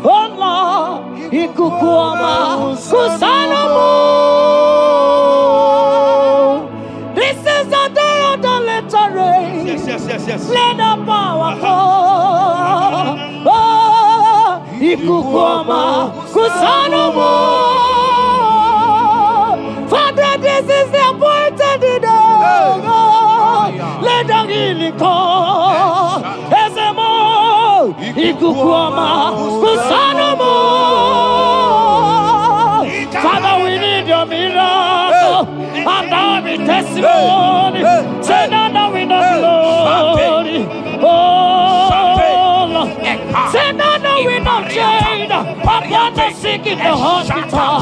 Allah, ikukuama kusanomo. This is the day of the letter rain. Yes. Let the power come. Oh, ikukuama kusanomo. Father, this is the appointed day. Let the healing come. Ezemo, ikukuama kusanomo. Father, we need your miracle. And now we testimony. Say now we know glory. Oh, Lord. Say now we know change. Upon the sick in the hospital.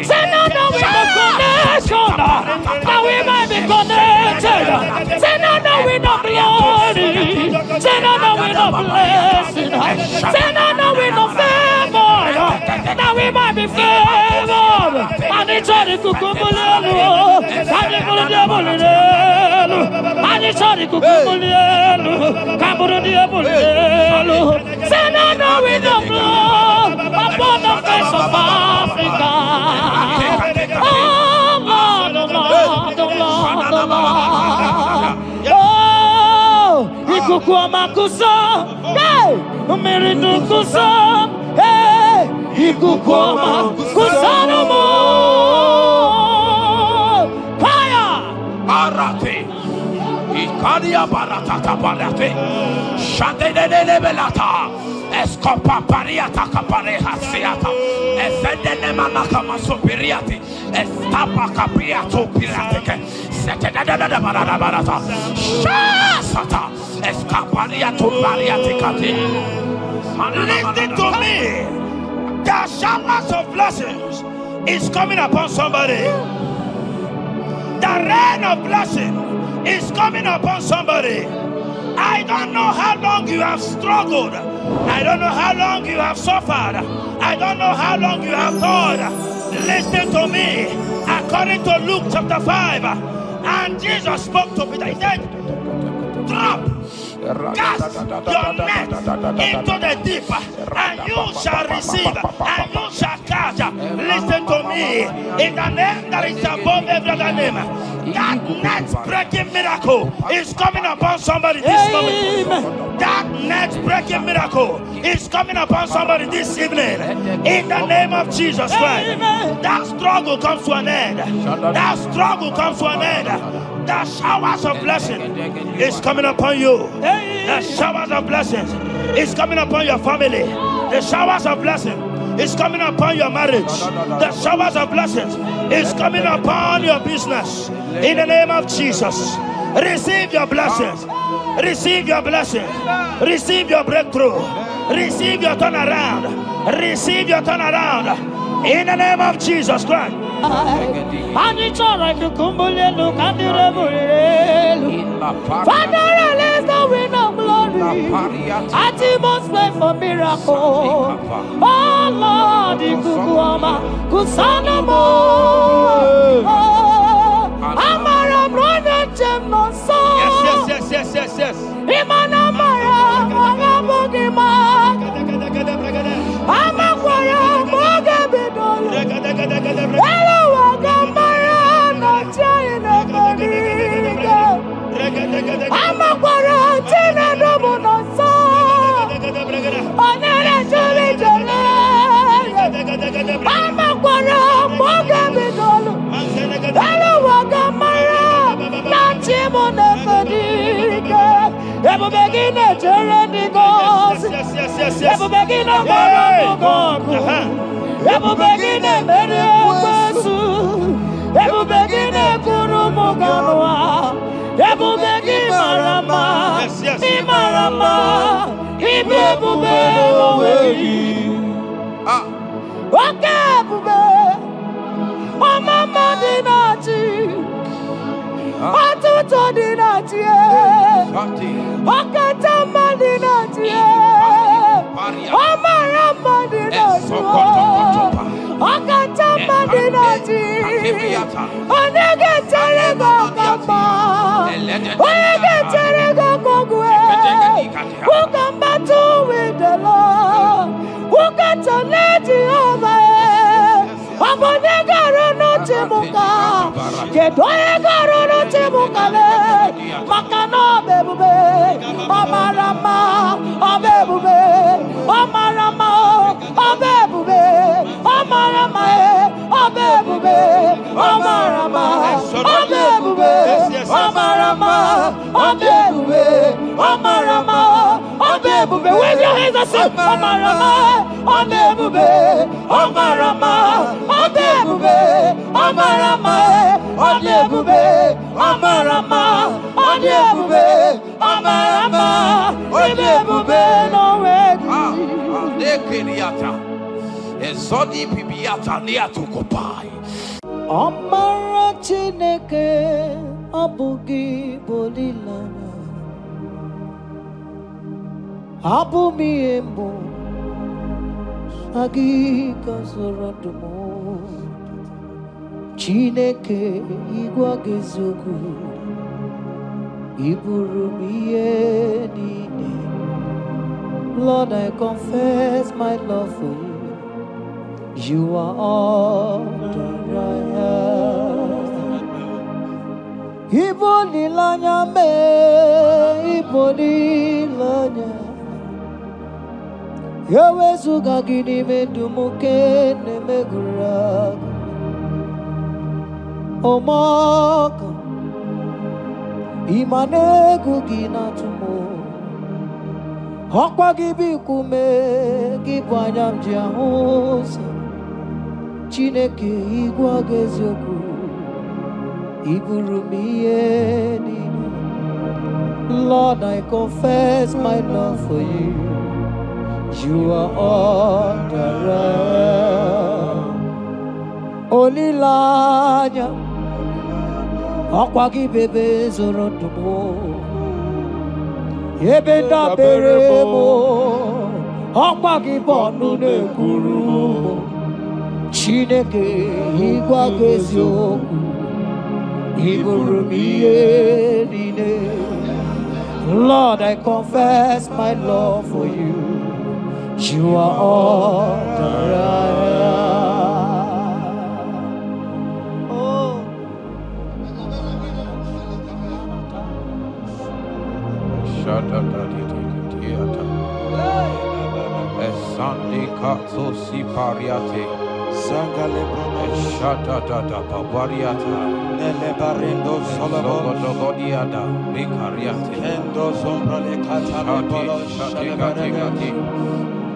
Say now we know connection. Now we might be connected. Say now we know glory. Say now we know blessing. Say now we know favor. Now we might be favored. And it's all the kukumulelu. And it's all the diabolelu. And it's all the kukumulelu. Kaburu diabolelu. Say now we know blood upon the face of Africa. Oh Lord, oh Lord, oh Lord, oh Lord. Oh, ikukuama kusa, hey, umiridu kusa, hey, ikukuama kusa no more. Fire, Arate, Ikadia Baratata Barate, Shadene Belata. Escopa pariata capareja seata, Efendene manacama superiati, Estapa capriato pirate, Setadada barata, Shasata, Escapariato bariaticati. Listen to me. The showers of blessings is coming upon somebody. The rain of blessing is coming upon somebody. I don't know how long you have struggled. I don't know how long you have suffered. I don't know how long you have thought. Listen to me. According to Luke chapter 5, and Jesus spoke to Peter. He said, drop, cast your net into the deep, and you shall receive, and you shall catch. Listen to me. In the name that is above every other name, that net breaking miracle is coming upon somebody this moment. That net breaking miracle is coming upon somebody this evening. In the name of Jesus Christ. That struggle comes to an end. That struggle comes to an end. The showers of blessing is coming upon you. The showers of blessings is coming upon your family. The showers of blessing is coming upon your marriage. The showers of blessings is coming upon your business. In the name of Jesus, receive your blessings. Receive your blessings. Receive your breakthrough. Receive your turnaround. Receive your turnaround. In the name of Jesus Christ. And it's all right to kumbulelu kandirabulelu. Father, release the wind of glory. At the most pray for miracle. Oh Lord, ikukuama kusanamo. Amara brother jem no so. Yes. Imana mara magabogima. Amakwara mogabidolo. Hello, wagamara no chayina bodiga. Amakwara tina domo no so. Onere jole jole. Amakwara mogabidolo. Hello, wagamara no chimona bodiga. Ebu begine jere goes. Ebu begine moro gogo. Ebu begine mere besu. Ebu begine kuru muganwa. Ebu begine marama. Imarama. Ibebu beweyi. Oke bube. Mama dinati. Atuto dinati. Okatama dinati. Omarama dinati. Okatama dinati. Onege terego kama. Onege terego kogwe. Who come battle with the Lord? doye garuru chibukale makano bebube omarama obebube omarama obebube omarama obebube omarama obebube omarama obebube omarama obebube with your hands and say omarama obebube omarama obebube omarama obebube omarama obebube omarama obebube no way Ezodi bibiata niatukopai. Amara Chineke abugi bolilana abumi embo agi kasorodumo Chineke igwa gezoku iburumiye nine. Lord, I confess my love for you. You are all that I have. Ibolilanya me, ibolilanya. Yawezuga gini me dumuke ne megura. Omaka, imane gugina tumo. Hokwa gibi kume, gibanyam jiahosa. Chineke igwa gezoku iburumiye nini. Lord, I confess my love for you. You are all that I am. Olilanya akwagi bebe zorotumo yebenda beremo akwagi bonu ne kuru. Chineke igwa gezoku iburumiye nine. Lord, I confess my love for you. You are all that I am. Oh. Sunday Katso Sipariate Sangale Shata Papariata Nele Barendo Solomon Sogodiada Ricariate Endo Sombra Le Catale Shati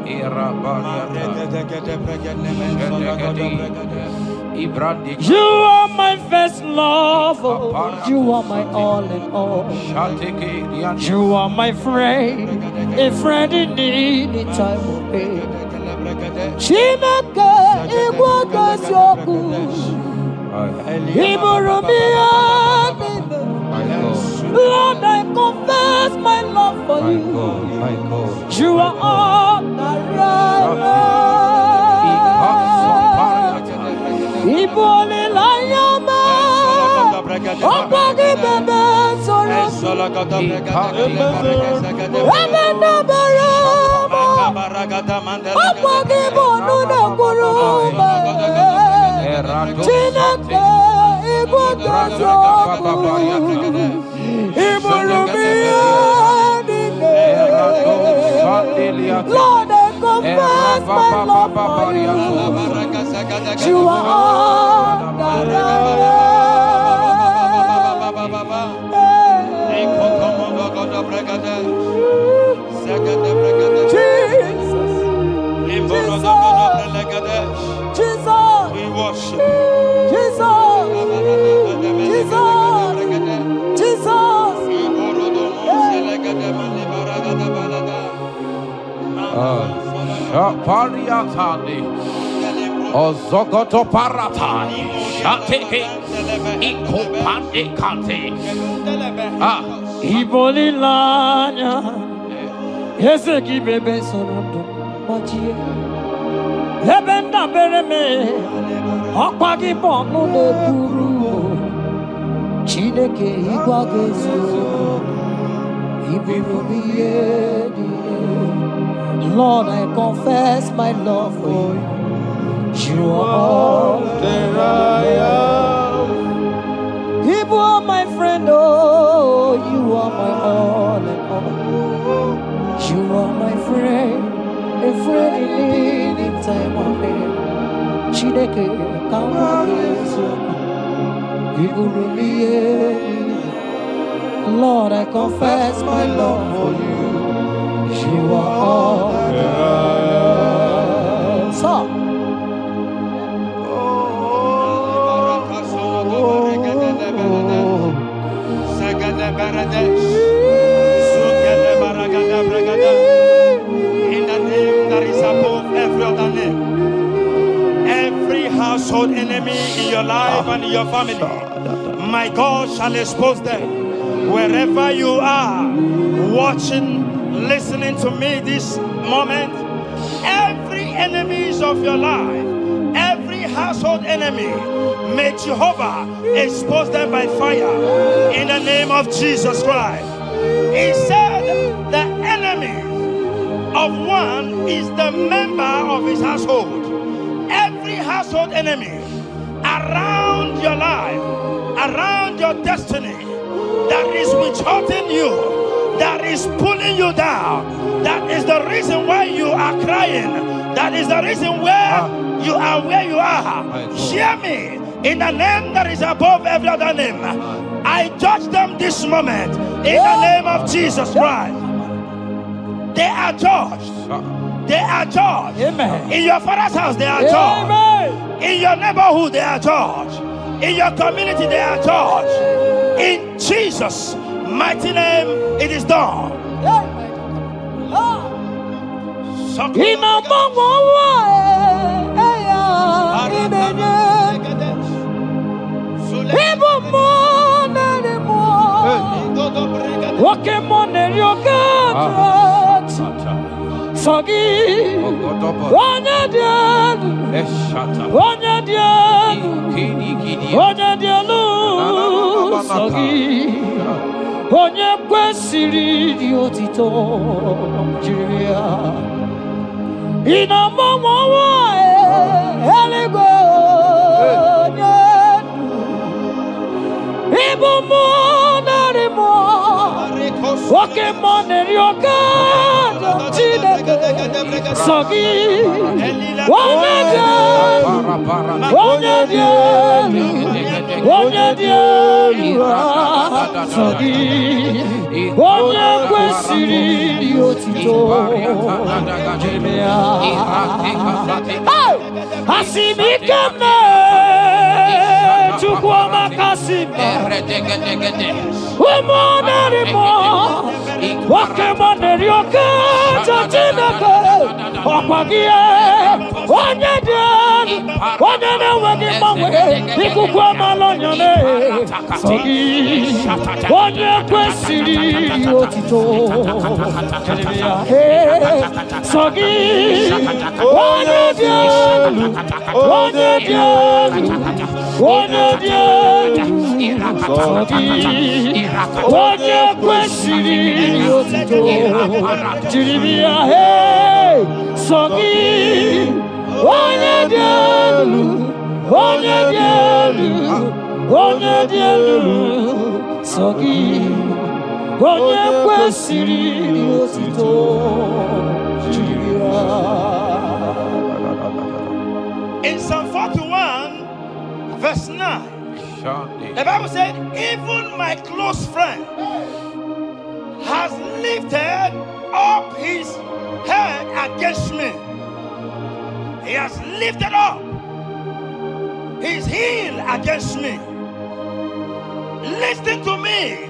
Era Bariata You are my first love. You are my all in all. You are my friend, a friend in need in time of pain. Chineke igwa gezoku iburumiye nine. Lord, I confess my love for you. You are all that I am. Ibole layama, okwagi bebe soro, ebena berama, okwagi bonu ne kuruma. Chineke igwa gezoku iburumiye nine. Lord, I confess my love for you. You are all that I Jesus, we worship Jesus, Pariatani Ozogoto Paratai Shateke Ikopande Kante Ibolilanya Yeseki bebe sorondo Majie Ebenda bereme Akwagi bonu ne kuru Chineke igwa gezoku iburumiye nine. Lord, I confess my love for you. You are all that I am. Chineke Lord, I confess my love for you. You are all that. So. In the name that is above every other name, every household enemy in your life and in your family, my God shall expose them. Wherever you are, watching, listening to me this moment, every enemies of your life, every household enemy, may Jehovah expose them by fire in the name of Jesus Christ. He said the enemy of one is the member of his household. Every household enemy around your life, around your destiny, that is withholding you, that is pulling you down, that is the reason why you are crying, that is the reason where you are where you are. Hear me, in the name that is above every other name, I judge them this moment in the name of Jesus Christ. They are judged. They are judged. Amen. In your father's house, they are judged. Amen. In your neighborhood, they are judged. In your community, they are judged. In Jesus' mighty name, it is done. Onye kwesịrị dị otito jiri ya ịnọmọmọwa eluigwe onye ịbụ mmụọ narị mmụọ nwoke mmụọ na-eri oke Chineke sọ gị onye dị elu onye dị elu onye dị elu sọ gị onye kwesịrị dị otito jiri ya asị m ike m Chukwuma kasime ụmụ narị mmụọ nwoke mmụọ na-eri oke Chineke ọkwa gị onye dị elu onye na-enweghị mgbanwe ikuku amala onyone sọ gị onye kwesịrị otito sọ gị onye dị elu onye dị elu onye dị elu sọ gị onye kwesịrị otito jiri ya sọ gị onye dị elu onye dị elu onye dị elu sọ gị onye kwesịrị otito jiri ya. In Psalm 41 verse 9, the Bible said, even my close friend has lifted up his head against me. He has lifted up his heel against me. Listen to me.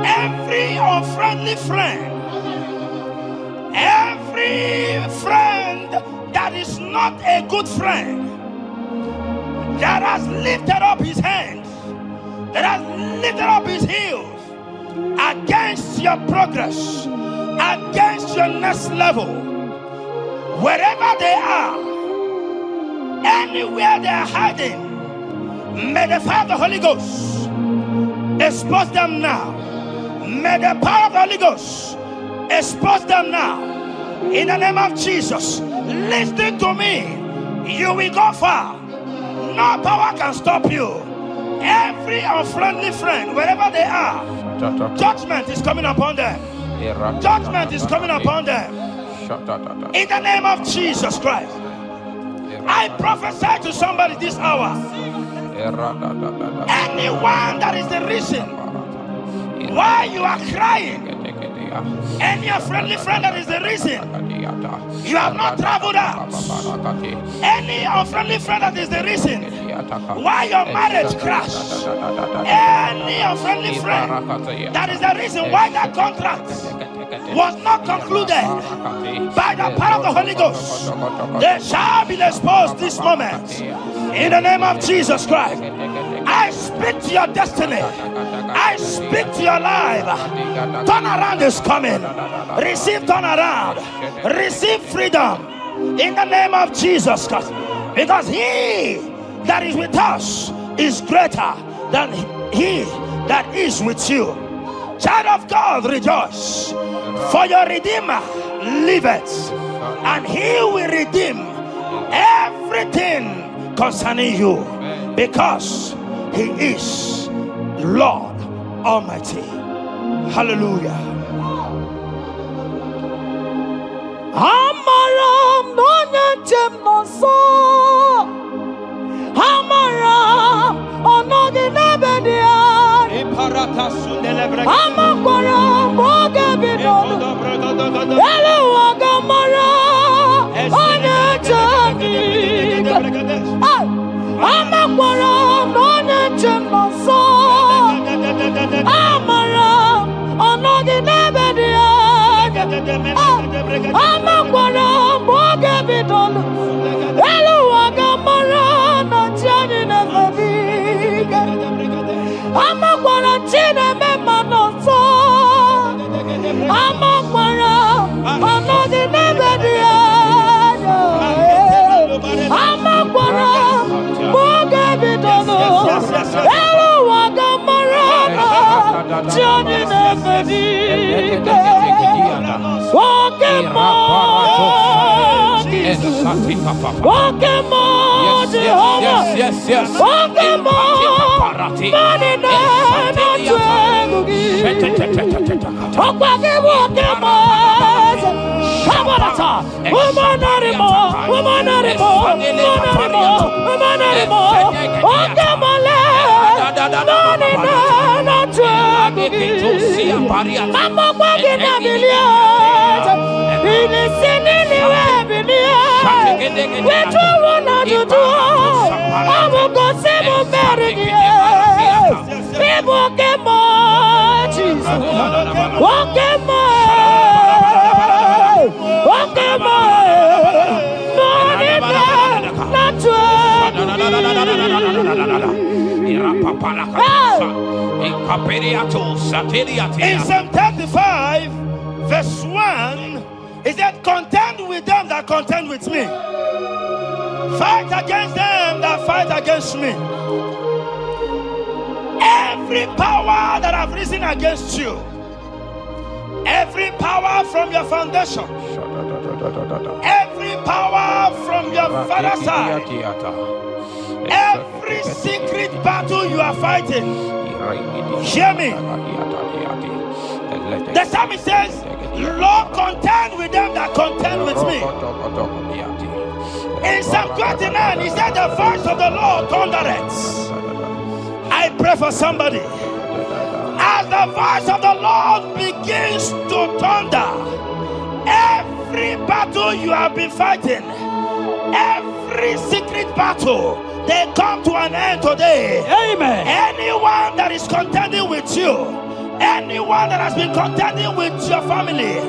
Every unfriendly friend, every friend that is not a good friend, that has lifted up his hands, that has lifted up his heels against your progress, against your next level, wherever they are, anywhere they are hiding, may the fire of the Holy Ghost expose them now. May the power of the Holy Ghost expose them now. In the name of Jesus, listen to me. You will go far. No power can stop you. Every unfriendly friend, wherever they are, judgment is coming upon them. Judgment is coming upon them. In the name of Jesus Christ. I prophesy to somebody this hour. Anyone that is the reason why you are crying, any friendly friend that is the reason you have not traveled out, any unfriendly friend that is the reason why your marriage crashed, any unfriendly friend that is the reason why that contract was not concluded by the power of the Holy Ghost, they shall be exposed this moment in the name of Jesus Christ. I speak to your destiny. I speak to your life. Turnaround is coming. Receive turnaround. Receive freedom in the name of Jesus Christ. Because he that is with us is greater than he that is with you. Child of God, rejoice. For your Redeemer liveth, and he will redeem everything concerning you, because he is Lord Almighty. Hallelujah. Amaram nonyenchem noso. Amaram onoginebedia. Amaram bogebidono. Elu agamara onyenchem. Amaram nonyenchem noso. Amaram onoginebedia. Amaram bogebidono. Elu agamara nachani nevebiga. Amaram chine memanoso. Amaram onoginebedia. Amaram bogebidono. Elu agamara nachani nevebiga. In Psalm 35, verse 1, it said, contend with them that contend with me. Fight against them that fight against me. Every power that have risen against you, every power from your foundation, every power from your father's side, every secret battle you are fighting, hear me. The psalmist says, Lord, contend with them that contend with me. In Psalm 29, he said, the voice of the Lord thundereth. I pray for somebody. As the voice of the Lord begins to thunder, every battle you have been fighting, every secret battle, they come to an end today. Amen. Anyone that is contending with you, anyone that has been contending with your family,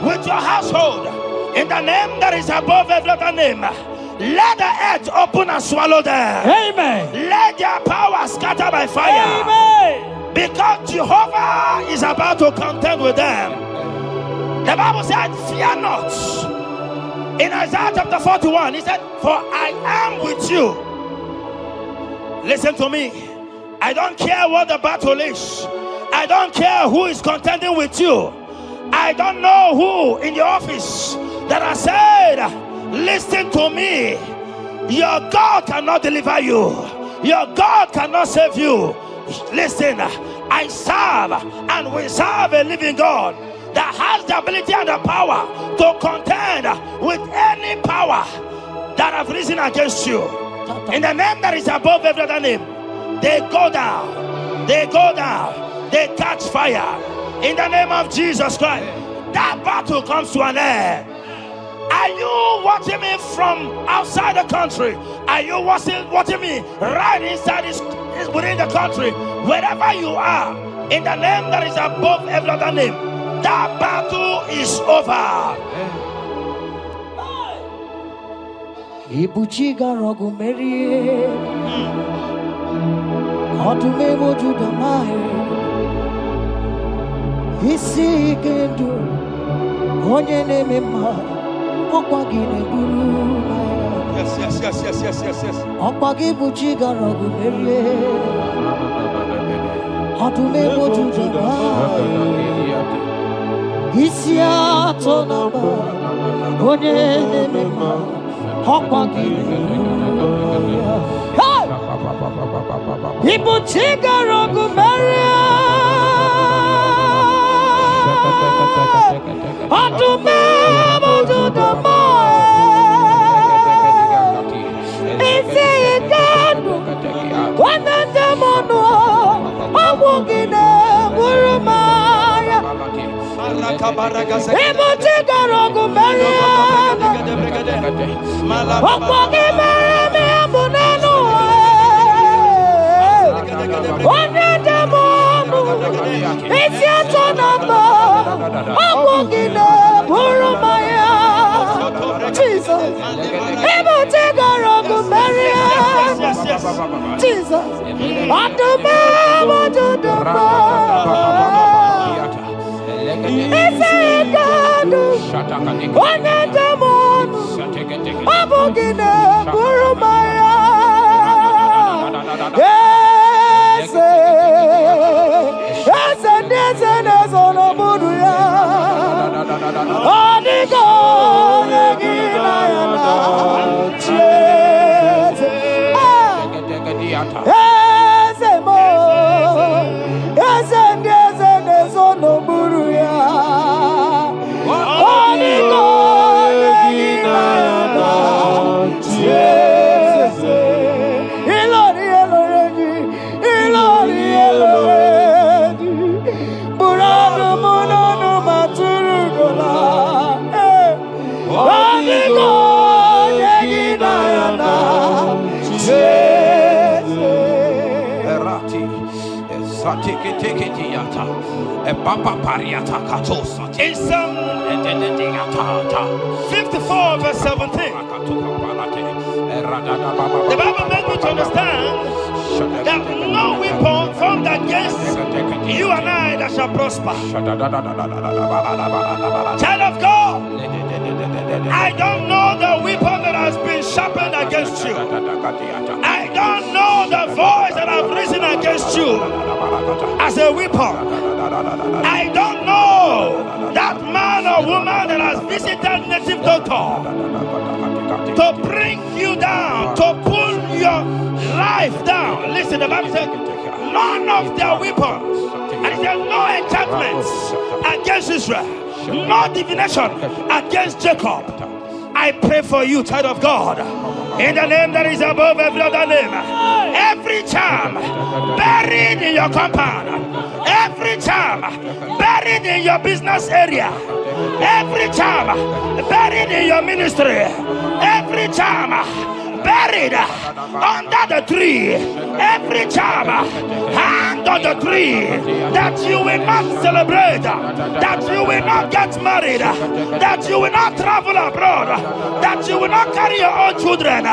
with your household, in the name that is above every other name, let the earth open and swallow them. Amen. Let their power scatter by fire. Amen. Because Jehovah is about to contend with them. The Bible said, fear not. In Isaiah chapter 41, he said, for I am with you. Listen to me. I don't care what the battle is. I don't care who is contending with you. I don't know who in your office that has said, listen to me. Your God cannot deliver you. Your God cannot save you. Listen, I serve and we serve a living God that has the ability and the power to contend with any power that have risen against you, in the name that is above every other name, they go down, they go down, they catch fire. In the name of Jesus Christ, that battle comes to an end. Are you watching me from outside the country? Are you watching me right inside within the country? Wherever you are, in the name that is above every other name, that battle is over. Ibuchiga rogu merie, otume boju damai, isi kendu, onye neme ma, okwagi neburu. Yes. Okwagi buchiga rogu merie, otume boju damai, isi atonaba, onye neme ma. People take a rock of Maria. To the it's a God. One and the mono. I'm walking a Burumaya. People take a rock of Maria. Jesus, in Psalm 54 verse 17, the Bible makes me to understand that no weapon formed against you and I that shall prosper. Child of God, I don't know the weapon that has been sharpened against you. I don't know the voice that has risen against you as a weapon. I don't know that man or woman that has visited native doctor to bring you down, to pull your life down. Listen, the Bible says none of their weapons, and it says no enchantments against Israel, no divination against Jacob. I pray for you, child of God, in the name that is above every other name. Every charm buried in your compound, every charm buried in your business area, every charm buried in your ministry, every charm buried under the tree, every charm hang on the tree, that you will not celebrate, that you will not get married, that you will not travel abroad, that you will not carry your own children.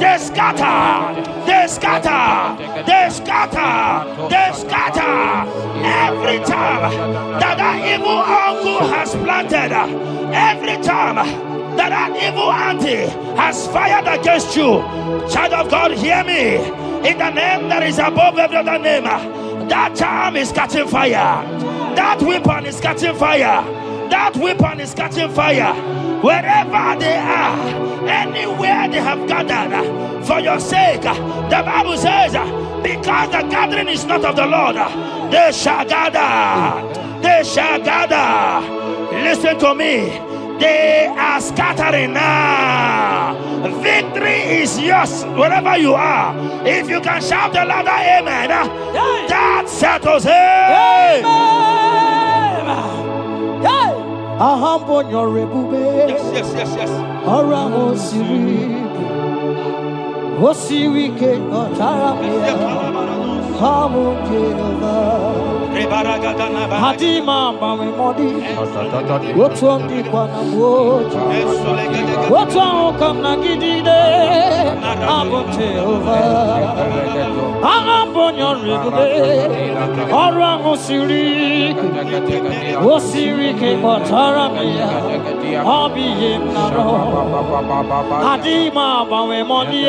They scatter, they scatter, they scatter, they scatter. Every time that evil uncle has planted, every time that an evil auntie has fired against you, child of God, hear me. In the name that is above every other name, that charm is catching fire. That weapon is catching fire. That weapon is catching fire. Wherever they are, anywhere they have gathered for your sake, the Bible says, because the gathering is not of the Lord, they shall gather. They shall gather. Listen to me. They are scattering now. Victory is yours wherever you are. If you can shout a louder amen, that settles it. Yes. Hadima mami modi, what's on the Quanaboot? What's on come Nagidide? Abote over. I'm on your river, Orango Siri, Osiri, Otaramia, Hobby him Hadima mami modi,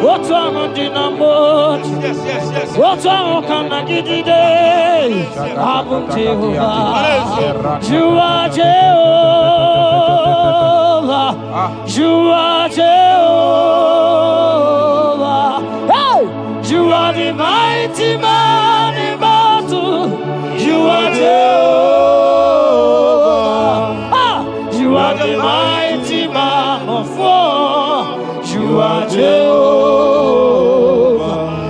what's on the number? What's on come Nagidide? Abum Jehovah, you are Jehovah, you are Jehovah. Hey, you are the mighty man in battle. You are Jehovah. You are the mighty man of war. You are Jehovah.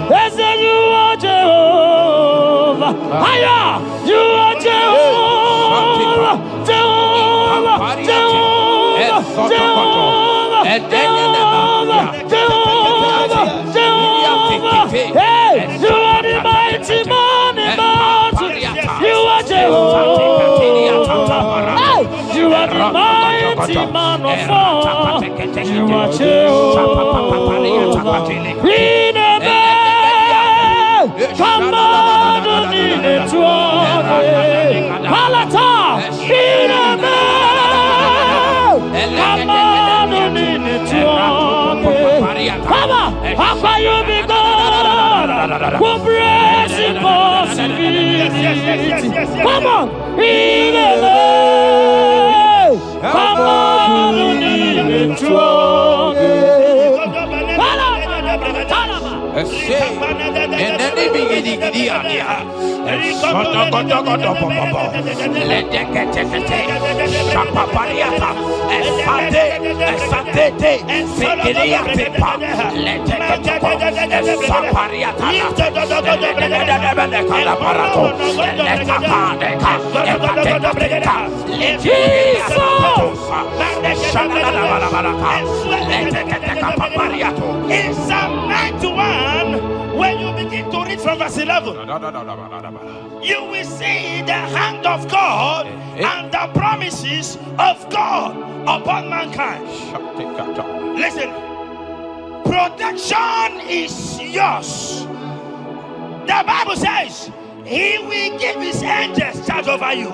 They say you are Jehovah. Higher, you are Jehovah, Jehovah, Jehovah, Jehovah, Jehovah, Jehovah. Hey, you are the mighty man in battle. You are Jehovah. Hey, you are the mighty man of war. You are Jehovah. In the come on, in the throne. Palata, in the come on, in the throne. Come how can you be God? Who breaks impossibility? Come on, in the come on, in the throne. In Psalm 91, when you begin to read from verse 11, you will see the hand of God and the promises of God upon mankind. Listen, protection is yours. The Bible says He will give His angels charge over you,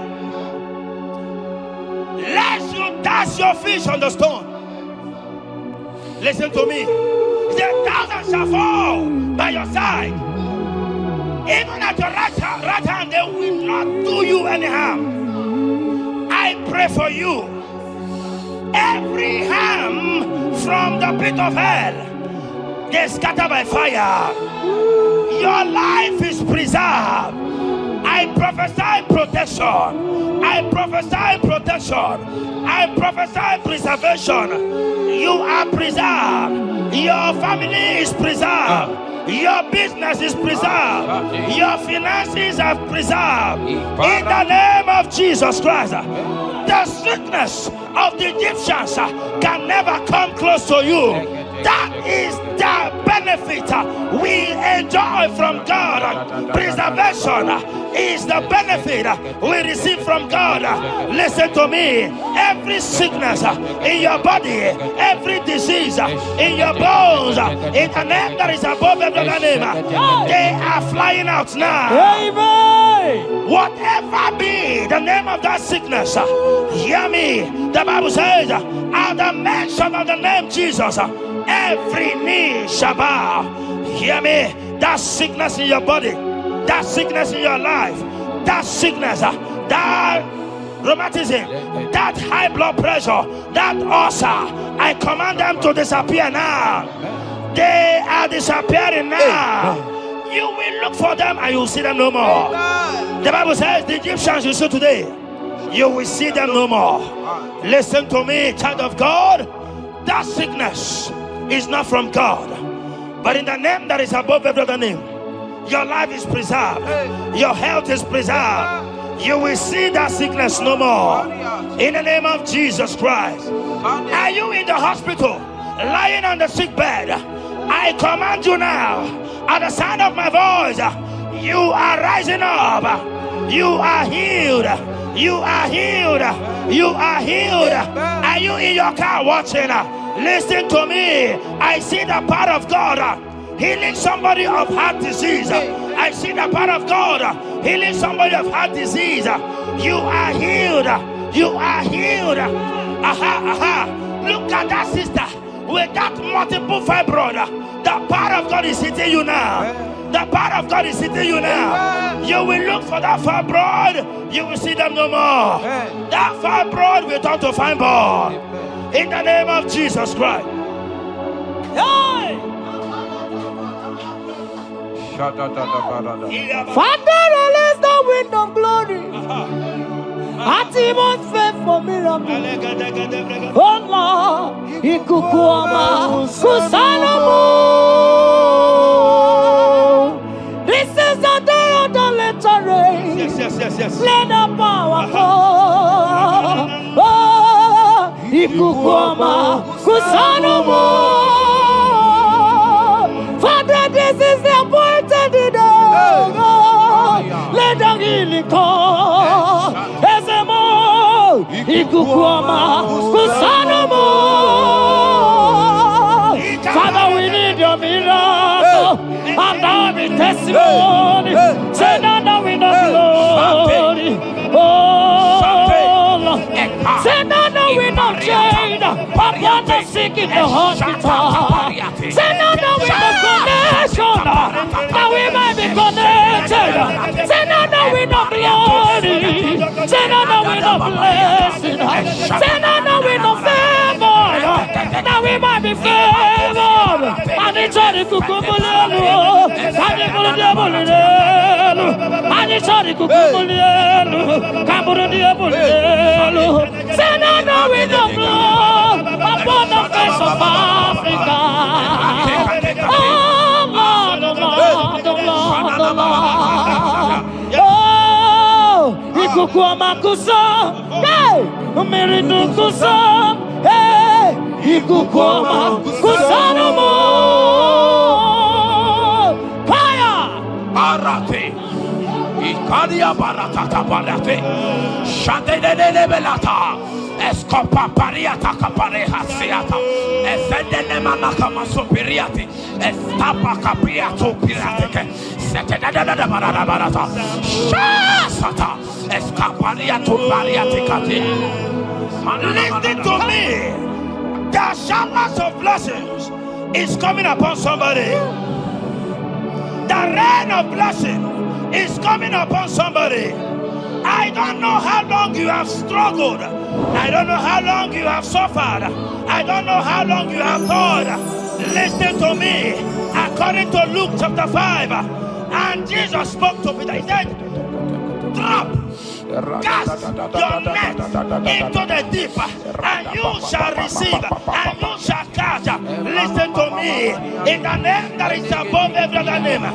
lest you dash your feet on the stone. Listen to me. The thousand shall fall by your side, even at your right hand, they will not do you any harm. I pray for you. Every harm from the pit of hell, they scatter by fire. Your life is preserved. I prophesy protection. I prophesy protection. I prophesy preservation. You are preserved. Your family is preserved. Your business is preserved. Your finances are preserved. In the name of Jesus Christ. The sickness of the Egyptians can never come close to you. That is the benefit we enjoy from God. Preservation is the benefit we receive from God. Listen to me. Every sickness in your body, every disease in your bones, in the name that is above every name, they are flying out now. Amen. Whatever be the name of that sickness, hear me. The Bible says, at the mention of the name Jesus, every knee shall bow. Hear me. That sickness in your body, that sickness in your life, that sickness, that rheumatism, that high blood pressure, that ulcer, I command them to disappear now. They are disappearing now. You will look for them and you will see them no more. The Bible says the Egyptians you see today, you will see them no more. Listen to me, child of God. That sickness is not from God, but in the name that is above every other name, your life is preserved, your health is preserved. You will see that sickness no more. In the name of Jesus Christ. Are you in the hospital, lying on the sick bed? I command you now, at the sound of my voice, you are rising up. You are healed. You are healed. You are healed. Are you in your car watching? Listen to me. I see the power of God healing somebody of heart disease. I see the power of God healing somebody of heart disease. You are healed. You are healed. Look at that sister with that multiple fibroid. The power of God is hitting you now. The power of God is hitting you now. You will look for that fibroid. You will see them no more. That fibroid will turn to fibroid. In the name of Jesus Christ. Father, release the wind of glory. Atmosphere for miracle. Oh Lord, ikukuama kusanomo. This is the day of the letter rain. Yes. Let the power fall. Oh, ikukuama kusanomo. Father, this is the appointed day. Let the healing come. Ezemo, ikukuama kusanomo. Father, we need your miracle. And now we testimony. Say now we know glory. Oh, Lord. Say now we know change. Upon the sick in the hospital. Say now we know connection. Now we might be connected. Say now we know glory. Say now we know blessing. Say now we know favor. Now we might be favored. And it's all the kukumulelu. And it's all the diabolelu. And it's all the kukumulelu. Kaburu diabolelu. Say now we know blood upon the face of Africa. Oh Lord, oh Lord, oh Lord, oh Lord. Oh, ikukuama kusa, hey, umiridu kusa, hey, ikukuama kusa no more. Fire! Barate. Ikadia barata kaparate. Shadene belata. Escopa pariata capareha seata. Efendene manaka masopiriati. Estapa capriato pirate. Setedada barata. Shasata. Escapariato bariate cati. Listen to me. The showers of blessings is coming upon somebody. The rain of blessing is coming upon somebody. I don't know how long you have struggled. I don't know how long you have suffered. I don't know how long you have thought. Listen to me. According to Luke chapter 5, and Jesus spoke to Peter. He said, drop, cast your net into the deep, and you shall receive, and you shall catch. Listen to me. In the name that is above every other name,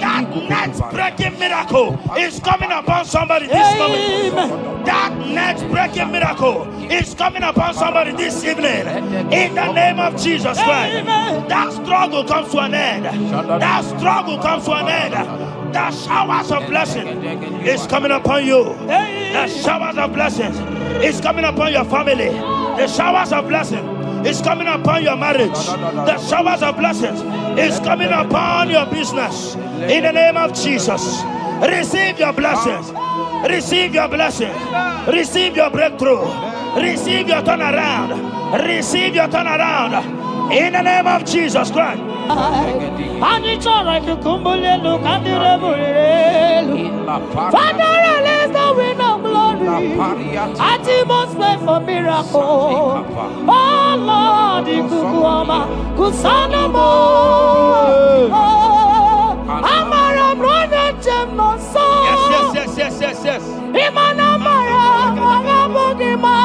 that net breaking miracle is coming upon somebody this moment. That net breaking miracle is coming upon somebody this evening. In the name of Jesus Christ. That struggle comes to an end. That struggle comes to an end. The showers of blessing is coming upon you. The showers of blessings is coming upon your family. The showers of blessing is coming upon your marriage. The showers of blessings is coming upon your business. In the name of Jesus, receive your blessings. Receive your blessings. Receive your breakthrough. Receive your turnaround. Receive your turnaround. In the name of Jesus Christ. Father, release the wind of glory. Atmosphere for miracle. Oh Lord, ikukuama kusanomo. Amara brother gem no so. Yes. Imana mara magabugi ma.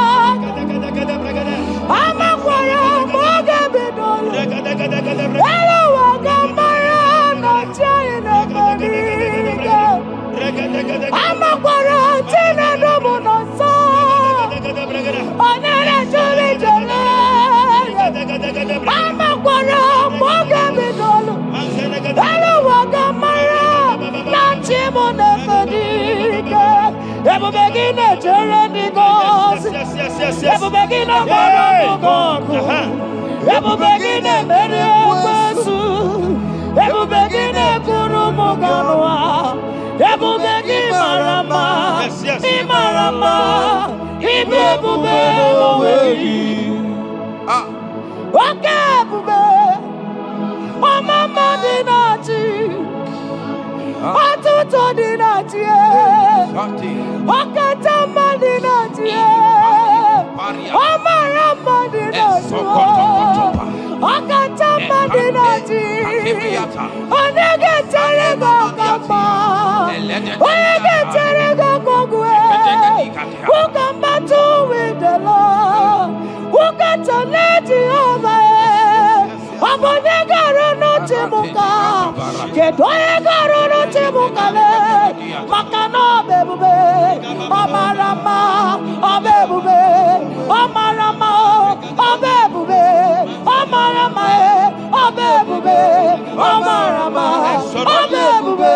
Ebubegine Jeremy goes. Ebubegine God. Ebubegine Mary Wesu. Ebubegine Kurumuganwa. Ebubegine Marama. Imarama. Ibebube Oweyi. Okay, Bube. Oh, Mama Dinati. Oh, Toto Dinati. Oh, Katama Dinati. Oh, Marama Dinati. Oh, Katama Dinati. Oh, Negatarego Kama. Oh, Negatarego Kogwe. Who come back to with the Lord? Who got to let you over? No Timuka, get no Timuka, Makano Bebube, Omarama, Obebube, Omarama, Obebube, Omarama, Obebube, Omarama, Obebube,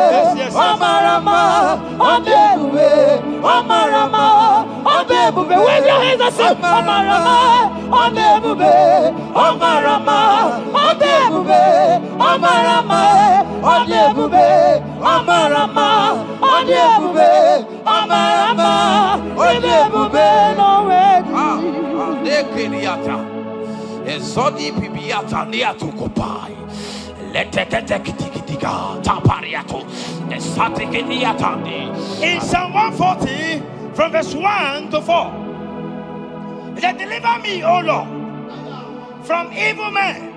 Omarama, Obebube, Omarama, Obebube, wave your hands and say, Omarama, Obebube, Omarama, Obebube, Omarama, Obebube, Omarama, Obebube, Omarama, Obebube, no way. Ezodi pibiata niatu kopai. Leteketekitikitika tapariato. Esatikiniatandi. In Psalm 140, from verse 1 to 4, it said, deliver me, O Lord, from evil men.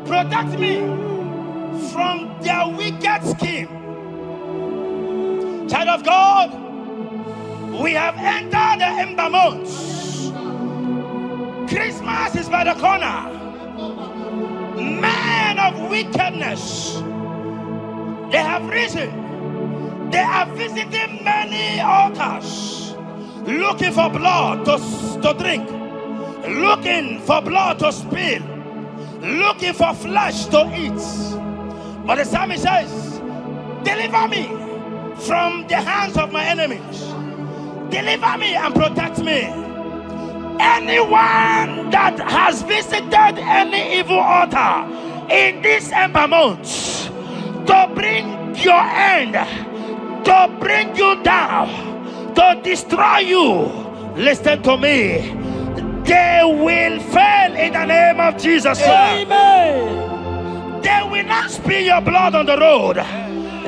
Protect me from their wicked scheme. Child of God, we have entered the ember months. Christmas is by the corner. Men of wickedness, they have risen. They are visiting many altars, looking for blood to drink, looking for blood to spill, looking for flesh to eat. But the psalmist says, deliver me from the hands of my enemies. Deliver me and protect me. Anyone that has visited any evil altar in this ember month to bring your end, to bring you down, to destroy you, listen to me, they will fail in the name of Jesus Christ. Amen. They will not spill your blood on the road.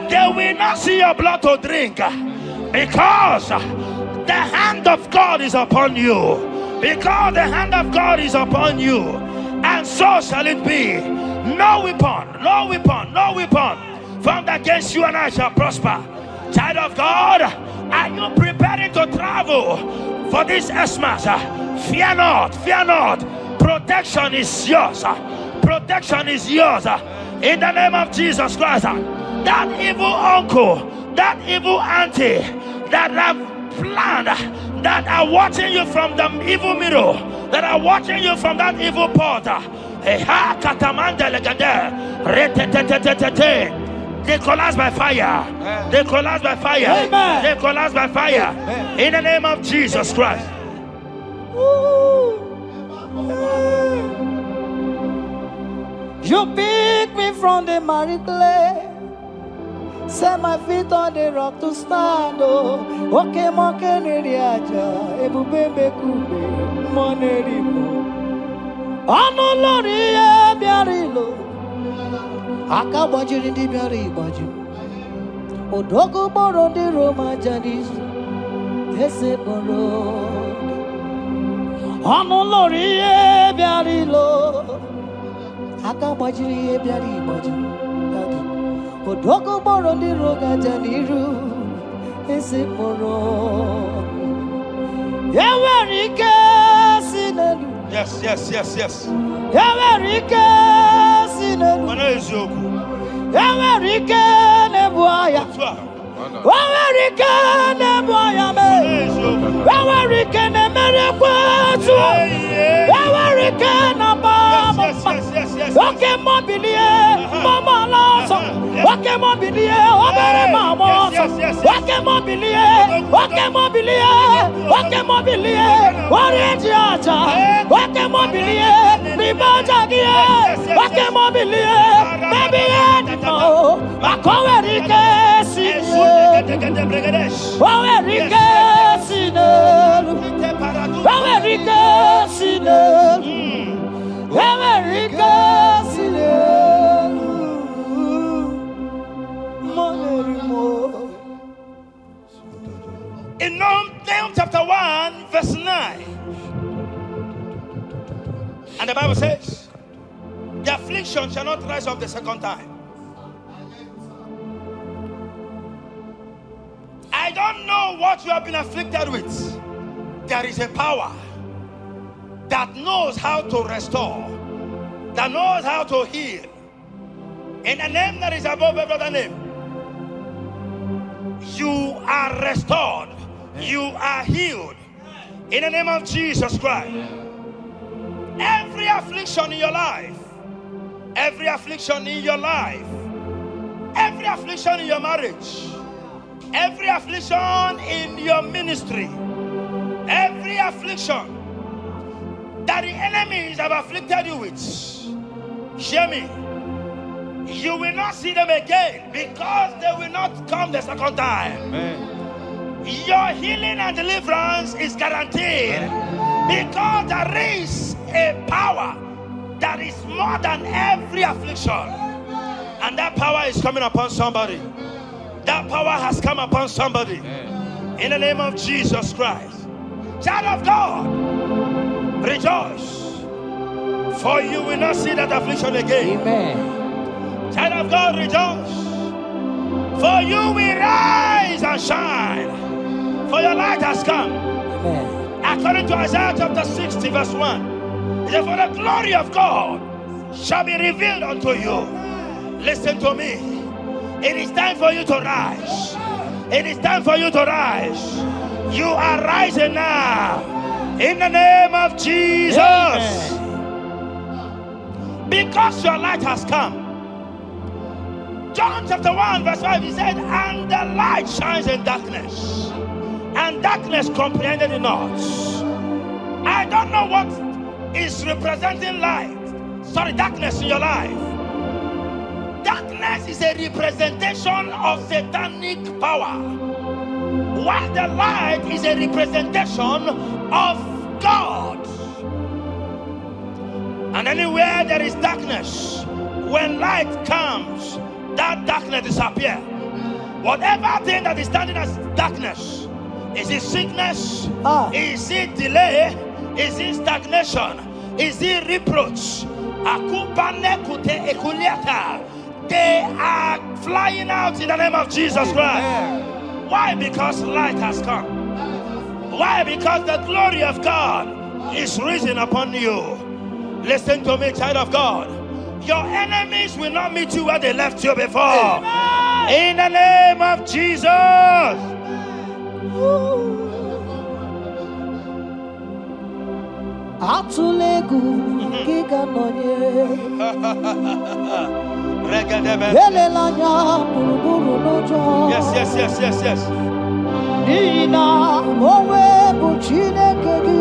They will not see your blood to drink, because the hand of God is upon you. Because the hand of God is upon you, and so shall it be. No weapon formed against you and I shall prosper. Child of God, are you preparing to travel for this Xmas? Fear not. Protection is yours. Protection is yours. In the name of Jesus Christ. That evil uncle, that evil auntie that have planned, that are watching you from the evil mirror, that are watching you from that evil portal, they collapse by fire. They collapse by fire. Amen. They collapse by fire. Amen. In the name of Jesus Christ. You pick me from the miry clay, set my feet on the rock to stand. Okay, monkey neriaja, ebube kube, monerimo. Ano lori e biarilo, akabajiri di biari baju. Odogo boro di Roma jadis, ese boro. Ano lori e biarilo, akabajiri e biari baju. Odogo boro di roga jadiru, ese boro. Yawarike sinelu. Yes. Yawarike sinelu. Mana ezoku. Yawarike nebuaya. Yawarike nebuaya me. Yawarike nemerekwetu. Yawarike na baba. Okay, mobilie, mama laso. Wakemobilie, obere mamoso. Wakemobilie, wakemobilie, wakemobilie, wariejiacha. Wakemobilie, libajagie. Wakemobilie, baby edimo. Makowerike sine. Wawerike sine. Wawerike sine. Wawerike sine. In Nahum chapter 1, verse 9. And the Bible says, the affliction shall not rise up the second time. I don't know what you have been afflicted with. There is a power that knows how to restore, that knows how to heal. In a name that is above every other name, you are restored. You are healed. In the name of Jesus Christ. Every affliction in your life, every affliction in your life, every affliction in your marriage, every affliction in your ministry, every affliction that the enemies have afflicted you with, hear me, you will not see them again, because they will not come the second time. Amen. Your healing and deliverance is guaranteed, because there is a power that is more than every affliction, and that power is coming upon somebody. That power has come upon somebody. In the name of Jesus Christ. Child of God, rejoice, for you will not see that affliction again. Amen. Child of God, rejoice, for you will rise and shine, for your light has come. Amen. According to Isaiah chapter 60 verse 1, it says, for the glory of God shall be revealed unto you. Listen to me. It is time for you to rise. It is time for you to rise. You are rising now. In the name of Jesus. Amen. Because your light has come. John chapter 1 verse 5, he said, and the light shines in darkness, and darkness comprehended it not. I don't know what is representing light. Sorry, darkness in your life. Darkness is a representation of satanic power, while the light is a representation of God. And anywhere there is darkness, when light comes, that darkness disappears. Whatever thing that is standing as darkness, is it sickness? Is it delay? Is it stagnation? Is it reproach? They are flying out in the name of Jesus Christ. Why? Because light has come. Why? Because the glory of God is risen upon you. Listen to me, child of God. Your enemies will not meet you where they left you before. Amen. In the name of Jesus. Atulegu giga nonye Yes. Ina mowe buchineke gi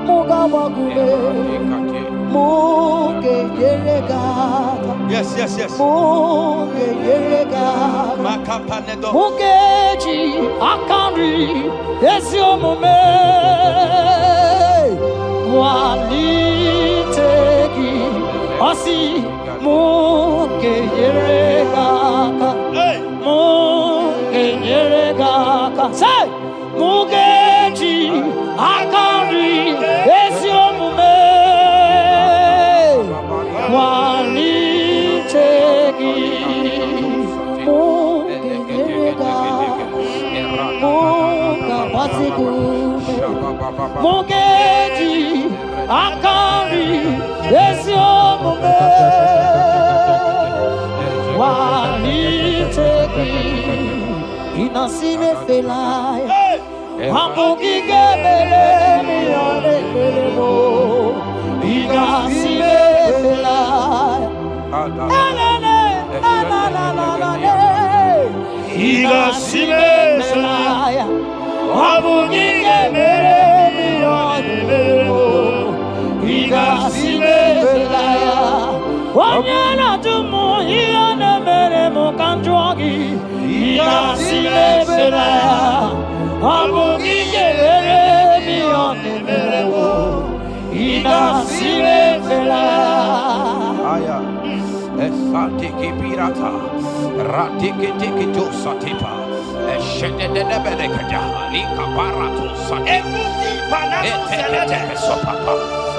Mugabagule Muge yerega. Yes. Muge yerega. Mugeji akari esiomume walitegi osi muge yerega. Muge yerega. Say mugeji akari esiomume walitegi mugerega mugabazigume mugeji akari esiomume walitegi inasime felaya Hamugige bele mi ole bele mo Igasi bela Esatiki pirata, ratiki tiki to satipa, eshede de berekada, lika barato satipa, ete sopapa,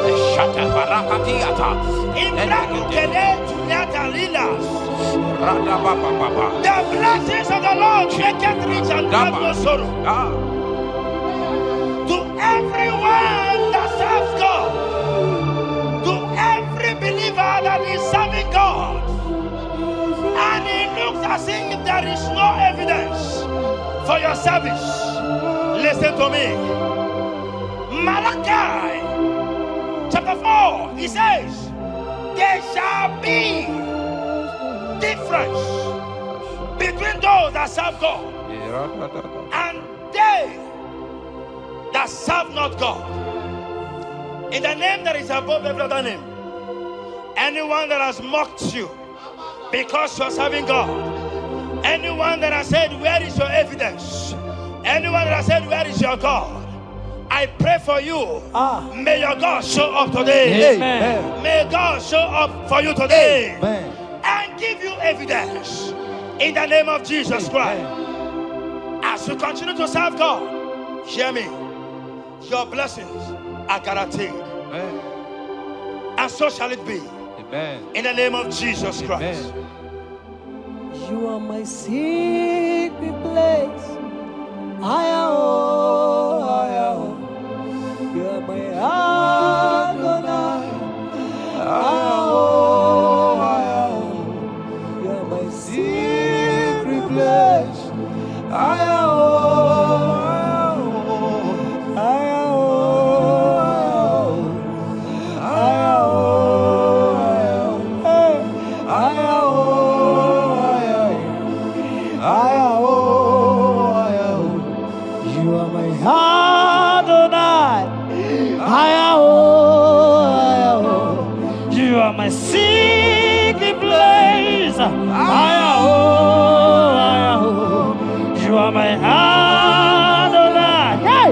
eshata barakatiata, Imrakukede tunyata lilas. rada baba baba. The blessings of the Lord make it rich and add no sorrow. To everyone that serves God, to every believer that is serving God, and it looks as if there is no evidence for your service, listen to me. Malachi chapter 4, he says, there shall be difference between those that serve God and they that serve not God. In the name that is above every other name, anyone that has mocked you because you are serving God, anyone that has said, where is your evidence? Anyone that has said, where is your God? I pray for you. May your God show up today. Amen. May God show up for you today. Amen. And give you evidence in the name of Jesus Christ. As you continue to serve God, hear me, your blessings are guaranteed. Amen. And so shall it be. Amen. In the name of Jesus Christ. Amen. You are my secret place. You are my Adonai. You are my secret place. You are my Adonai. You are my secret place. You are my Adonai. Hey!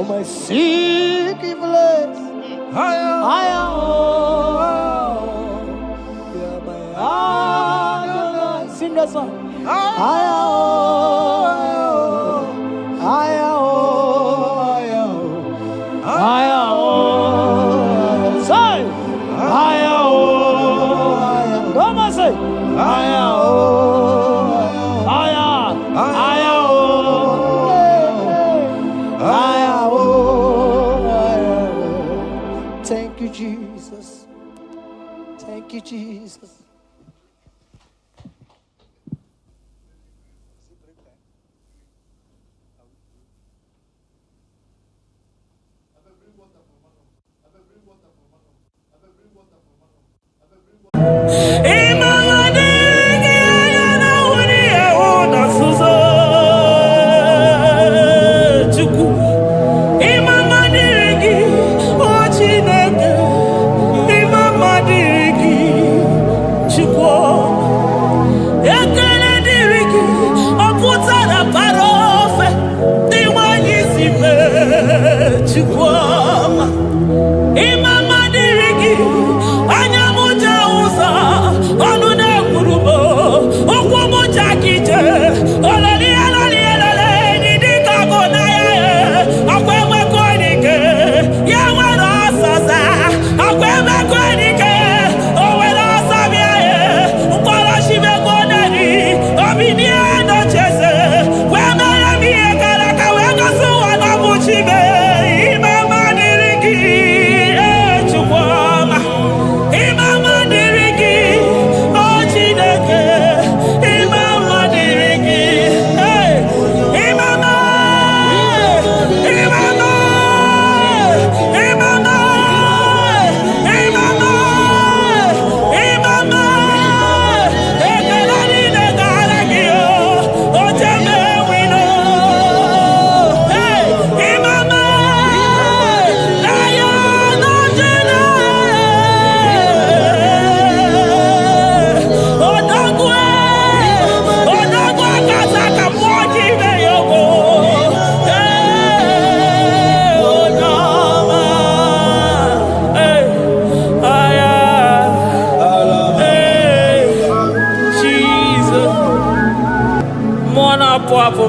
My secret place. Sing that song. Thank you, Jesus. Thank you, Jesus.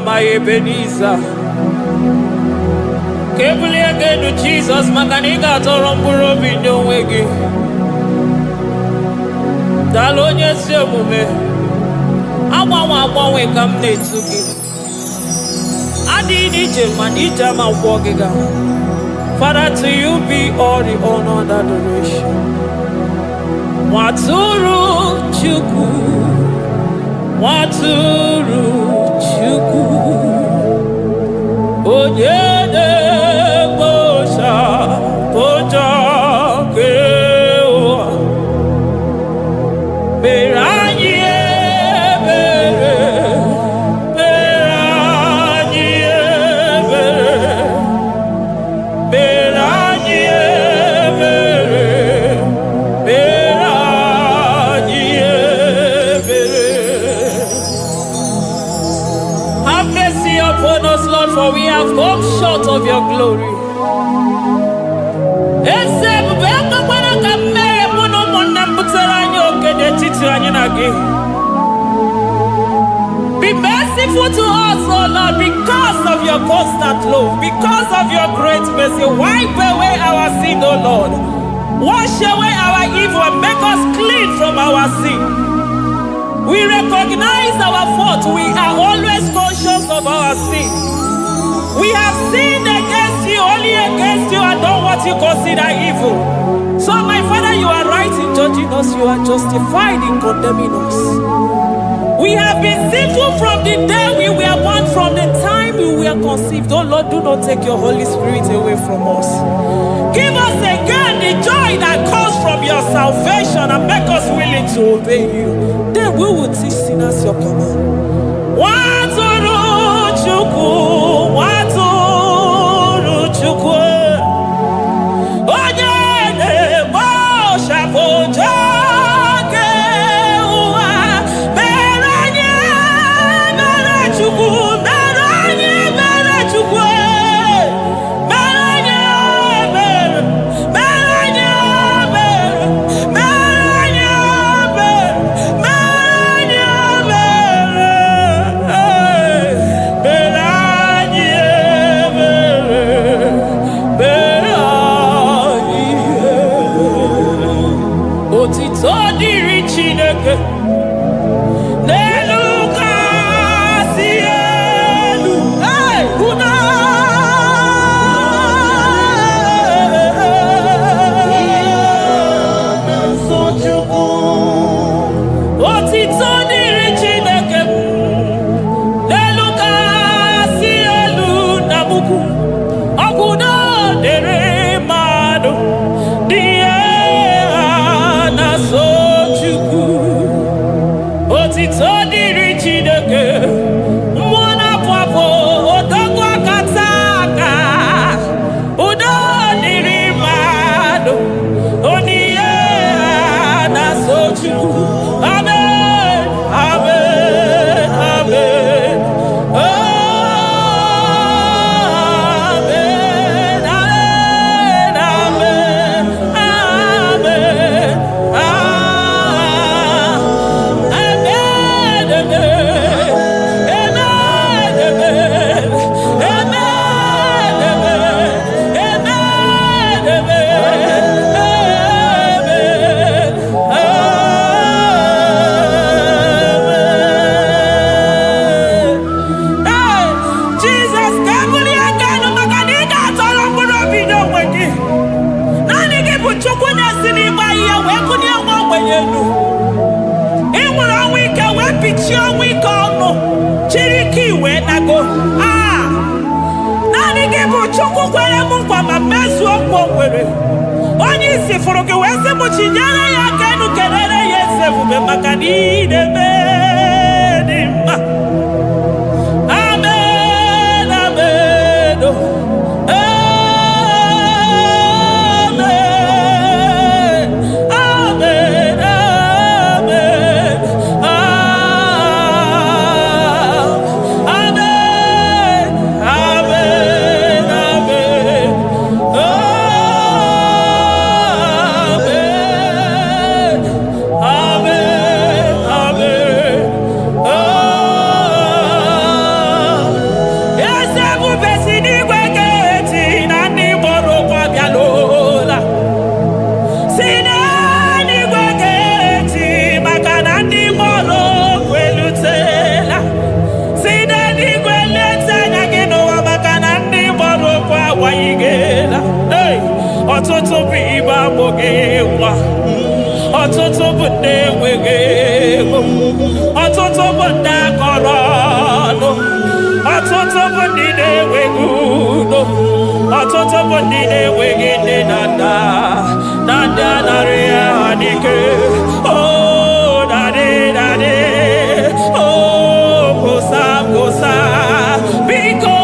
My Ebenezer, Kebuli again to Jesus, Makanika Torompuro Bindo Wegi. Dalonya Semume, Awa we come to give. Adi Nijam and Ijama Wogiga. Father, to you be all the honor and adoration. Waturu Chuku, Waturu Chuku. Onyene bosha boja kewa Beranye bere Beranye bere Beranye bere Beranye bere. Have mercy upon us, Lord, for we have come short of your glory. Be merciful to us, O Lord, because of your constant love, because of your great mercy. Wipe away our sin, O Lord. Wash away our evil and make us clean from our sin. We recognize our fault. We are always conscious of our sin. We have sinned against you, only against you, and done what you consider evil. So, my Father, you are right in judging us. You are justified in condemning us. We have been sinful from the day we were born, from the time we were conceived. Oh Lord, do not take your Holy Spirit away from us. Give us again the joy that comes from your salvation and make us willing to obey you. Then we will teach sinners your command. Waturu Chuku, Waturu Chuku. Onyene bosha boja. You ike iwe nago. Nani gị bụ Chukwu kwere m nkwa ma mezuo nkwa o kwere. Onye isi fụrụ gị wee sị m chinyere ya aka enu kelere ya eze ebube maka na ị na-eme dị mma. Amen, amen, oh. Amen, amen, amen, amen, amen, amen, ọtụtụ bụ ibe agbụghị nwa, ọtụtụ bụ ndị enweghị ego, ọtụtụ bụ ndị akọrọ ọnụ, ọtụtụ bụ ndị na-enweghị udo, ọtụtụ bụ ndị na-enweghị nne na nna, na ndị anarị ya n'ike. Oh, daddy, daddy, oh, gosa, gosa, biko.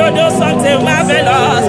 Do something marvelous.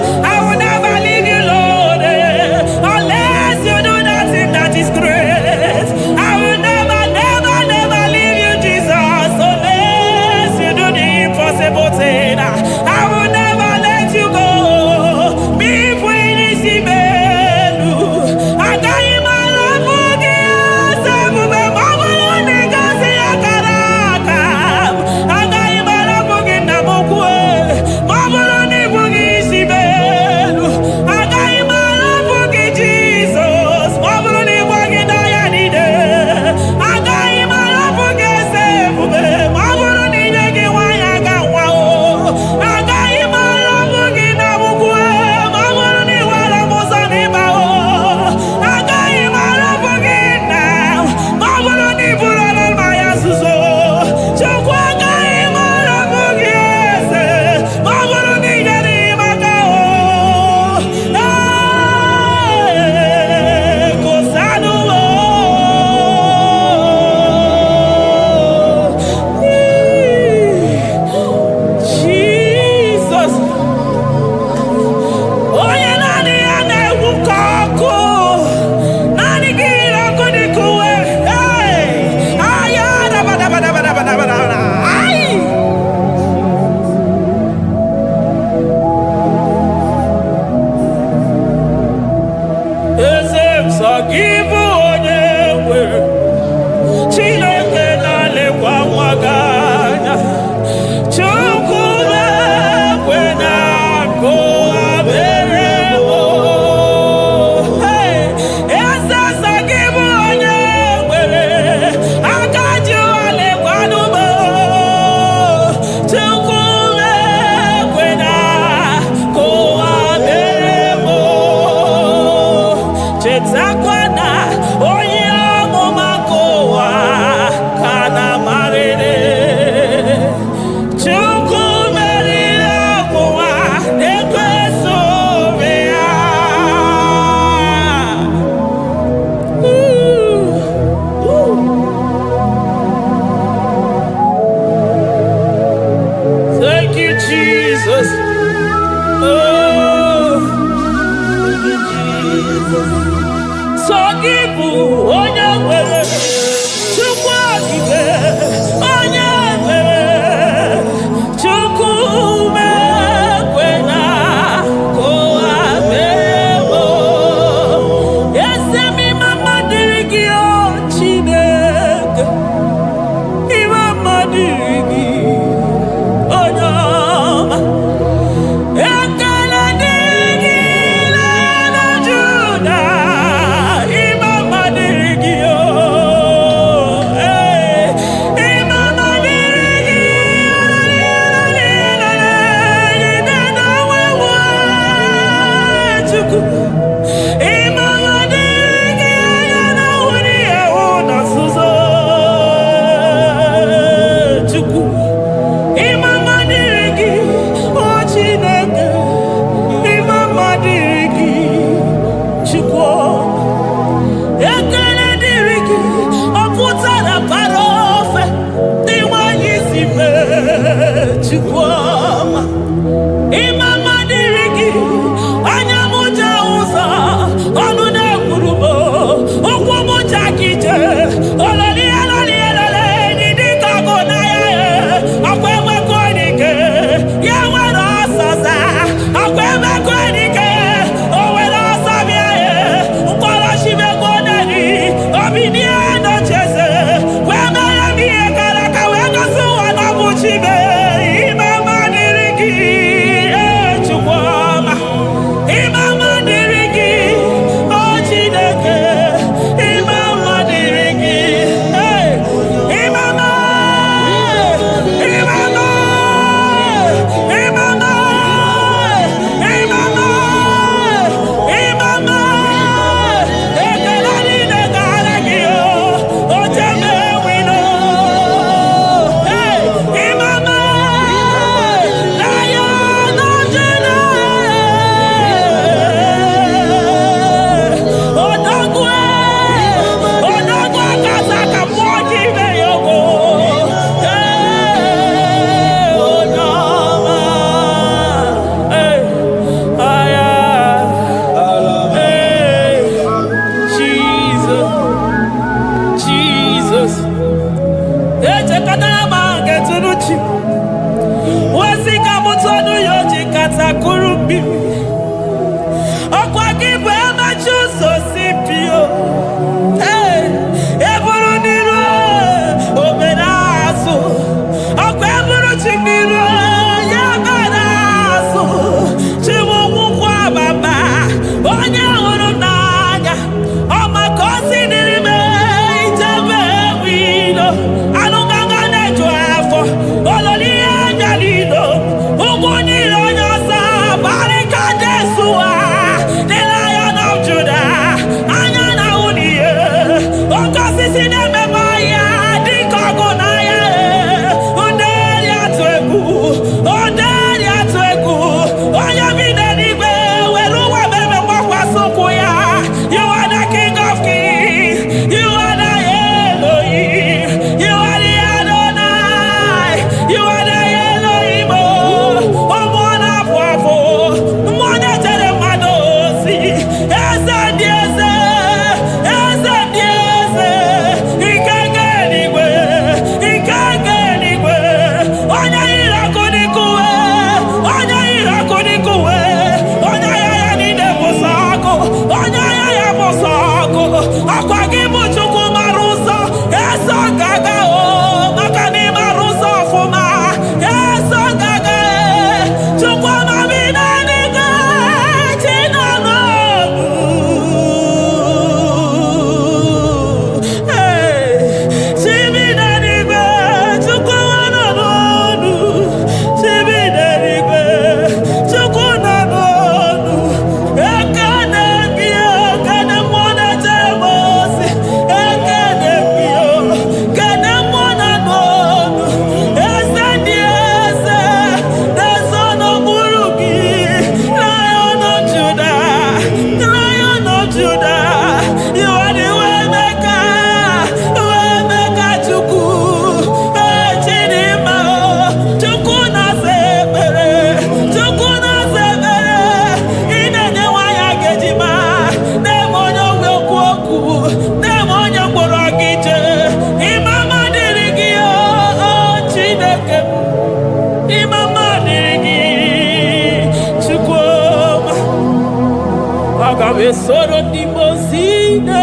we soro di mozine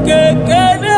kekene.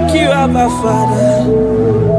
Thank you, Abba Father. Oh,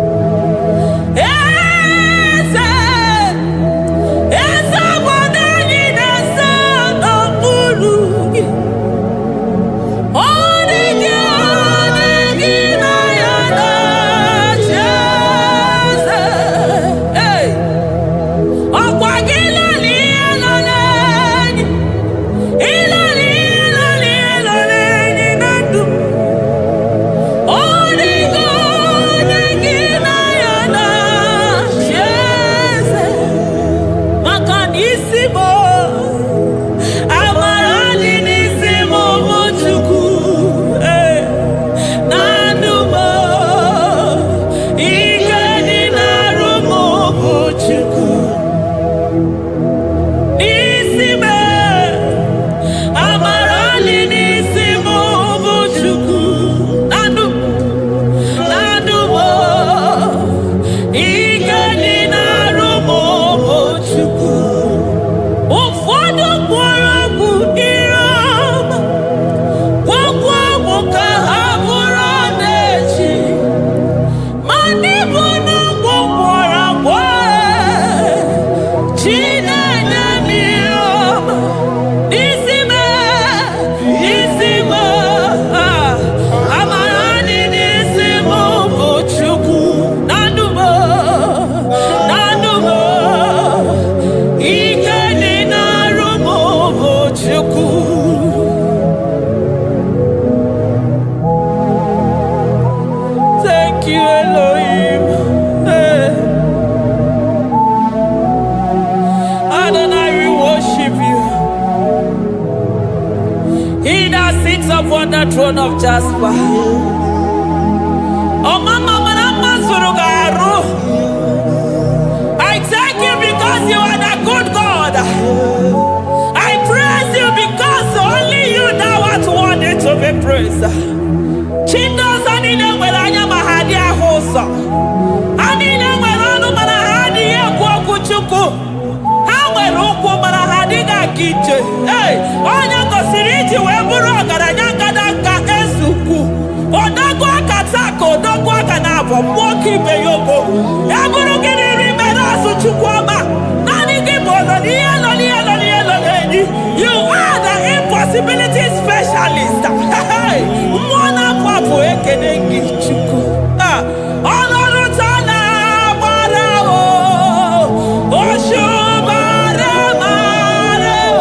upon the throne of Jasper. Oh, Mama, I thank you because you are the good God. I praise you because only you now are worthy to be praised. Chindos anine welanya mahadi ahosa. Anine welanu mahadi yekwa kuchuku. Hawe ruku mahadi ga kiche. Hey, onya kosiriti weburu garanya kadaka esuku. Odagwa katako, odagwa kanabo, moki beyoko. Eburu gini rimera suchukwama. Nani gibono ni. You are the impossibility specialist. Hey, mwana papu ekenengi chuku. Honoru tana marao, oshubare marao.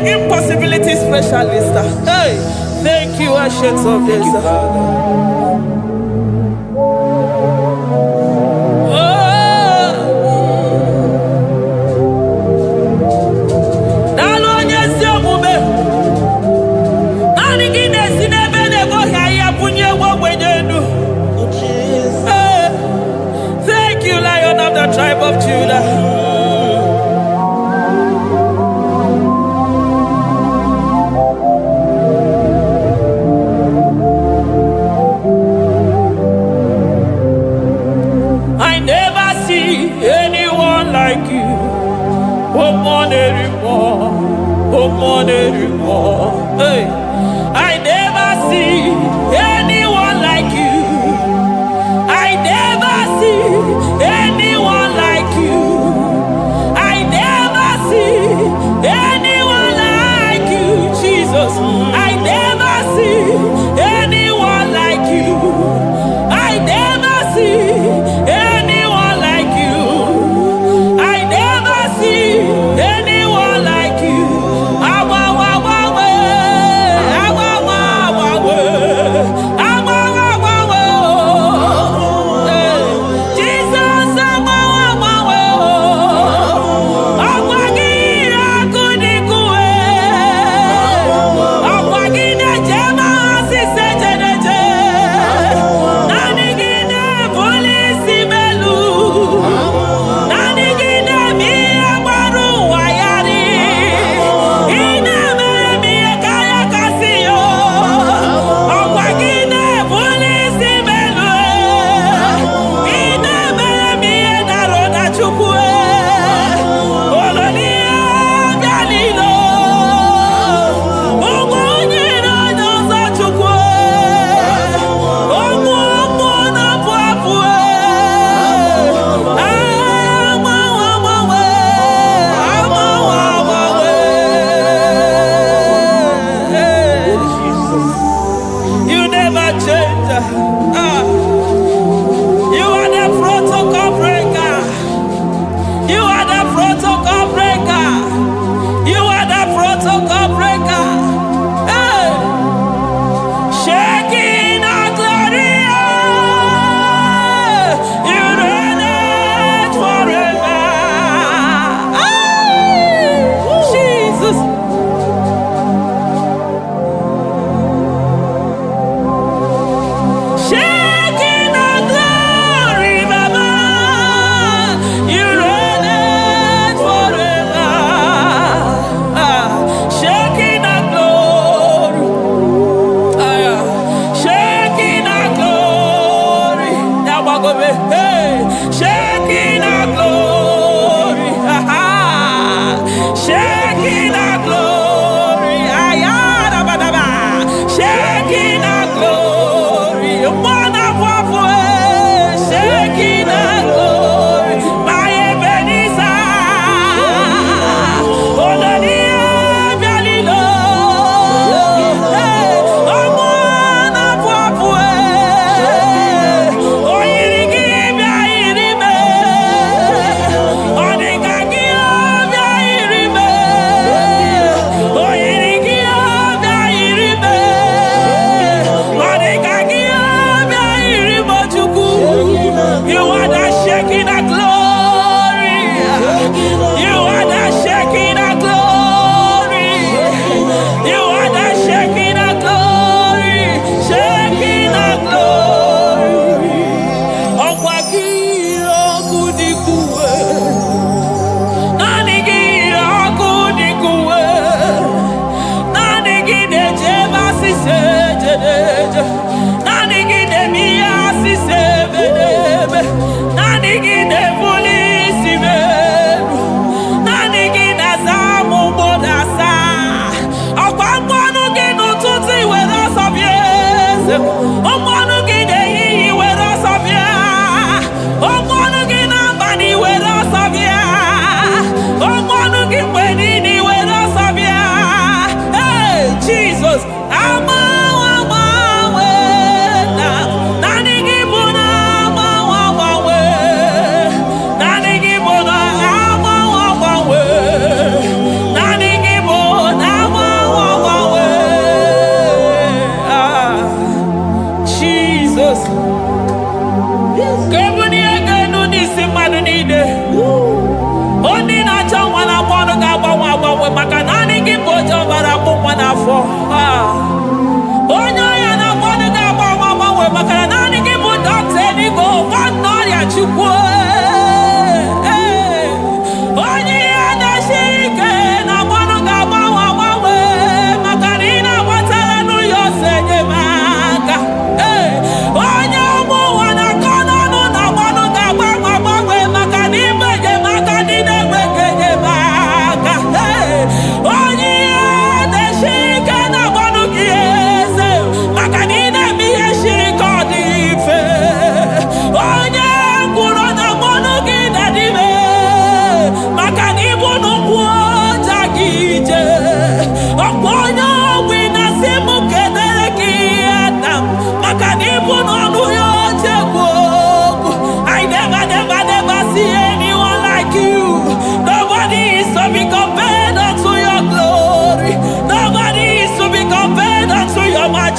Impossibility specialist. Hey, thank you, Ancient of Days. Thank you, Lion of the tribe of Judah. Hey, I never see anyone like you. I never see anyone like you. I never see anyone like you, Jesus. I never see anyone like you. I never see anyone like you. I never see anyone like you.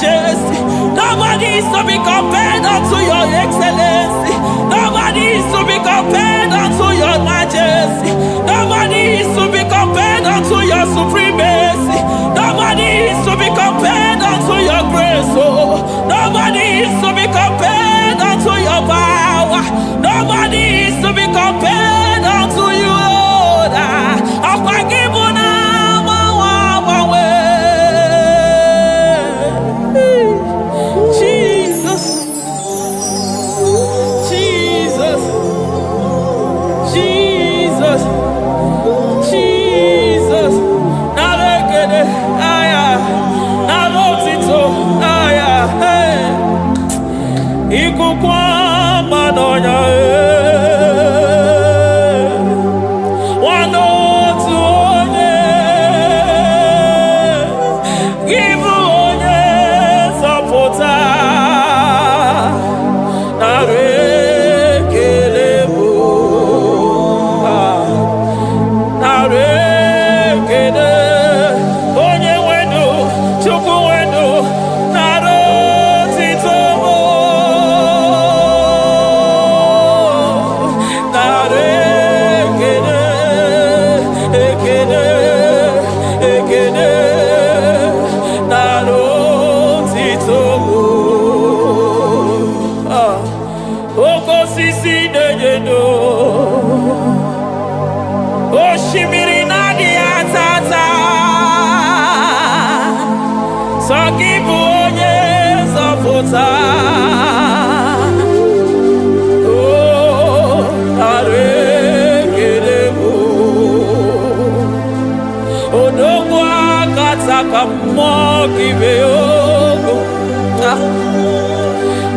majesty. Nobody is to be compared unto your excellency. Nobody is to be compared unto your majesty. Nobody is to be compared unto your supremacy. Nobody is to be compared unto your grace. Oh, nobody is to be compared unto your power. Nobody is to be compared unto you, Lord. Jesus, Jesus, Jesus, Jesus. Nalekede, aya, nalotito, aya, hey. Ikukwa manonya,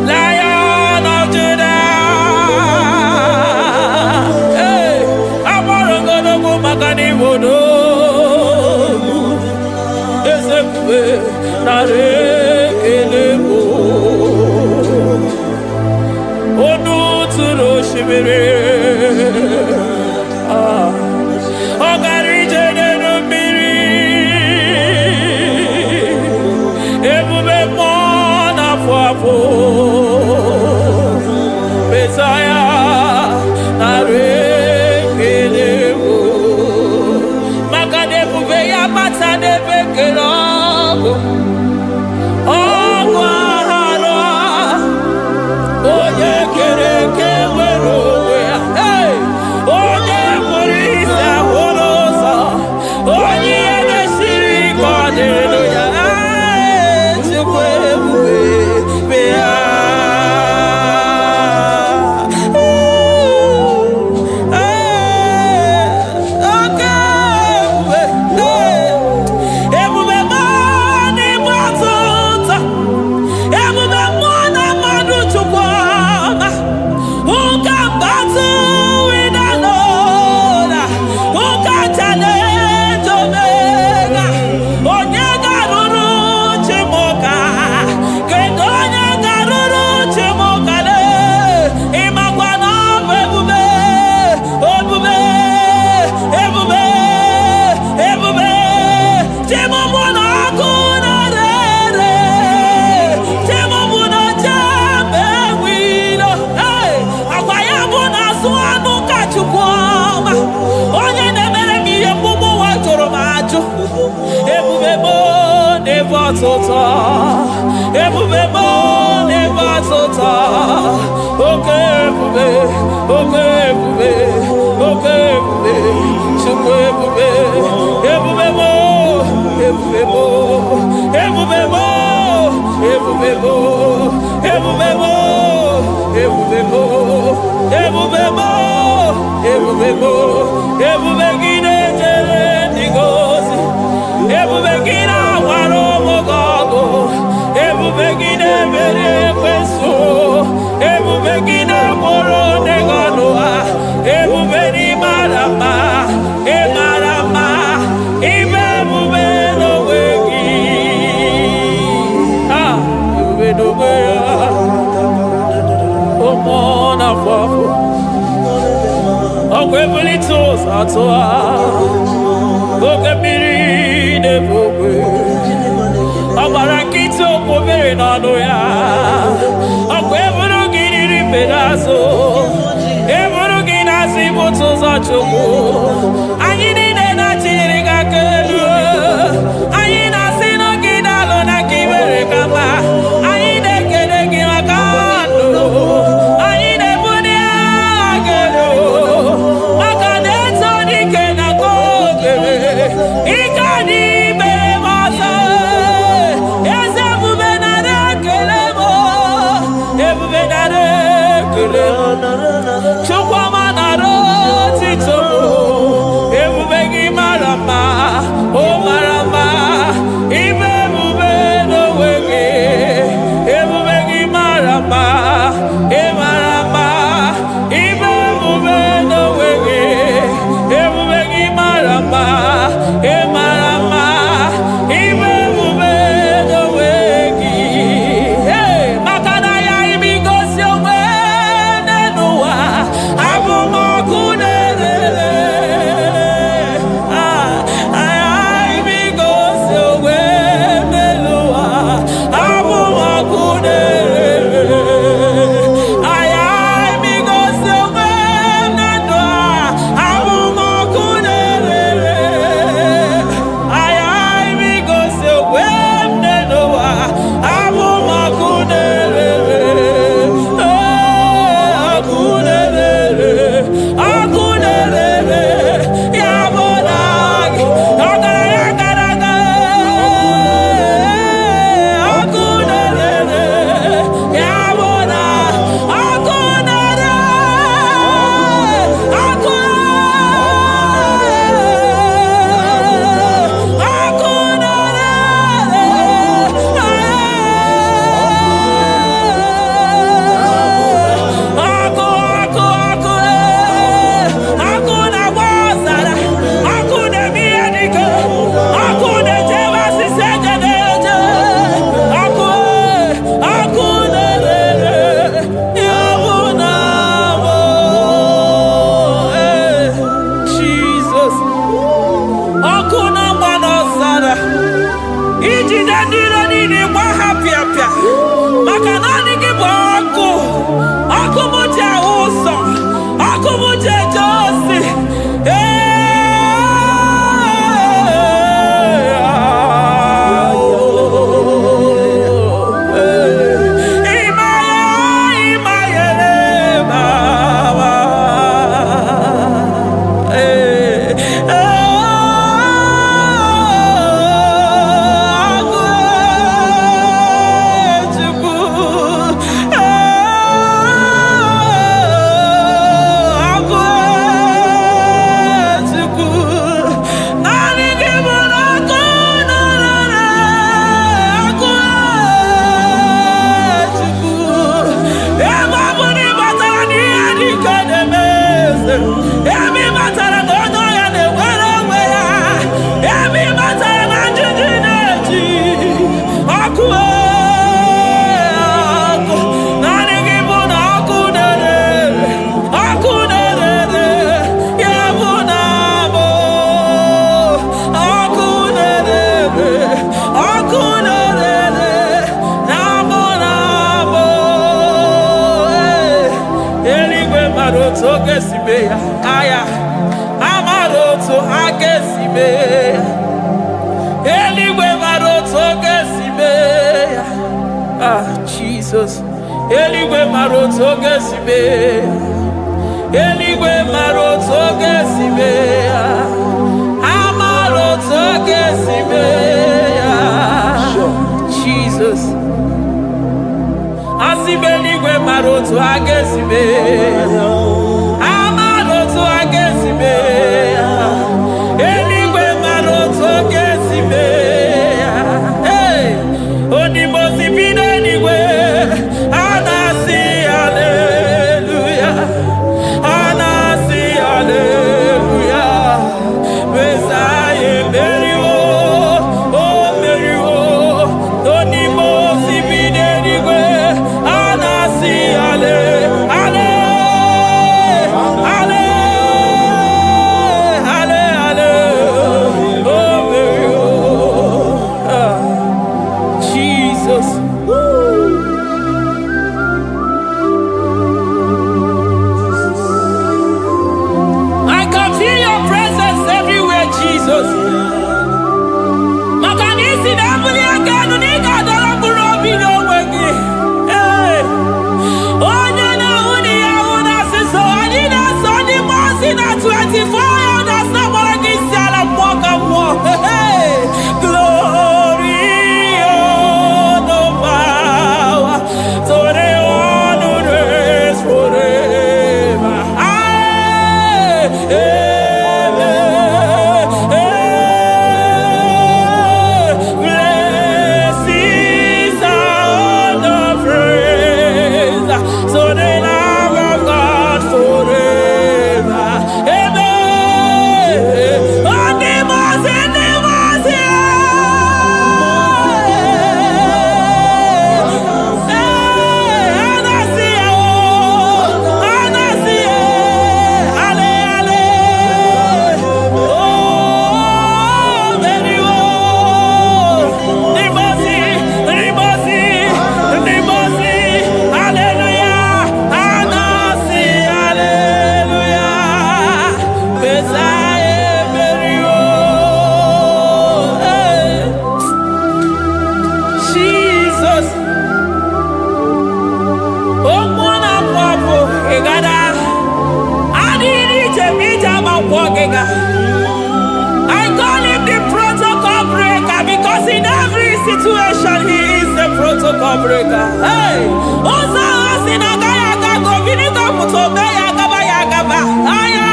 Lion of Judah, hey, Amarangono Magani Wodo, Ezekiel, Narekelebo, Onu Turo Shimere, Ogari Jene Miri, Ebube Mona Fafo, Messiah, Narekelebo, Makadebu Veya Matane Bekelabo, Ogwahara, Oye Kereke Werowe, hey, Oye Murisa Horosa, Oye Nesiri Kodeloya, Chukwebu Bea. ọgbara nkịtị okwu mere n'ọnụ ya ọkwa eburu gị riri mbere azụ eburu gị na-azụ ibute ụzọ Chukwu anyị niile na-achịrị gị aka elu anyị na-asị n'oge dalụ na ka iwere ka mma anyị na-ekele gị maka ndụ anyị na-ebuli agha elu maka na eto dike na ka obere ike adị mere m ọzọ eze ebube nara ekele m ebube nara ekele m Chukwuma nara otito ebube gị mara mma o mara mma ibe ebube n'onwe gị ebube gị mara mma ị mara mma ibe ebube n'onwe gị ebube gị mara mma ị mara mma ibe ebube n'onwe gị maka na ya ibigosi onwe n'ụwa abụ m ọkụ na-erere ibigosi onwe n'ụwa abụ m ọkụ na-erere ibigosi onwe na ndụ abụ m ọkụ na-erere ibigosi onwe n'ụwa abụ m ọkụ na-erere ọkụ na-erere ọkụ na-erere ya bụ na gị ọgaranya gara aga ọkụ na-erere ya bụ na ọkụ na-ere ọkụ ọkụ na-agba ọzara ọkụ na-eme ihe dike ọkụ na-ejewe asịsị egede eje ọkụ na-erere ya bụ na bụ Jizọs ọkụ na-agba n'ọzara ijide ndị iro niile gba ha pịapịa maka naanị gị bụ ọkụ ọkụ m ji ahụ ụzọ ọkụ m ji eje ozi ebe batara na onye ọya na-enwere onwe ya ebe batara na njiji na-eji ọkụ ọkụ naanị gị bụ na ọkụ na-erere ọkụ na-erere ya bụ na abụ ọkụ na-erere ọkụ na-erere na abụ na abụ eluigwe mara otu oge si mee ya aya amara otu aka esi mee ya eluigwe mara otu oge si mee ya Jizọs eluigwe mara otu oge si mee ya eluigwe mara otu oge si mee ya amara otu oge si mee ya Jizọs asị m eluigwe mara otu aka esi mee ya amara otu aka esi mee ya eluigwe mara otu aka esi mee ya onimosi bi n'eluigwe a na-asị haleluya a na-asị haleluya Mesaya emeriwo o meriwo onimosi bi n'eluigwe a na-asị haleluya Jesus. Makanisi na mbuli aganu ni gadara burobi no wegi. Onya na uni ya una siso anina soni mosi na 24 na sabora kisiala mwaka mwo. Glory, honor, power, to the one who reigns forever. Blessings and the praise, so the love of God forever. Amen. Jesus. I call him the protocol breaker because in every situation he is the protocol breaker. Hey, also in a gaya go vinito mutobe yagaba yagaba. Aya,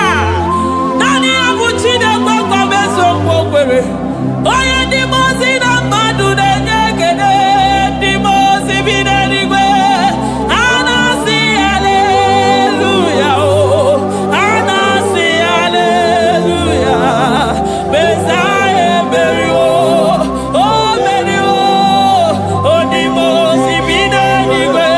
nani abuchi de go beso kwere. Oye di mozi na madu de nyegede di mozi bidenigwe. Anasi hallelujah. Anasi hallelujah. Messiah berio. Oh berio. Oh di mozi bidenigwe.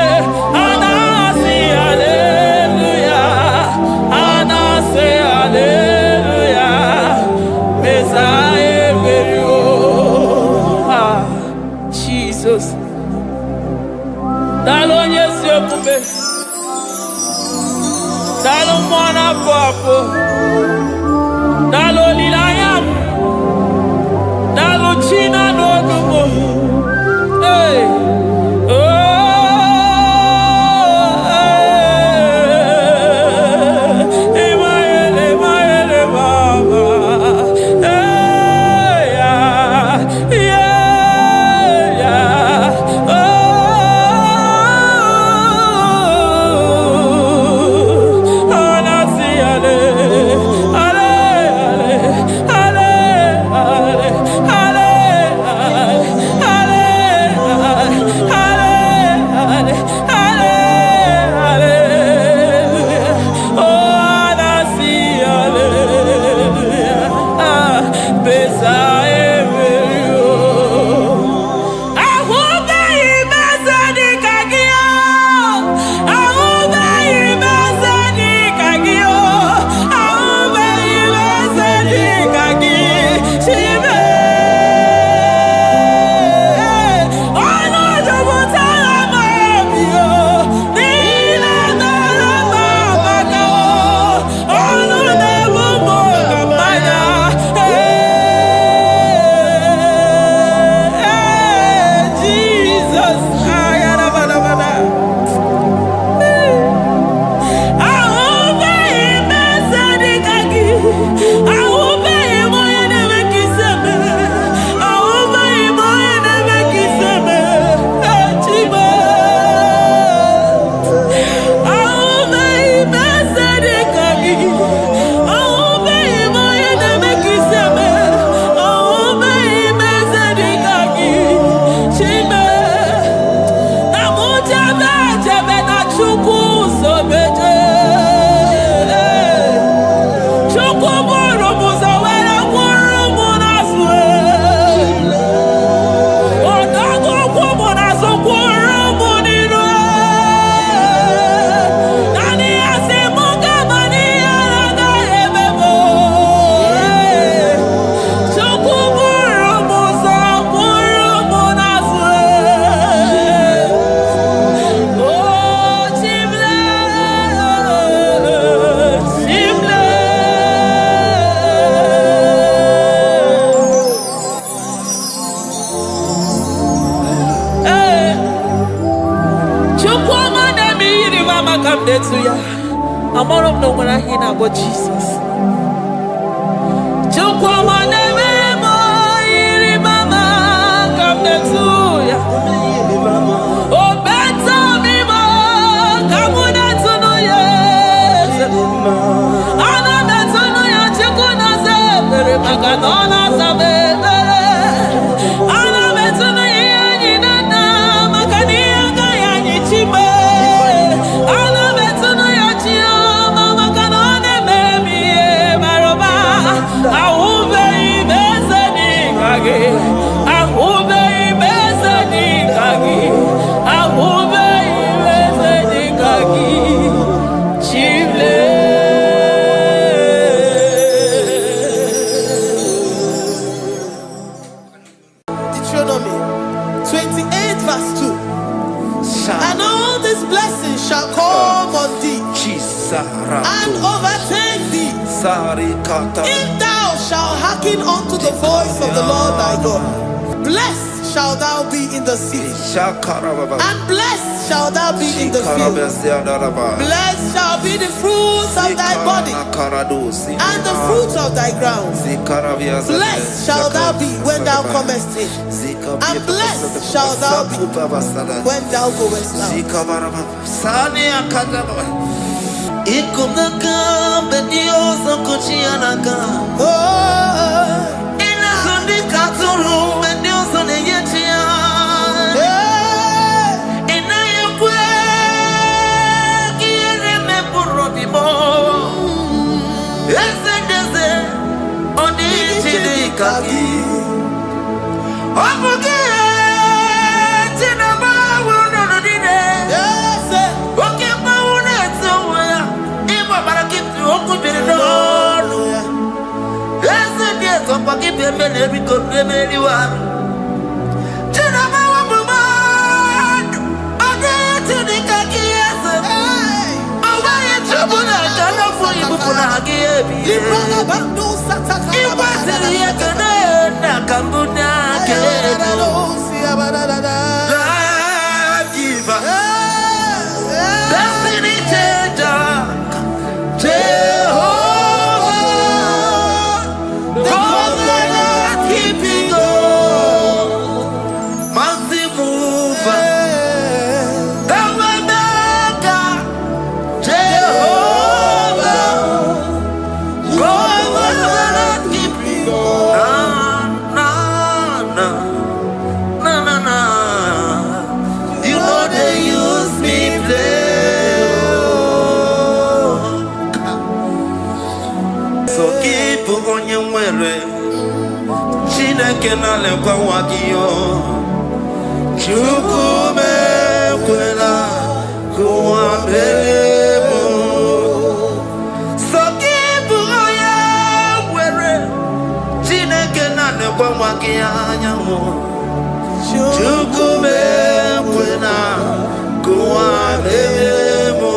to ya. I'm out of no when I hear about Jesus. Chukwama neme mo iri mama come to ya. Oh better me mo come to no yes. Ana better no ya chukuna se bere maganona se bere. Ana better no ya ni na magani aga ya ni chibe. Ana better no ya chia mama kanone memi maroba. Ahube ibezeni kage. Ahube ibezeni kage. Ahube ibezeni kage. Chible. Deuteronomy 28 verse 2. And all these blessings shall come on thee and overtake thee if thou shalt hearken unto the voice of the Lord thy God. Blessed shalt thou be in the city, and blessed shalt thou be in the field. Blessed shall be the fruits of thy body, and the fruit of thy ground. Blessed shalt thou be when thou comest in, and blessed shalt thou be when thou goest out. Chineke na lekwa wagio Chukume kwela kuwa mbelemo Sokibu oya were Chineke na lekwa wagia nyawo Chukume kwela kuwa mbelemo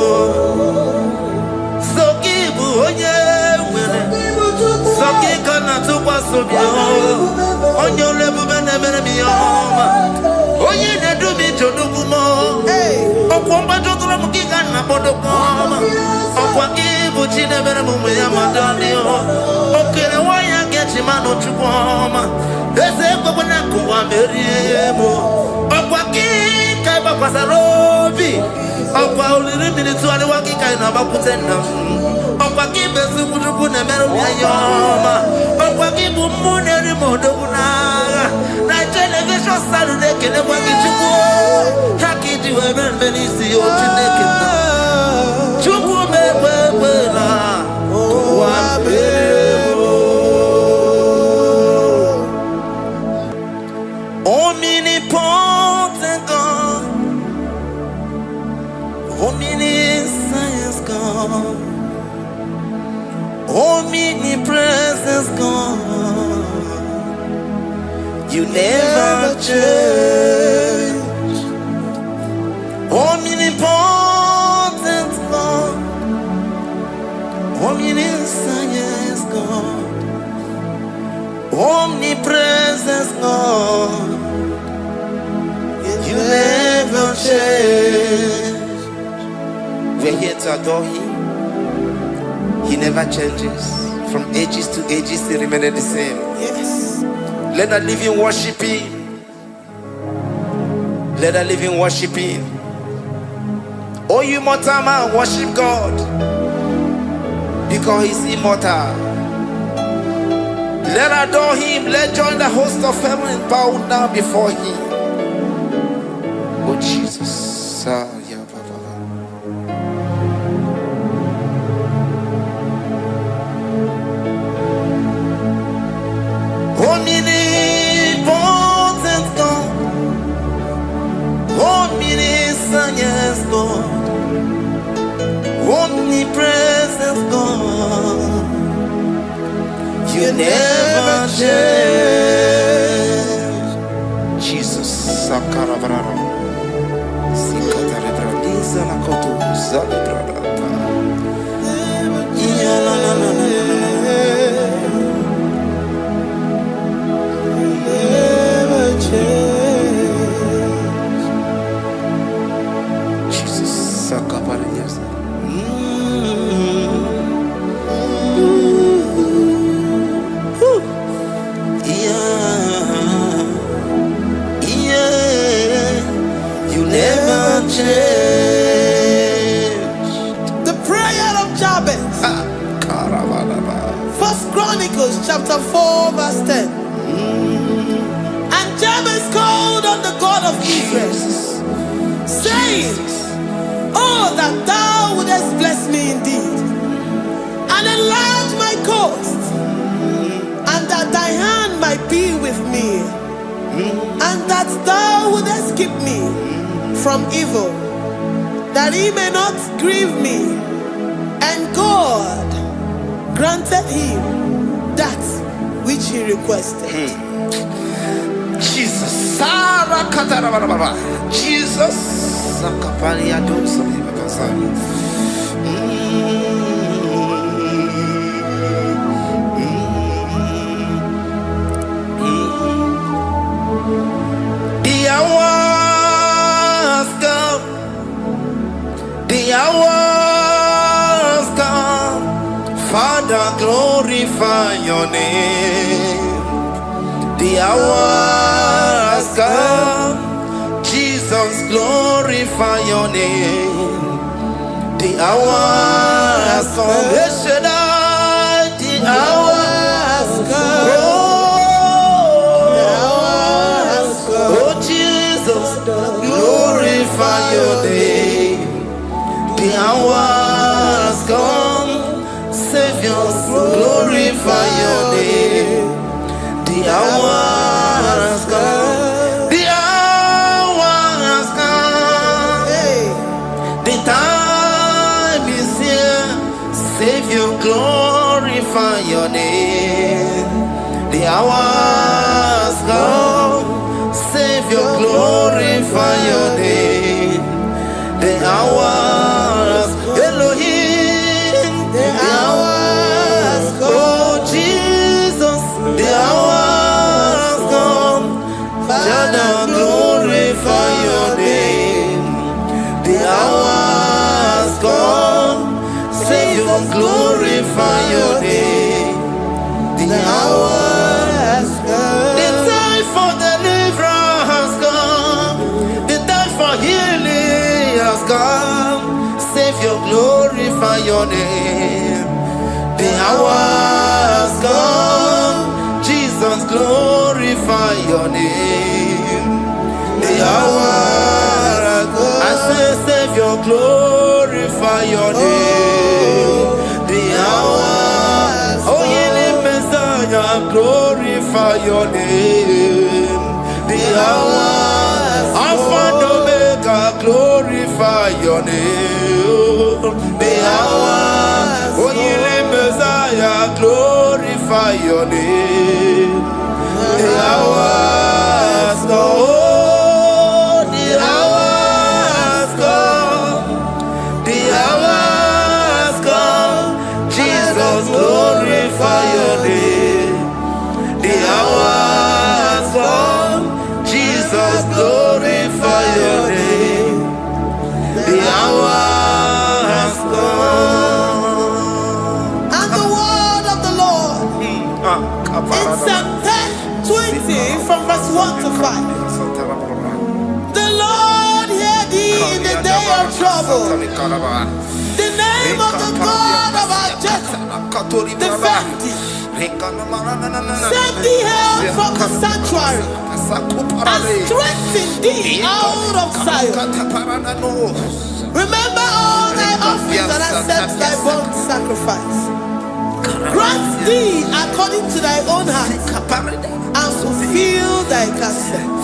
Sokibu oya were Sokika na tukwa sobio Onye olebube na-emere m ihe ọma onye na-edu m ije odugumo ọkwa mgbajọtụrụ m gị ka nna kpọdokwa ọma ọkwa gị bụ chi na-emere m mgbe ya madọlị okere nwanyị a ga-eji manụ chukwu ọma eze ekwekwe na nkụwa merie m ọkwa gị ka ị gbakwasara obi ọkwa oliri mmiri tụgharịwa gị ka ị na-agbakwute nna m ọkwa gị bụ ezigbo chukwu na-emere m ihe ọma ọkwa gị bụ mmụ na-eri m odogwu n'agha na telivishọn salụ na-ekelekwa gị chukwu ha ka iji wee mere mbe n'isi ya otu na-ekele chukwu m ekwe ekwe na ụwa mere omnipotent God, omniscience God, omnipresence God, you never change. Omnipotent God, omniscience God, omnipresence God, you never change. We're here to to adore him. He never changes. From ages to ages, he remained the same. Yes. Let the living worship him. Let the living worship him. Oh, you mortal man, worship God, because he's immortal. Let adore him. Let join the host of heaven and bow down before him. Oh, Jesus. Omnipotent God, omniscient God, omnipresent God, you never change. Jesus, Sakarabrara, Sikatarebradiza Lakoto, Zalibrada, Jesus, Sakaparias. You never change. The prayer of Jabez. First Chronicles chapter 4 verse 10. And Jabez called on the God of Israel, saying, oh, that thou wouldest bless me indeed, and enlarge my coast, and that thy hand might be with me, and that thou wouldest keep me from evil, that he may not grieve me. And God granted him that which he requested. Jesus, Sarah Katarababa, Jesus, Sakaparia Dosani Bakasani. The hour has come, the hour has come, Father, glorify your name. The hour has come, Jesus, glorify your name. The hour has come, the hour has come. Oh, Jesus, glorify your name. The hour has come, Savior, glorify your name. The hour has come. The hour has come. The time is here. Savior, glorify your name. The hour has come. Savior, glorify your name. The hour has come. Elohim, the hour has come. Oh, Jesus, the hour has come. Father, glorify your name. The hour has come. Savior, glorify your name. The hour has come. The time for deliverance has come. The time for healing has come. Savior, glorify your name. The hour has come. Jesus, glorify your name. The hour has come. I say, Savior, glorify your name. The hour, oh, ye Messiah, glorify your name. The hour, Alpha and Omega, glorify your name. The hour, oh, ye Messiah, glorify your name. The hour has come. The hour has come. The hour has come. Jesus, glorify your name. The hour has come. Jesus, glorify your name. The hour has come. Psalm 20 from verse 1 to 5. The Lord hear thee in the day of trouble. The name of the God of our Jacob defend thee. Send thee help from the sanctuary and strengthen thee out of Zion. Remember all thy offerings and accept thy burnt sacrifice. Grant thee according to thy own heart and fulfill thy counsel.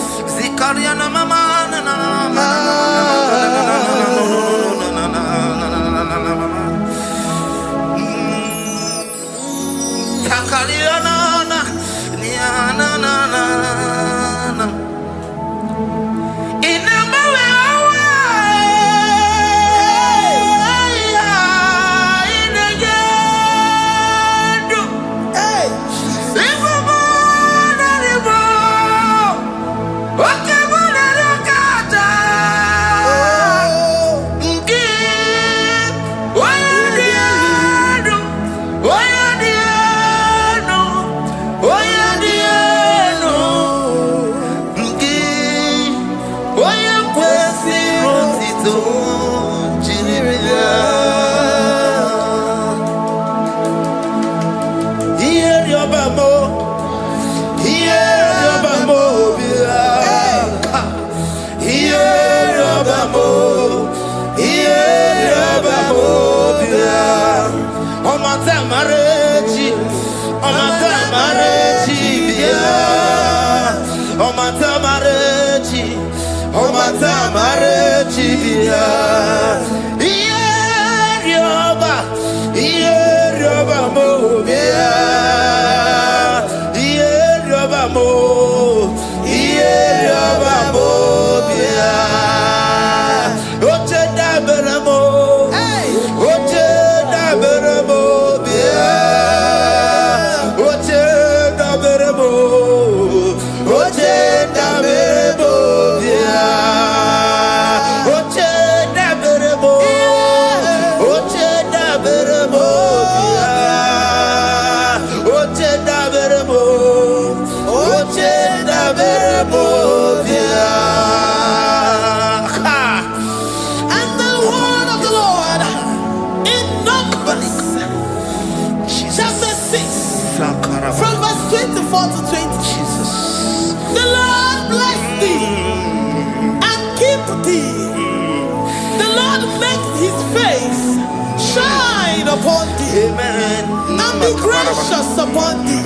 Upon thee, amen, and be gracious upon thee.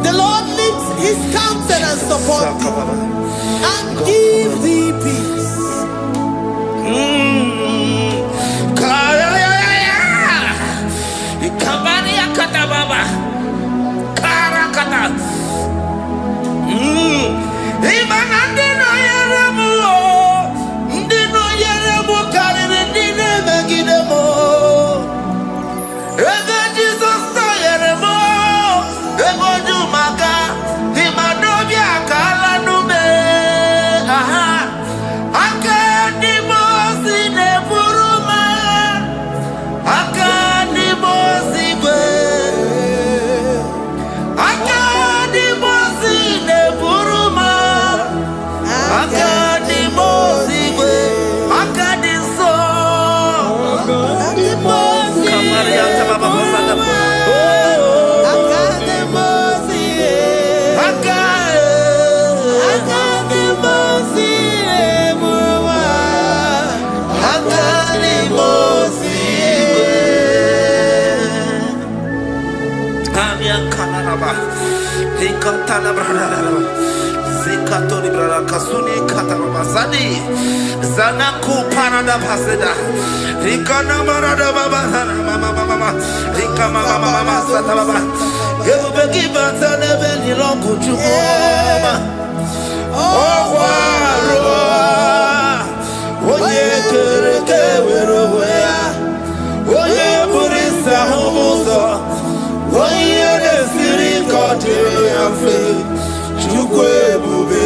The Lord lifts his countenance upon thee and give thee peace. Zanaku Panada Paseda Rikana Marada Baba Mama Rika Mama Satababa Yubeki Batana Beni Longu Chuma Oh Oye Kereke Weroya Oye Burisa Homoso Oye Nesiri Kote Yafe Chukwe Bube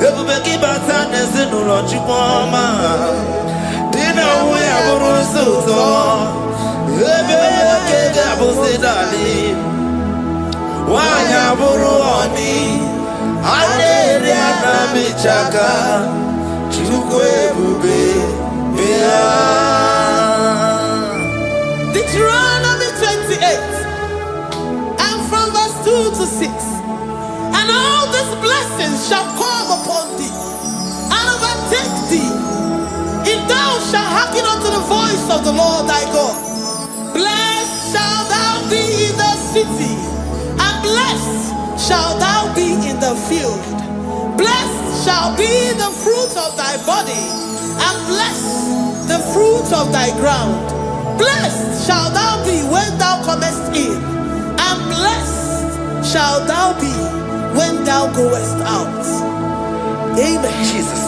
Ebubeki batane zinulo chukoma Dina uwe aburusuzo Ebeke Abuzidali, Wanyaburu oni, Aleriana Michaka, Chukwe Deuteronomy 28 and from verse 2 to 6. And all these blessings shall come upon thee and overtake thee, if thou shalt hearken unto the voice of the Lord thy God. Blessed shalt thou be in the city, and blessed shalt thou be in the field. Blessed shall be the fruit of thy body, and blessed the fruit of thy ground. Blessed shalt thou be when thou comest in, and blessed shalt thou be when thou goest out. Amen. Jesus.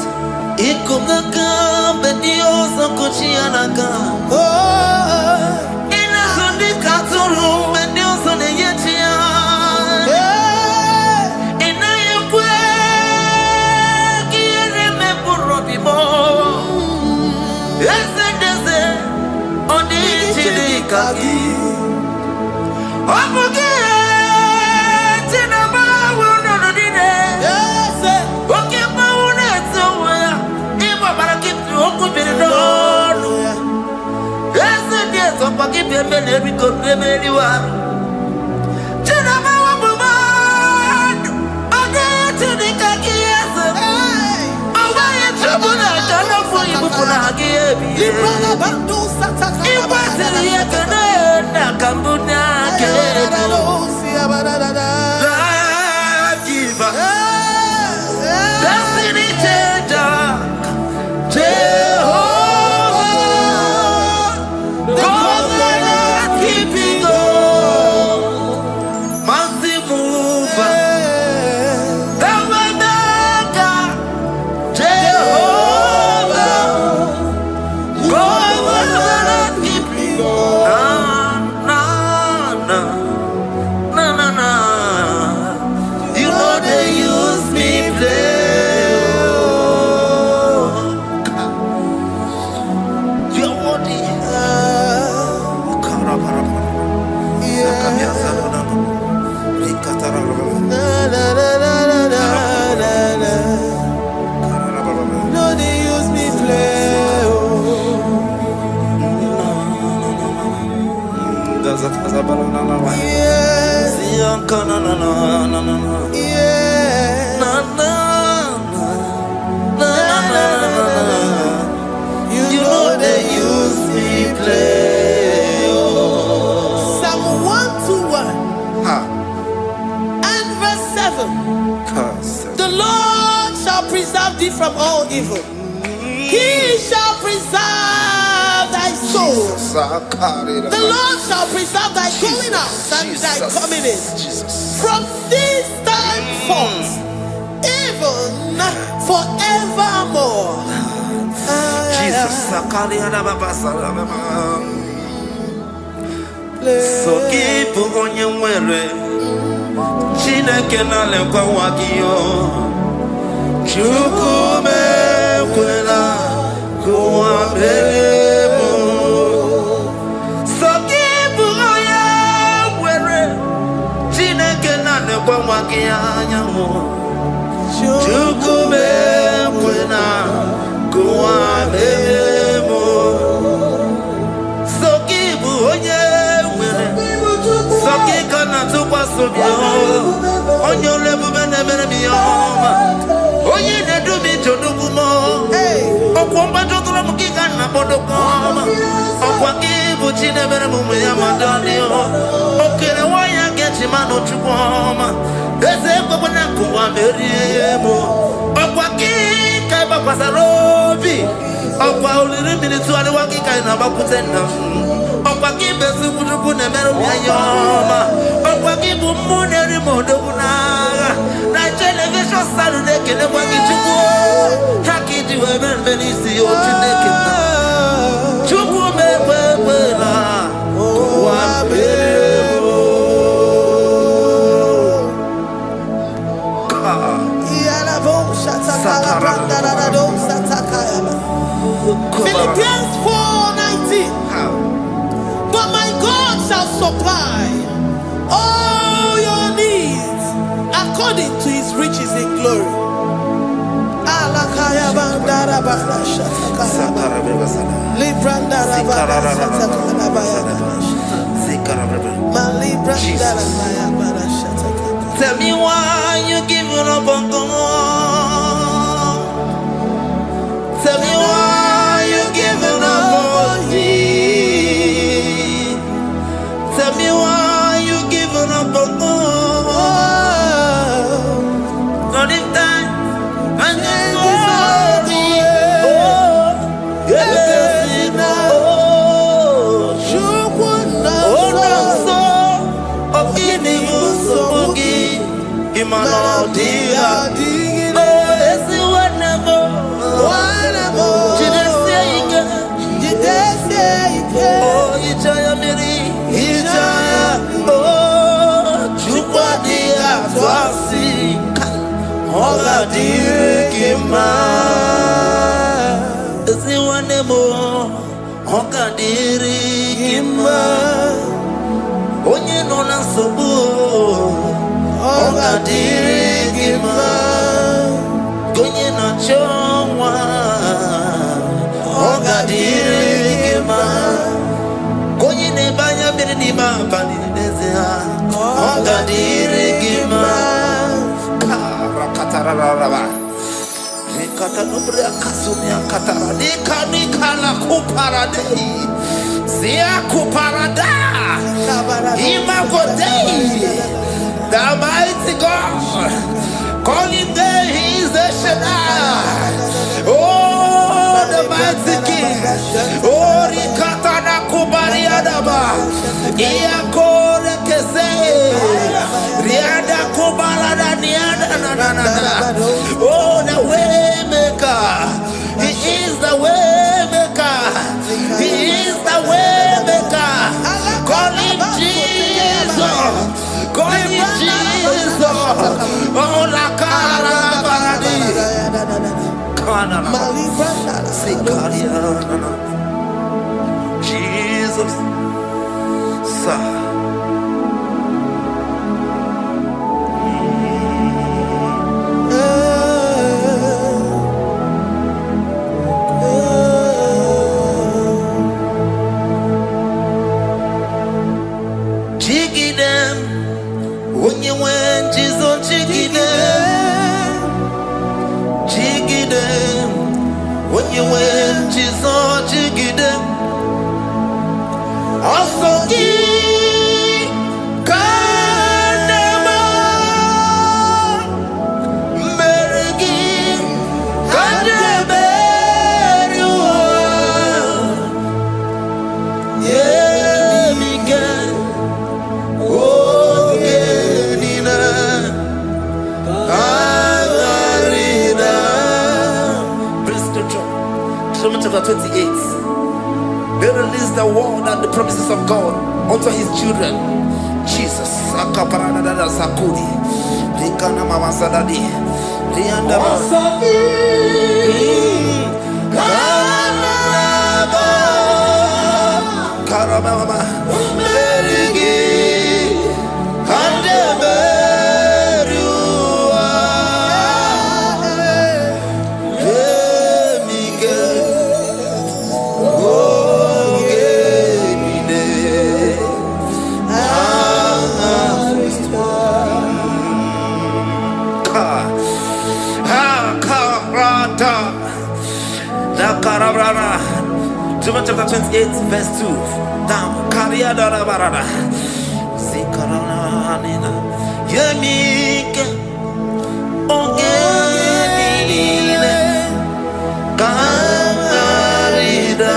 From all evil, he shall preserve thy soul. The Lord shall preserve thy going out and thy coming in from this time forth, even forevermore. Jesus. So keep on your way. Chineke na lekwa wagiyo. Chukume kwela kuwa belemo. Sokibu oya were. Chineke na lekwa wagiya mo. Chukume kwela kuwa belemo. Sokibu oya were. Sokika na tukwa sobio. Onyo lebu bene bene miyoma. Oye ne do mi jodugu mo. Okwomba jodura mukika na bodokoma. Okwaki buchine bere mumu ya madani o. Okere waya gechi mano chukwoma. Eze kwa na kuwa meriemo. Okwaki kaiba kwa sarobi. Okwa uliri militu ali wakika ina bakutenda. Okwaki besi kujuku ne meru ya yoma. Okwaki bumune rimodogu naga. Na television Saturday kele kwa kichuku. Haki diwe benvenisi o chineke na. Chuku mewewe na. Kwa mbebo. Philippians 4:19. But my God shall supply all your needs according to his riches in glory. Tell me why you giving up on God. Tell me why you giving up on me. Tell me why you giving up on God. Not in time. And then onye nọ na nsogbu ọ ga-adịrị gị mma onye na-achọ nwa ọ ga-adịrị gị mma onye na-ebe anya mmiri n'ime abalị n'ezie ha ọ ga-adịrị gị mma karakatara kata nobre akasumia katara nika la kuparade zia kuparada imagodei the mighty God calling there he is the Shaddai, oh the mighty King, oh rikata na kubariadaba iakore kese riada kubalada niada na oh the way maker, he is the way maker, he is the way maker. Call him Jesus, call him Jesus. Oh la cara baradi, kana sikaria, Jesus, sa. Chapter 28. They release the word and the promises of God unto his children. Jesus. Sakuri. Rikana mama sadadi. Riandaba. Karama. Merigi. Chapter 28, verse 2. Down. Kariada barada. Zikarana nina. Yemike. Ongenile. Karida.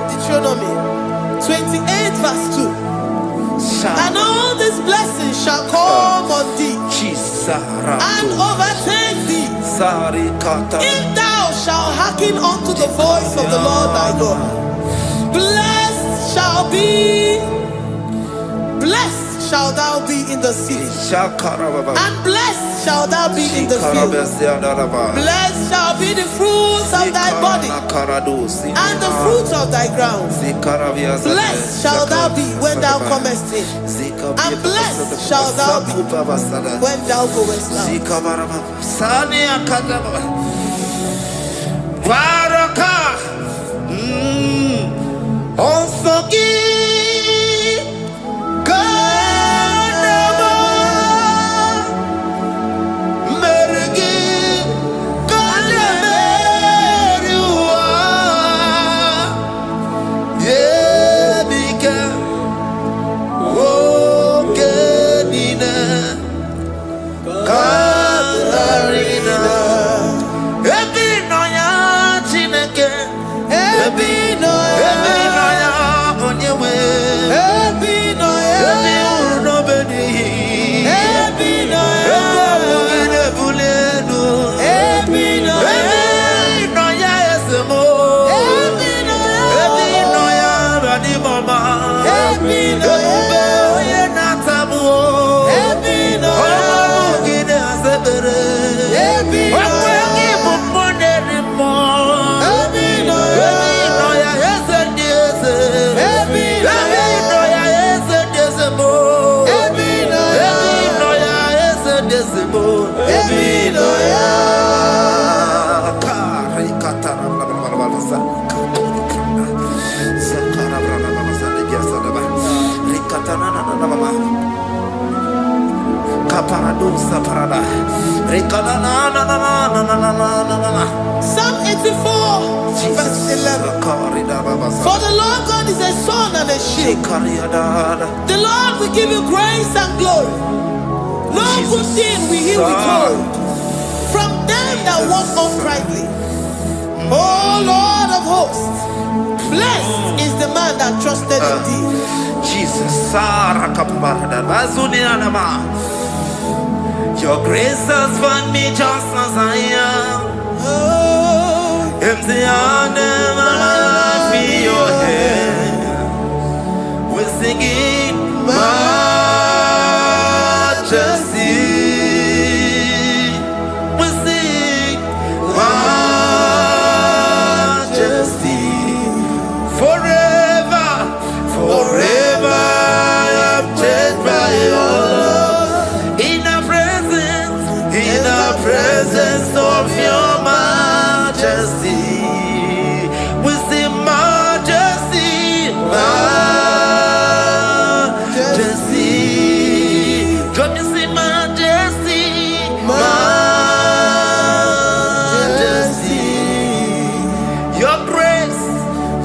Deuteronomy 28, verse 2. And all these blessings shall come on thee and overtake thee if thou shalt hearken unto the voice of the Lord thy God. Blessed shall thou be in the city, and blessed shall thou be in the field. Blessed shall be the fruits of thy body and the fruits of thy ground. Blessed shall thou be thou comest in, and blessed shall thou be when thou goest out. Psalm 84, verse 11. For the Lord God is a sun and a shield. The Lord will give you grace and glory. No good thing will he withhold from them that walk uprightly. O Lord of hosts, blessed is the man that trusted in thee. Jesus, your grace has found me just as I am. Empty handed, I feel your hand. We're singing majesty. We sing majesty. Forever, forever I'm changed by your love. In the presence of your majesty, we see majesty, majesty. Come you see majesty, majesty.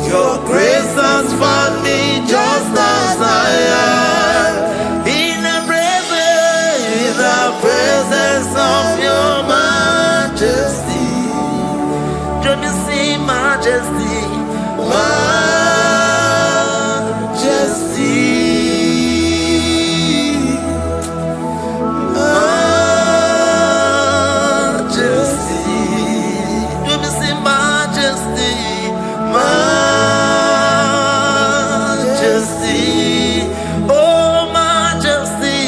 Your grace has found me just as I am. In the presence of your majesty, don't you see majesty, majesty, majesty, don't you see majesty, majesty, oh majesty.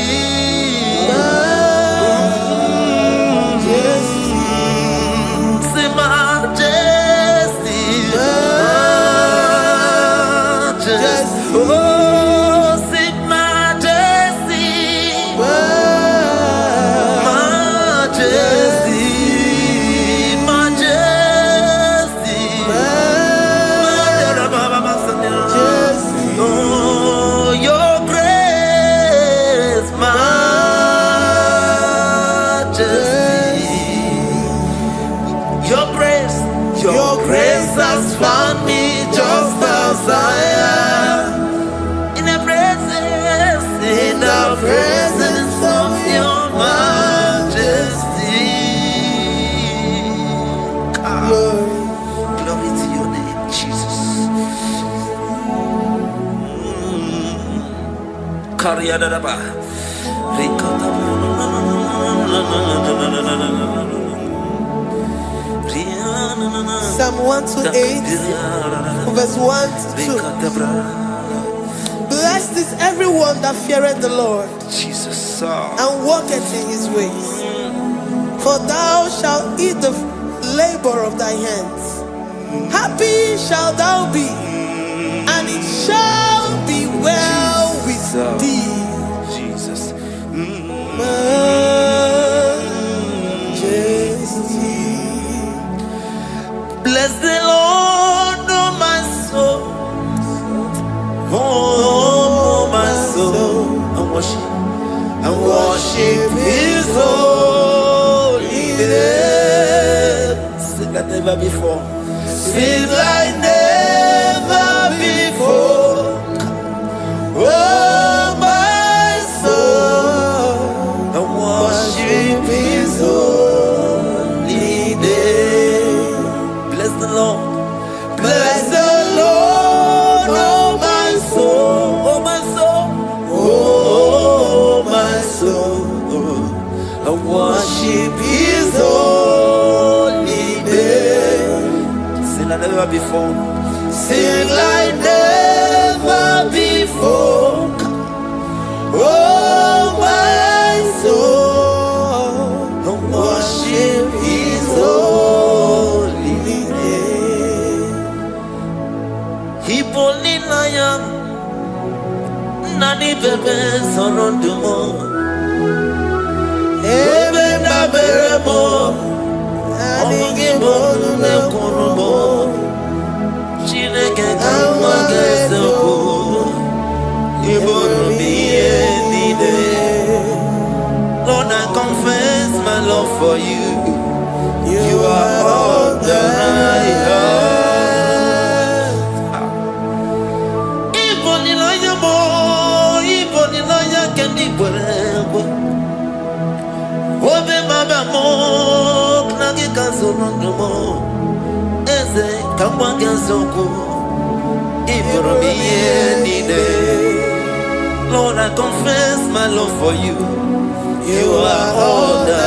Your grace has found me just as I am. In the presence of your majesty. Glory to your name, Jesus. Psalm 128, verse 1 to 2. Blessed is everyone that feareth the Lord, Jesus, and walketh in his ways. For thou shalt eat the labor of thy hands. Happy shalt thou be, and it shall be well with never before. Sing like never before. Oh, my soul, I worship His holy name. Bless the Lord. Bless the Lord, oh my soul, oh my soul, oh my soul. I worship His holy name. Sing like never before. Sing like never before. Oh my soul, I worship His holy name. Hipoli naya, nani bebe sorondumo. Ebe na beremo, nani bolu me konumo. Chineke kama gesoko, ibolu miye nide. Lord, I confess my love for you. You are all that I have. Iboni naya mo, iboni naya kendi bwerebo. Obe mama mo, knagi kazonondo mo. Eze kama gesoko, ibolu miye nide. Lord, I confess my love for you. You are all that I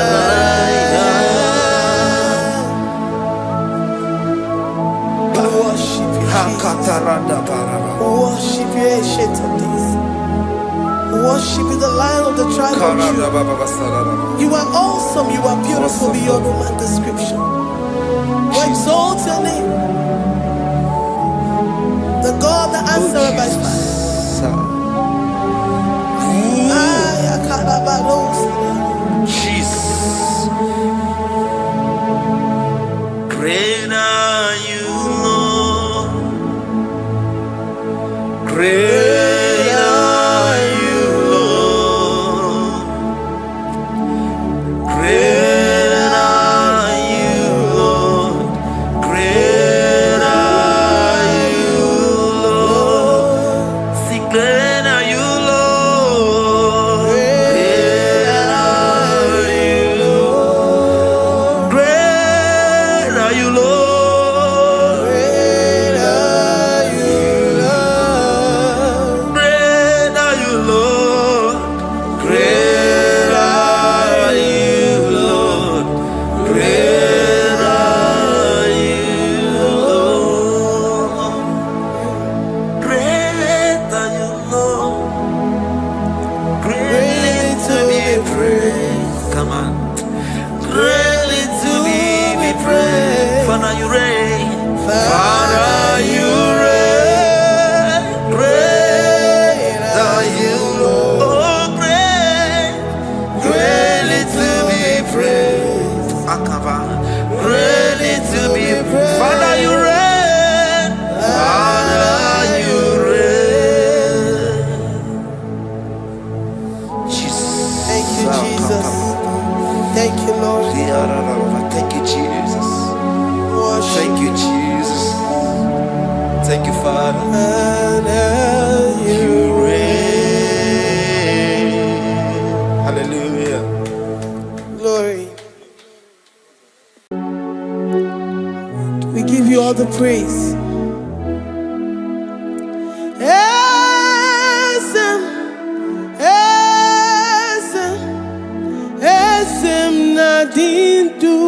have. Worship you, worship you, ancient of days. Worship you, the Lion of the tribe of Judah. You are awesome, you are beautiful beyond human description. We exalt your name, the God that answered by fire. Jesus. Great are you, Lord. Great are you, Lord. Great are you, Lord. Great are you, Lord. Sing great are you, Lord. Great are you, Lord. Great are you, Lord. Great are you, Lord. Great are you, Lord. Great are you, Lord. Great are you, Lord. Great are you, Lord. Greatly to be praised. Come on. Greatly to be praised. Father, you reign. Father, you reign. Great are you, Lord. Oh, great. Greatly to be praised. Akava. Greatly to be praised. Father, you reign. Father, you reign. Jesus. Thank you, Jesus. Thank you, Lord. Thank you, Jesus. Worship Thank you, Jesus. Thank you, Father. You reign. Hallelujah. glory. We give you all the praise. Esem, esem, esem nadindu.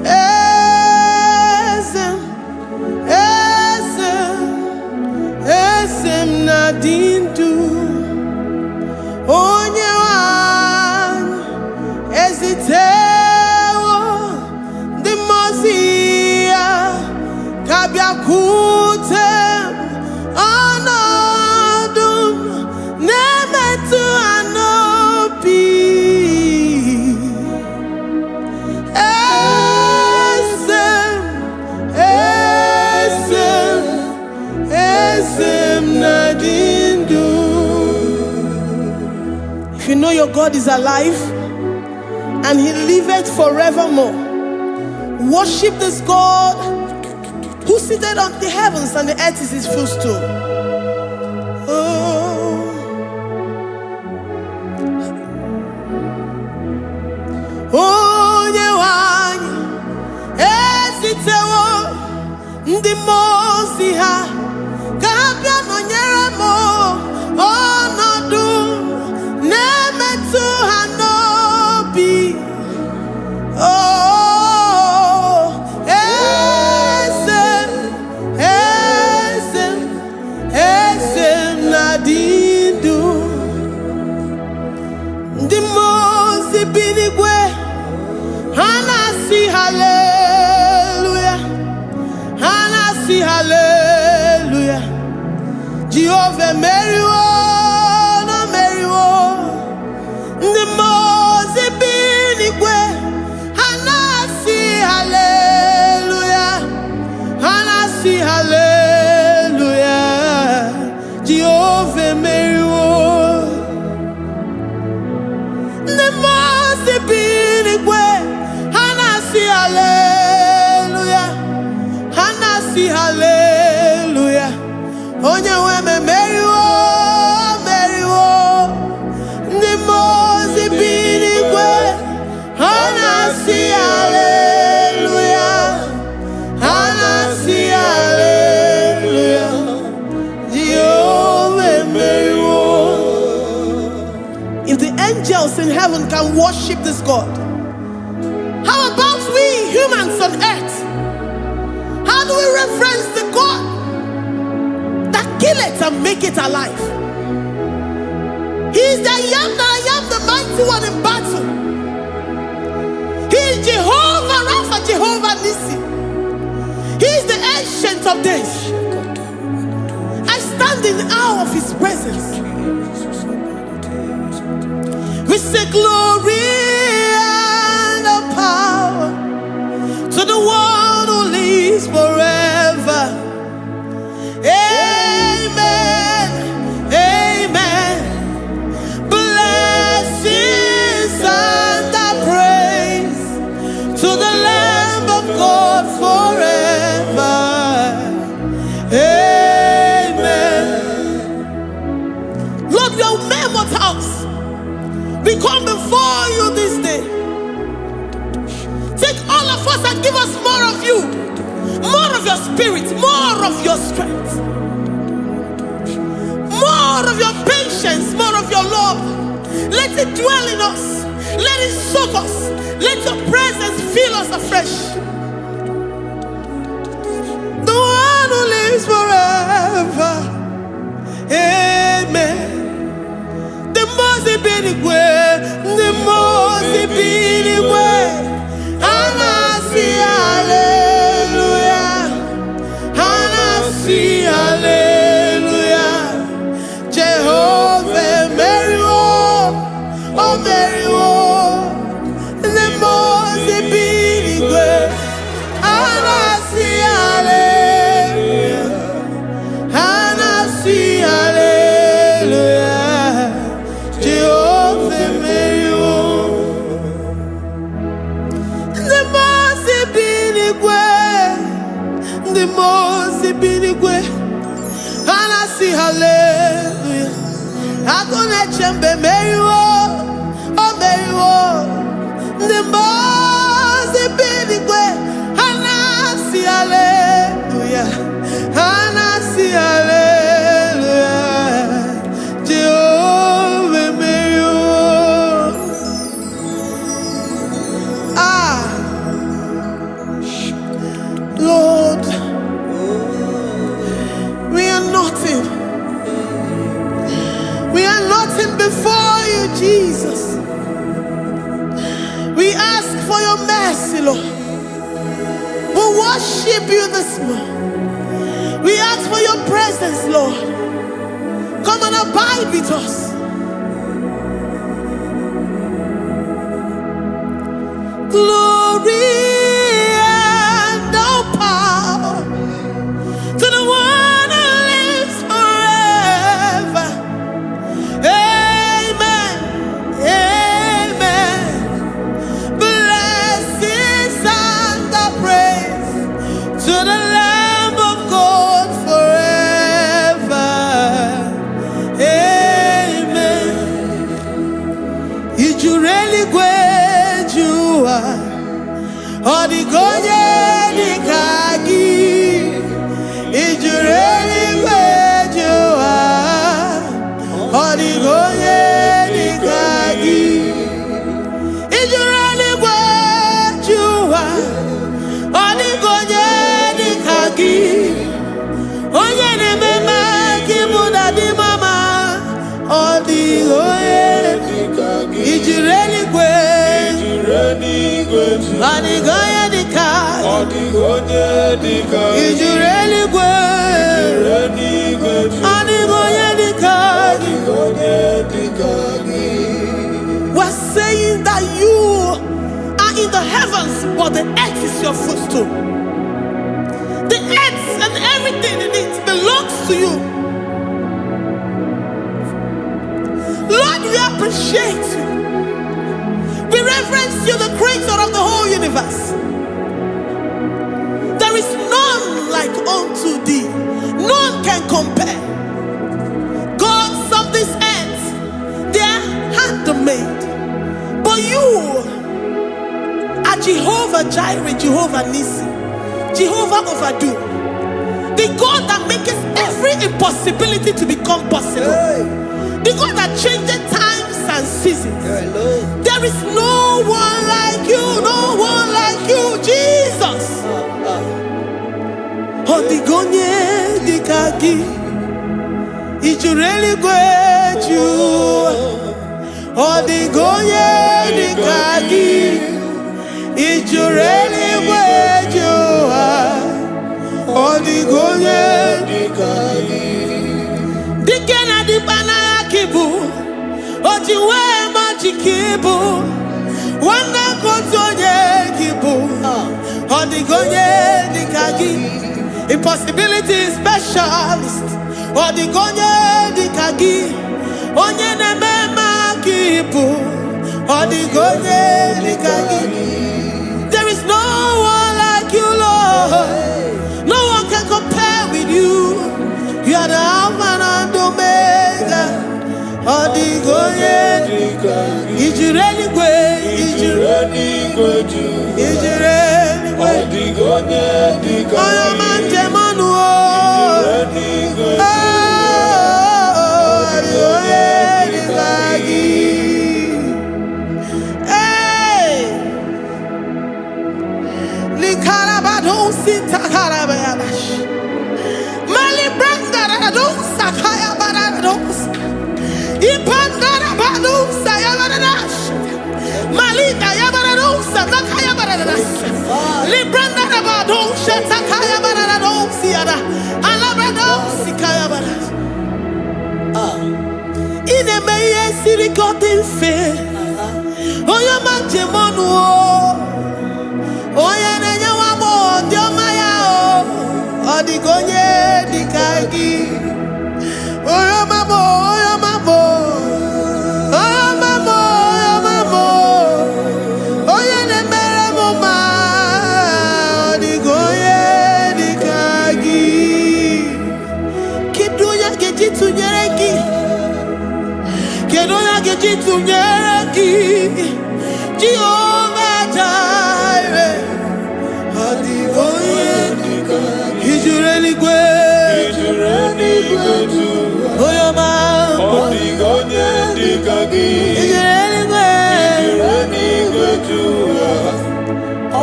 Esem, esem, esem nadindu. Onye wan ezitewo the Mosiah kabia kutem anadum nemetu anopi esem esem esem nadindu. If you know your God is alive and He liveth forevermore, Worship this God who seated on the heavens and the earth is his footstool. Oh, Nyewani, esitewo ndi mozi ha kabia no nyeremo onodu nemetu hanobi. Oh, esem nadindu ndi mozi binigwe. Hanasi hallelujah, Hanasi hallelujah. Jehovah Mary no Mary the Mose binigwe. Hanasi hallelujah, Hanasi hallelujah. Jehovah Mary the Mose binigwe. Hallelujah, Hanasi hallelujah. Onye weme Mary the Mose binigwe. Hanasi hallelujah, Hanasi hallelujah. Jehovah Mary. If the angels in heaven can worship this God, how about we humans on earth? How do we reference the God that kill it and make it alive? He is the I am, the mighty one in battle. He is Jehovah Rapha, Jehovah Nissi. He is the ancient of days. I stand in awe of his presence. We say glory power to the one who lives forever. Amen, amen. Blessings and praise to the Lamb of God forever. Amen. Lord, we are mammoth house. We come before you this day. Take all of us and give us more of you, more of your spirit, more of your strength, more of your patience, more of your love. Let it dwell in us. Let it soak us. Let your presence fill us afresh. The one who lives forever. Amen. The Mose binigwe, the Mose binigwe. Hanasi hallelujah, Hanasi hallelujah. Jehovah Mary oh Mary the Mose binigwe. Hanasi hallelujah, Hanasi hallelujah. Jehovah Mary the Mose binigwe. Hanasi hallelujah. Agone chembe Mary oh Mary the Mose binigwe. Hanasi hallelujah, Hanasi hallelujah. Jehovah Mary. Lord, we are nothing. We are nothing before you, Jesus. We ask for your mercy, Lord. We worship you this morning. We ask for your presence, Lord. Come and abide with us. Glory and all power to the one who lives forever. Amen. Amen. Blessings and the Odigonye dikagi ijureli gwejoa. Odigonye dikagi ijureli gwejoa. Odigonye dikagi onye nemema kimuda di mama. Odigonye dikagi ijureli Odigonye dikagi Odigonye dikagi ijureli Odigonye dikagi. We're saying that you are in the heavens, but the earth is your footstool. The earth and everything in it belongs to you. Lord, we appreciate you. We reverence you, the creator of the whole universe. There is none like unto thee. None can compare. God, some this earth, they are handmade. But you are Jehovah Jireh, Jehovah Nissi, Jehovah Overdo. The God that makes every impossibility to become possible. The God that changes times and seasons. There is no one like you, no one like you, Jesus. Odigonye dikagi ijureli gweju. Odigonye dikagi ijureli gweju. Odigonye dikagi dikena dibana kibu. Ojiwe majikibu wana kotonye kibu. Odigonye dikagi impossibility specialist. Odigonye dikagi onye nemema kibu. Odigonye dikagi. There is no one like you, Lord. No one can compare with you. You are the Alpha and Omega. Odigonye ijureli gwe ijureli Odigonye dikagi oyo manje manu ijureli Odigonye dikagi. Hey, likarabado sitakarabayabash mali branda radon sakaya barados. Ipandara balusa yabaradas. Malika yabaradosa nakaya baradas. Librandara badosha takaya baradosi yada. Alabradosi kaya baradas. Ine meye sirikotin fe. Oya manje monu o. Oya nenya wamo diomaya o. Odigonye dikagi. Oya mamo, oya mamo. Oya mamo, oya mamo. Oya nemere moma. Odigonye dikagi. Kidunya gejitu nyereki. Kidunya gejitu nyereki. Jehovah Jireh. Odigonye dikagi. Ijureli gwe. Oya mamo. Odigonye dikagi. Ijureli gwe.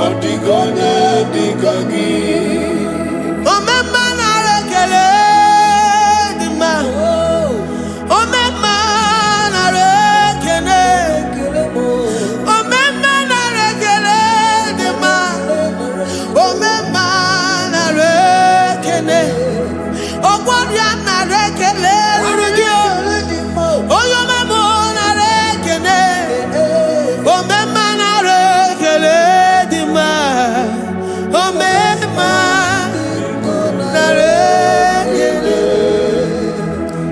Odigonye dikagi. Omema na rekele dima. Omema na rekele. Omema na rekele dima. Omema na rekele. Ogwaria na rekele rugio. Oyo mamo na rekele. Omema na rekele dima. Omema na rekele.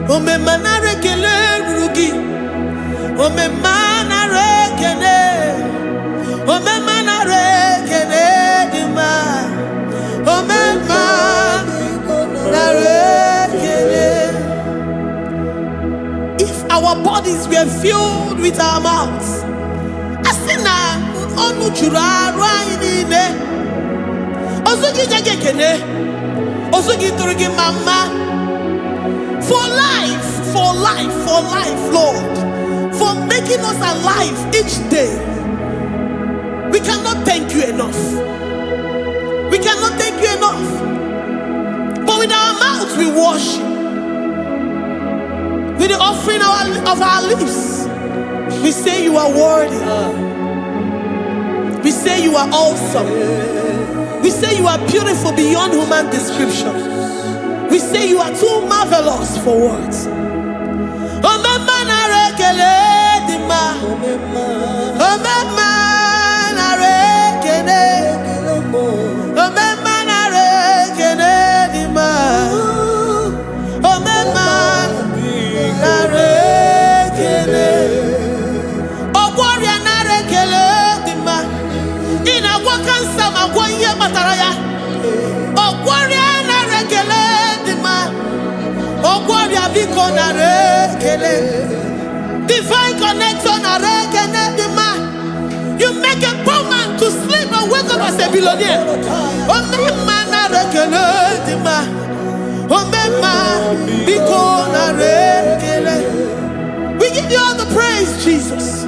Omema na rekele rugi. Omema na rekele. Omema na rekele dima. Omema na rekele. If our bodies were filled with our mouths, asina onu juru anyị niile. Ozu gị nye gị ekele. Ozu gị tụrụ gị mama. For life, Lord. For making us alive each day. We cannot thank you enough. We cannot thank you enough. But with our mouths we worship. With the offering of our lips, we say you are worthy. We say you are awesome. We say you are beautiful beyond human description. We say you are too marvelous for words. Divine connection. You make a poor man to sleep and wake up as a billionaire. We give you all the praise, Jesus.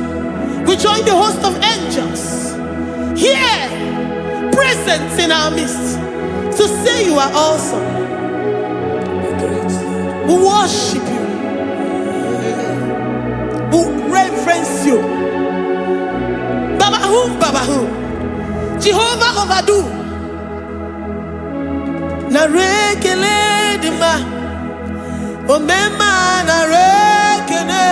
We join the host of angels here, present in our midst, to say you are awesome. We worship you. We reverence you. Baba Jehovah overdo. Na rekele dima. Omema na rekene.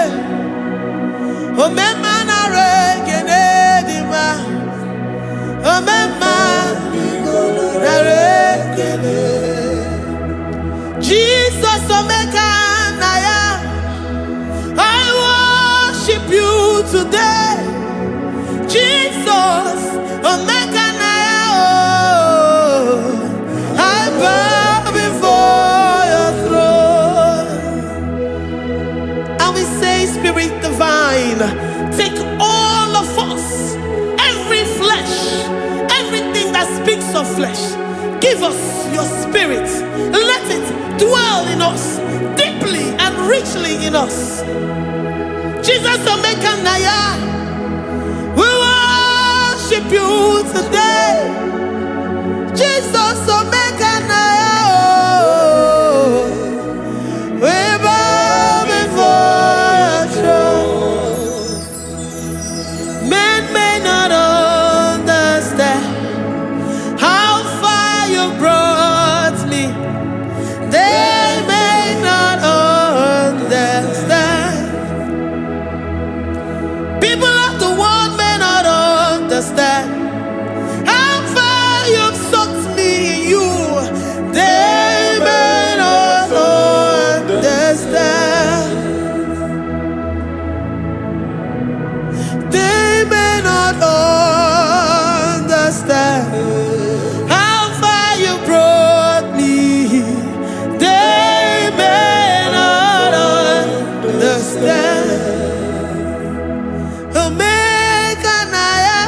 Omema na rekene dima. Omema na rekene. Jesus omeka naya. I worship you today. Jesus, omeka naya. I bow before your throne. And we say, Spirit divine, take all of us, every flesh, everything that speaks of flesh. Give us your spirit. Let it dwell in us, deeply and richly in us. Jesus, omeka naya. We worship you today. Jesus, omeka naya. We bow before your throne. Men may not understand how far you brought me. They may not understand. People of the world may not understand how far you've sucked me in you. They may not understand. They may not understand how far you brought me. They may not understand. Omeka naya,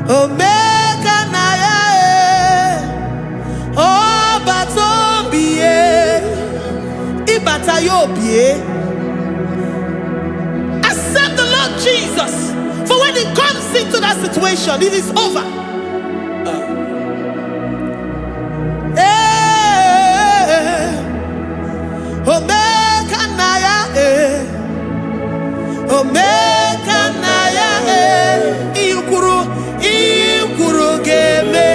omeka naya, oba tobiye, ibata yobiye. Accept the Lord Jesus, for when He comes into that situation, it is over. Omeka naya, omeka naya, ikuru geme.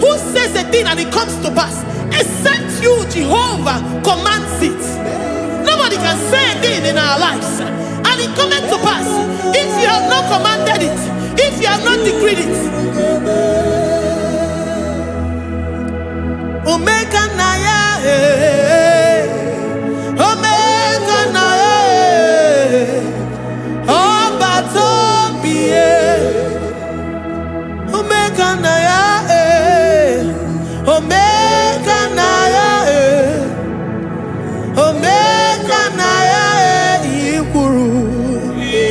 Who says a thing and it comes to pass? Except you, Jehovah, commands it. Nobody can say a thing in our lives and it comes to pass if you have not commanded it, if you have not decreed it. Omeka naya.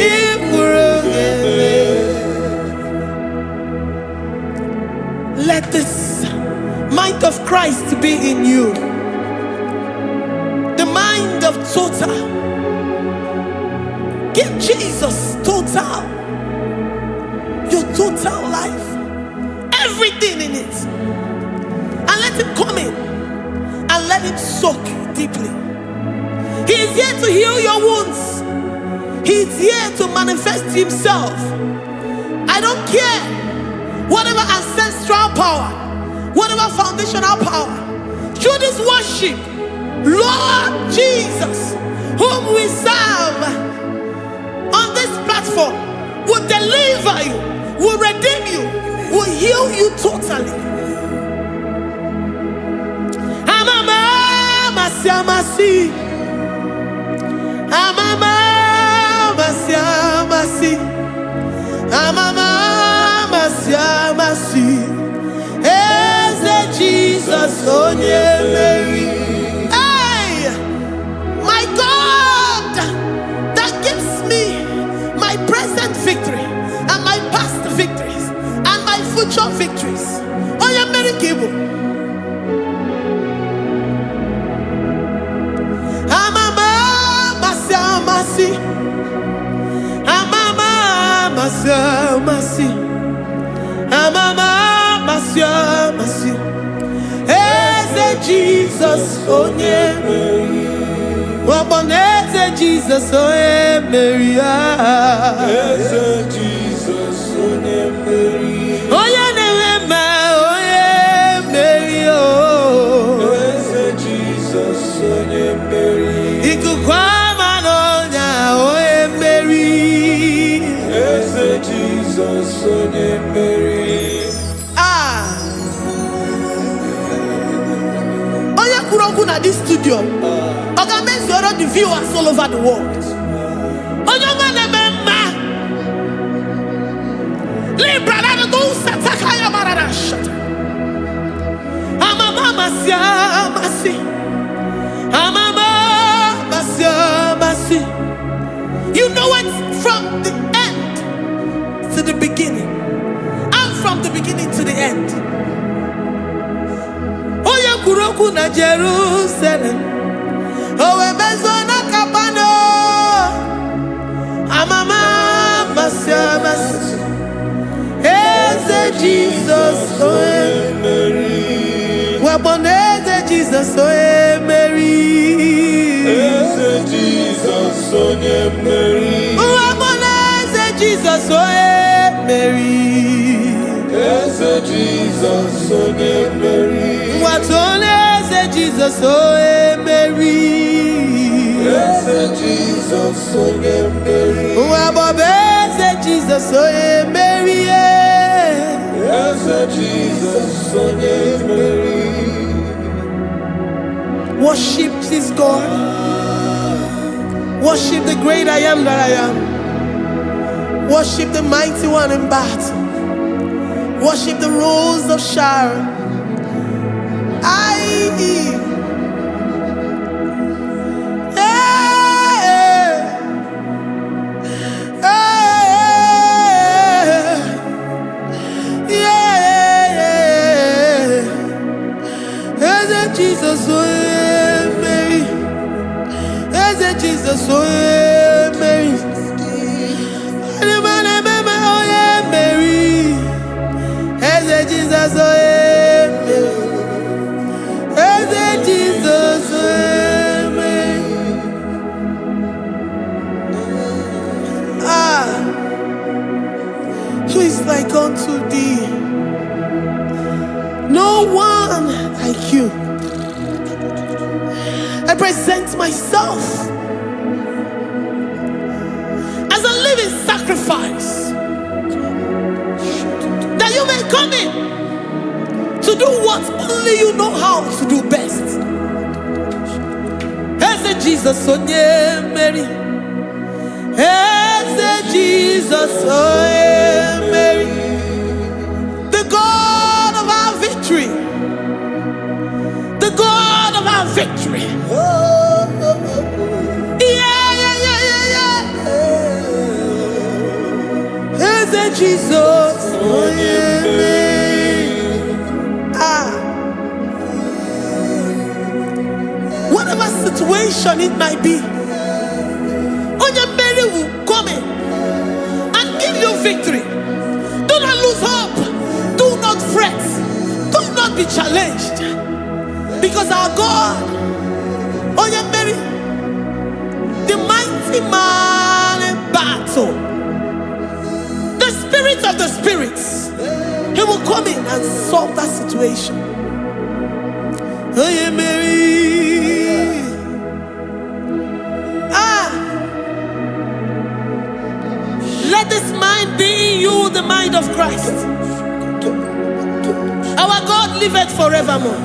Ikuru of Christ to be in you. The mind of total. Give Jesus total. Your total life. Everything in it. And let him come in. And let him soak deeply. He is here to heal your wounds. He is here to manifest himself. I don't care. Whatever ancestral power, whatever foundational power, through this worship, Lord Jesus, whom we serve on this platform, will deliver you, will redeem you, will heal you totally. Amama siamasi, amama siamasi, amama siamasi. Eze Jesus onye Mary. Hey, my God, that gives me my present victory and my past victories and my future victories. Onye Mary Kibu. Amama masiamasi, amama masiamasi, amama masiamasi. Eze Jesus onye Mary. Waboneze Jesus onye Mary. Eze Jesus onye Mary. Onye Newema onye Mary. Eze Jesus onye Mary. Ikukwama n'onya onye Mary. Eze Jesus onye Mary. At this studio, organize all the viewers all over the world. You know it from the end to the beginning, and from the beginning to the end. Kuroku na Jerusalem, owe bezona kapano, amama masiamas. Eze Jesus oe Mary. Waboneze Jesus oe Mary. Eze Jesus oe Mary. Waboneze Jesus oe Mary. Eze Jesus oe Mary. Watoleze Jesus oe Mary. Eze Jesus oe Mary. Wabobeze Jesus oe Mary. Eze Jesus oe Mary. Worship this God. Worship the great I am that I am. Worship the mighty one in battle. Worship the rose of Sharon. Jesus oe Mary. Eze Jesus oe Mary. Oye Mary. Eze Jesus oe Mary. Eze Jesus oe Mary. Who is like unto thee? No one like you. I present myself as a living sacrifice, that you may come in to do what only you know how to do best. Eze Jesus onye Mary. Eze Jesus onye Mary. The God of our victory. The God of our victory. Eze Jesus onye Mary. situation it might be, Onyemeri will come in and give you victory. Do not lose hope. Do not fret. Do not be challenged. Because our God, Onyemeri, the mighty man in battle, the spirit of the spirits, he will come in and solve that situation. Onyemeri. Let this mind be in you, the mind of Christ. Our God liveth forevermore.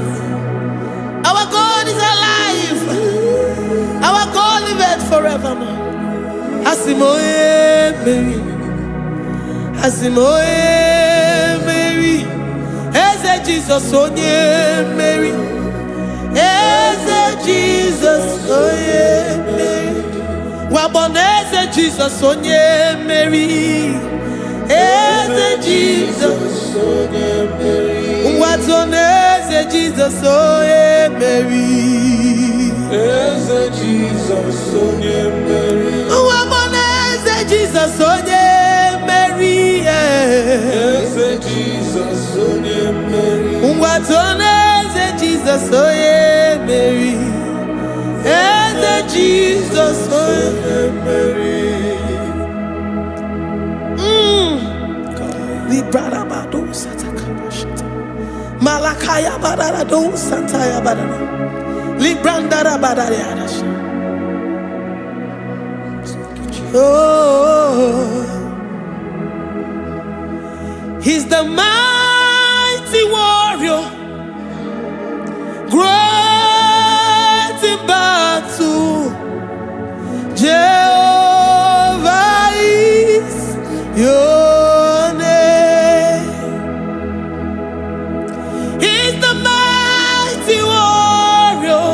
Our God is alive. Our God liveth forevermore. Asimoye Mary. Asimoye Mary. Eze Jesus onye Mary. Eze Jesus onye Mary. Waboneze Jesus onye Mary. Eze Jesus onye Mary. Watoneze Jesus onye Mary. Eze Jesus onye Mary. Waboneze Jesus onye Mary. Eze Jesus onye Mary. Watoneze Jesus onye Mary. Eze Jesus onye Mary. Librada bado satakaba shata. Malakaya badara do santaya badara. Librandara badara yadasha. Oh, he's the mighty warrior, great in battle. Jehovah is your name. He's the mighty warrior,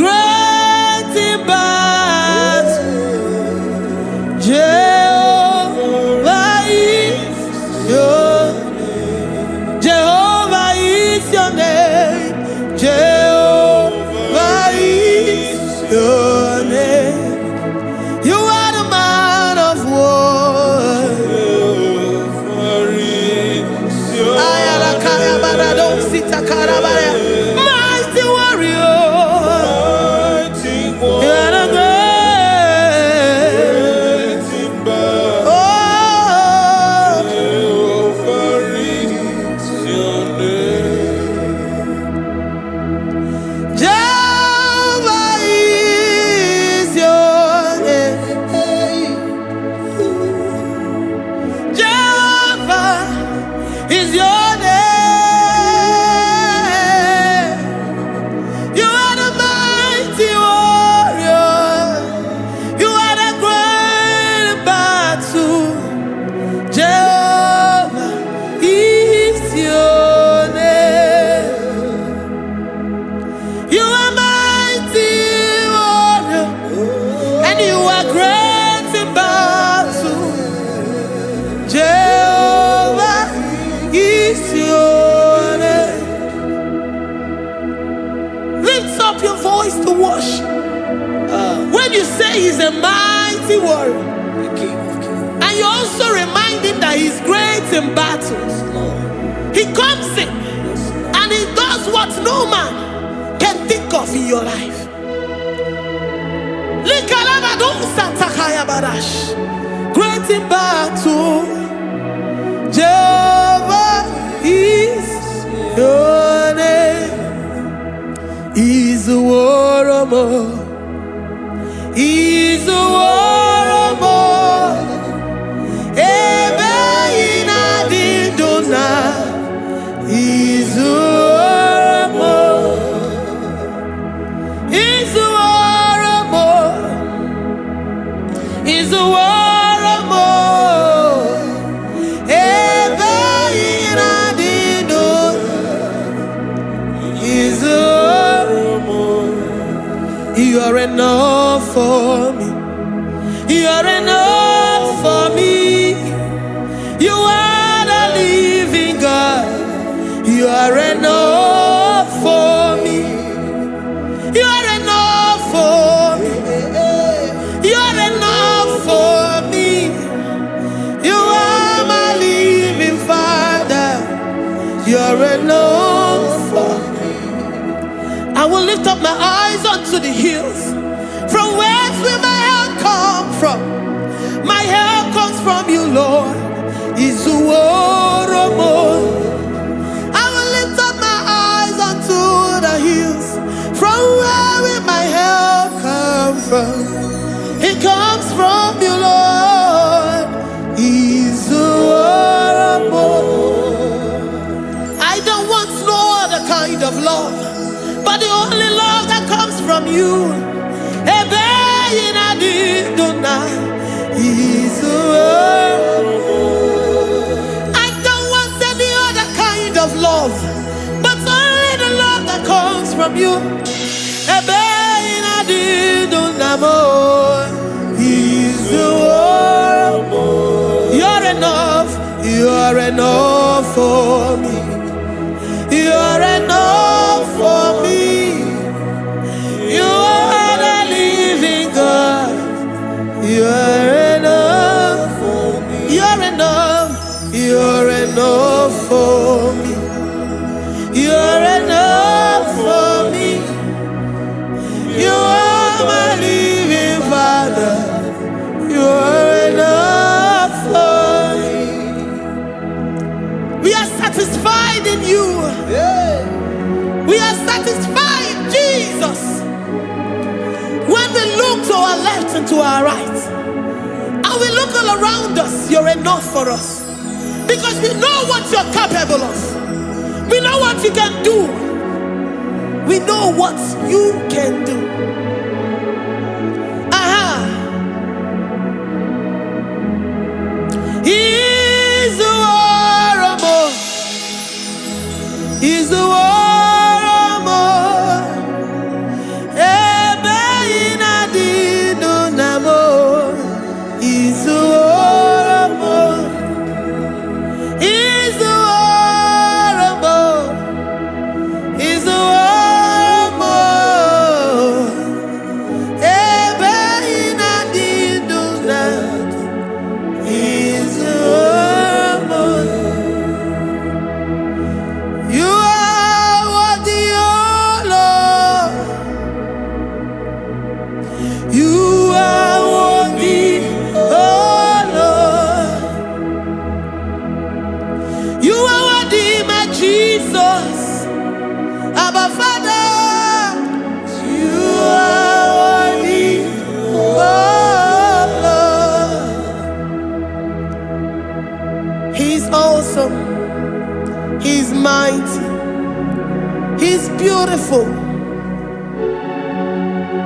great in battle. Jehovah is your name. Jehovah is your name. Jehovah is your name. You are the man of war. Ayalakaya barado sitakarabaya. Mighty warrior. You are the great. Oh, Jehovah is your name. Jehovah is your name. Jehovah is your name. You are the mighty warrior. You are the great battle. Jehovah is your name. You are mighty warrior, and you are great in battle. Jehovah is your name. Lift up your voice to worship. When you say he's a mighty warrior, and you also remind him that he's great in battles, he comes in and he does what no man can think of in your life. Likalabado Santakaya Badash. Great in battle. Jehovah is your name. He's a warrior. He's a warrior. Ebe ina dindona. He's a warrior. He's a warrior. He's a warrior. Ebe ina dindona. He's a warrior. You are enough for me. You are enough for me. You are the living God. You are enough for me. You are enough. lift up my eyes unto the hills. From whence will my help come from? My help comes from you, Lord. I will lift up my eyes unto the hills. From where will my help come from? It comes from you, Lord. I don't want no other kind of love, but the only love that comes from you. I don't want any other kind of love, but only the love that comes from you. You're enough. You're enough for me. You're enough for me. You are the living God. You're enough for me. You're enough. You're enough for me. You're enough for me. You are my living Father. You're enough for me. We are satisfied in you. We are satisfied, Jesus. When we look to our left and to our right, and we look all around us, you're enough for us. Because we know what you're capable of. We know what you can do. We know what you can do. He's the war. He's the war. He's mighty. He's beautiful.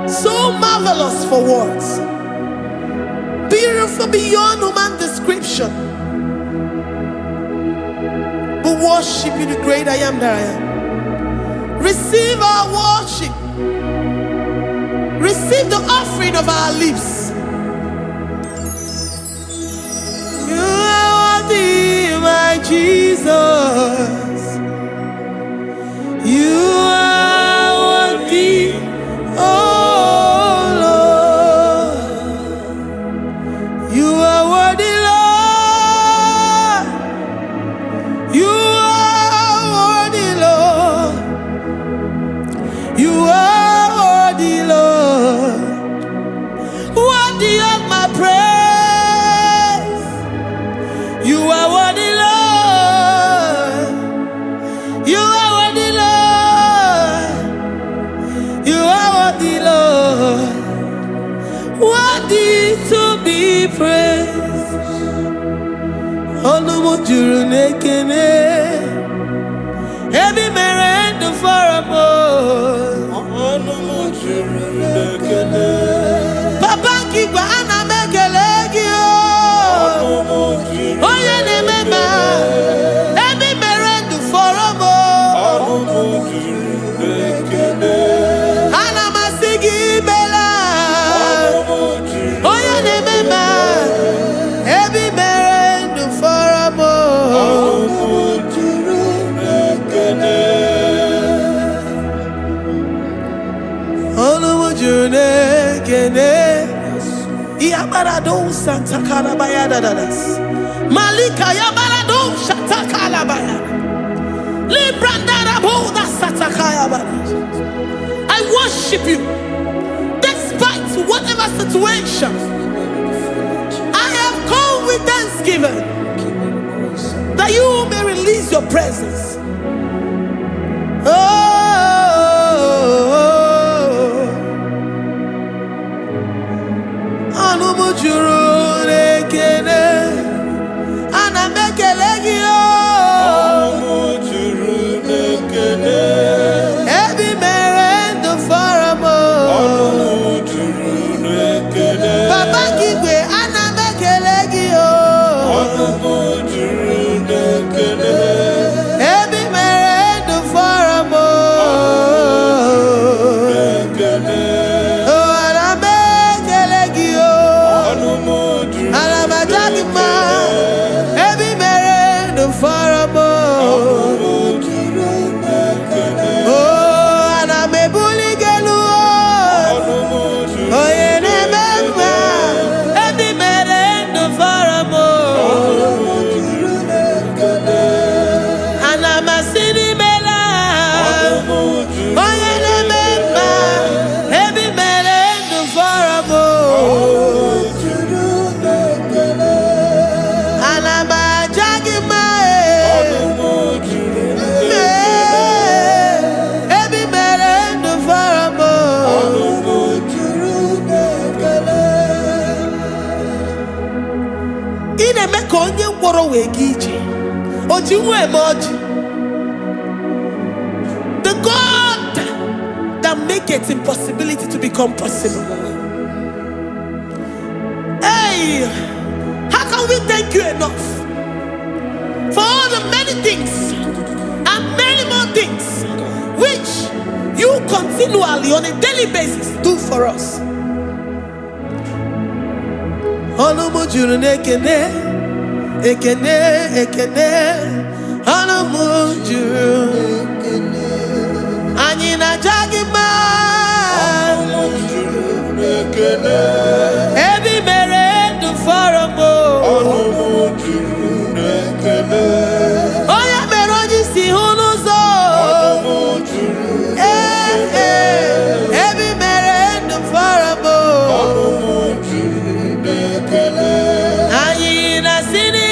So marvelous for words. Beautiful beyond human description. We worship you, the great I am that I am. Receive our worship. Receive the offering of our lips. You are worthy, my Jesus. You are worthy, oh Lord. You are worthy, Lord. You are worthy, Lord. You are worthy, Lord. Worthy of my praise. You are worthy, Lord. You are worthy, Lord. You are worthy, Lord. Worthy to be praised. Onumujuru nekene. Every merend for a more. Onumujuru nekene. Papa kigwa ana mekelegio. Oye ne mema. Every merend for a more. Onumujuru nekene. Ana masigi bela. Oye ne mema. Every merend for a more. Onumujuru nekene. Yabarado Santa Calabaya dadas. Malika Yabarado Shata Calabaya. Librandara Boda Satakaya. I worship you despite whatever situation. I have come with thanksgiving that you may release your presence. The God that makes impossibility to become possible. Hey, how can we thank you enough for all the many things and many more things which you continually on a daily basis do for us? Ekene, ekene, anamujuru. Anyina jagima. Ebi mere du faramo. Oya meroji si hunuzo. Ebi mere du faramo. Anyina sini.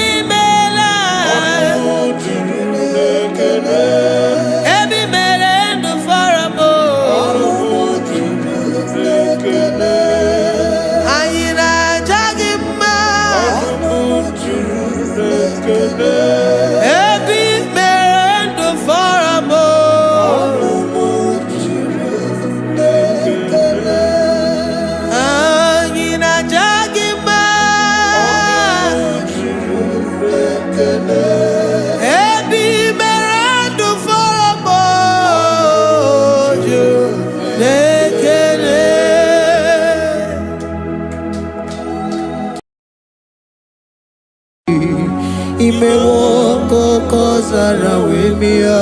Imewoko kozara wemia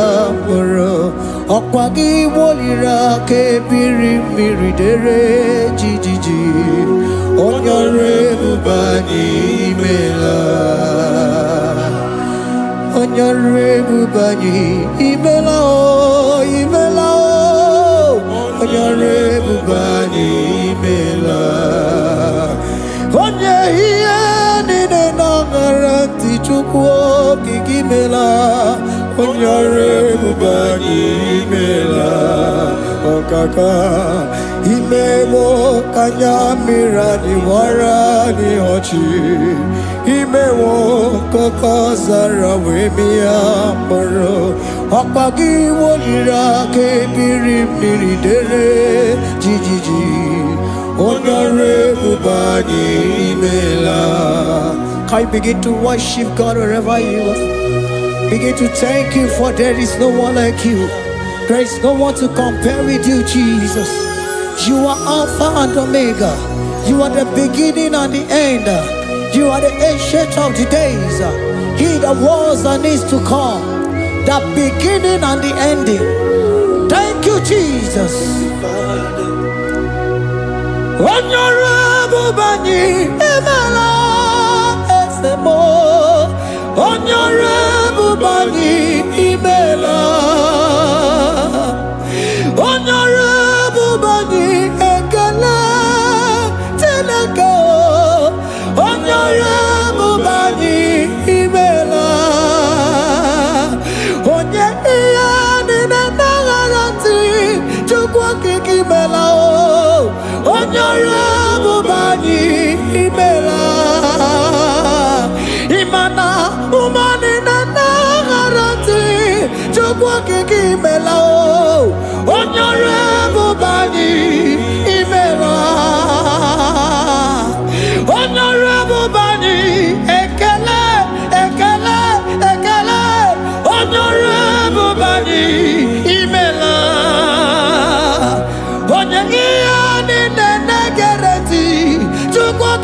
moro Okwagi wolira ke biri miridere jijiji Onyore bubani imela Onyore bubani imela o imela o Onyore bubani imela Onye hiye nine nangaranti chukwo kikimela Onyore bubani imela Okaka Imewo kanyamira ni wara ni hochi Imewo koko zara wemia moro Okpagi wolira ke biri miri dere jijiji Onyore bubani imela. Can you begin to worship God wherever you are? Begin to thank Him, for there is no one like you. There is no one to compare with you, Jesus. You are Alpha and Omega. You are the beginning and the end. You are the ancient of the days. He that was and is to come. The beginning and the ending. Thank you, Jesus. Honorable Bani Emala Esemo. Honorable Bani Emela. Honorable Bani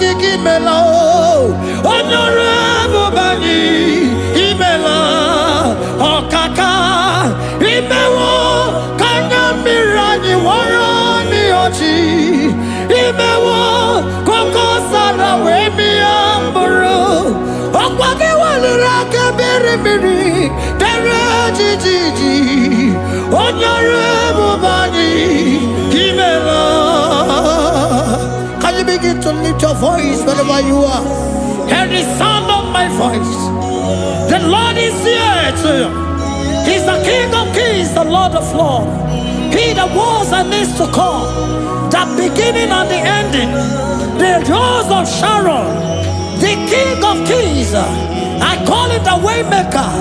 okiki mela onyore bubani imela okaka imewo kanya mirani warani ochi imewo koko sara we mi amburu okwake walira kebiri miri dere jiji onyore bubani imela. Can you begin to lift your voice wherever you are? Hear the sound of my voice. The Lord is here to you. He's the King of Kings, the Lord of Lords. He that was and is to come, the beginning and the ending, the rose of Sharon, the King of Kings. I call him the Waymaker.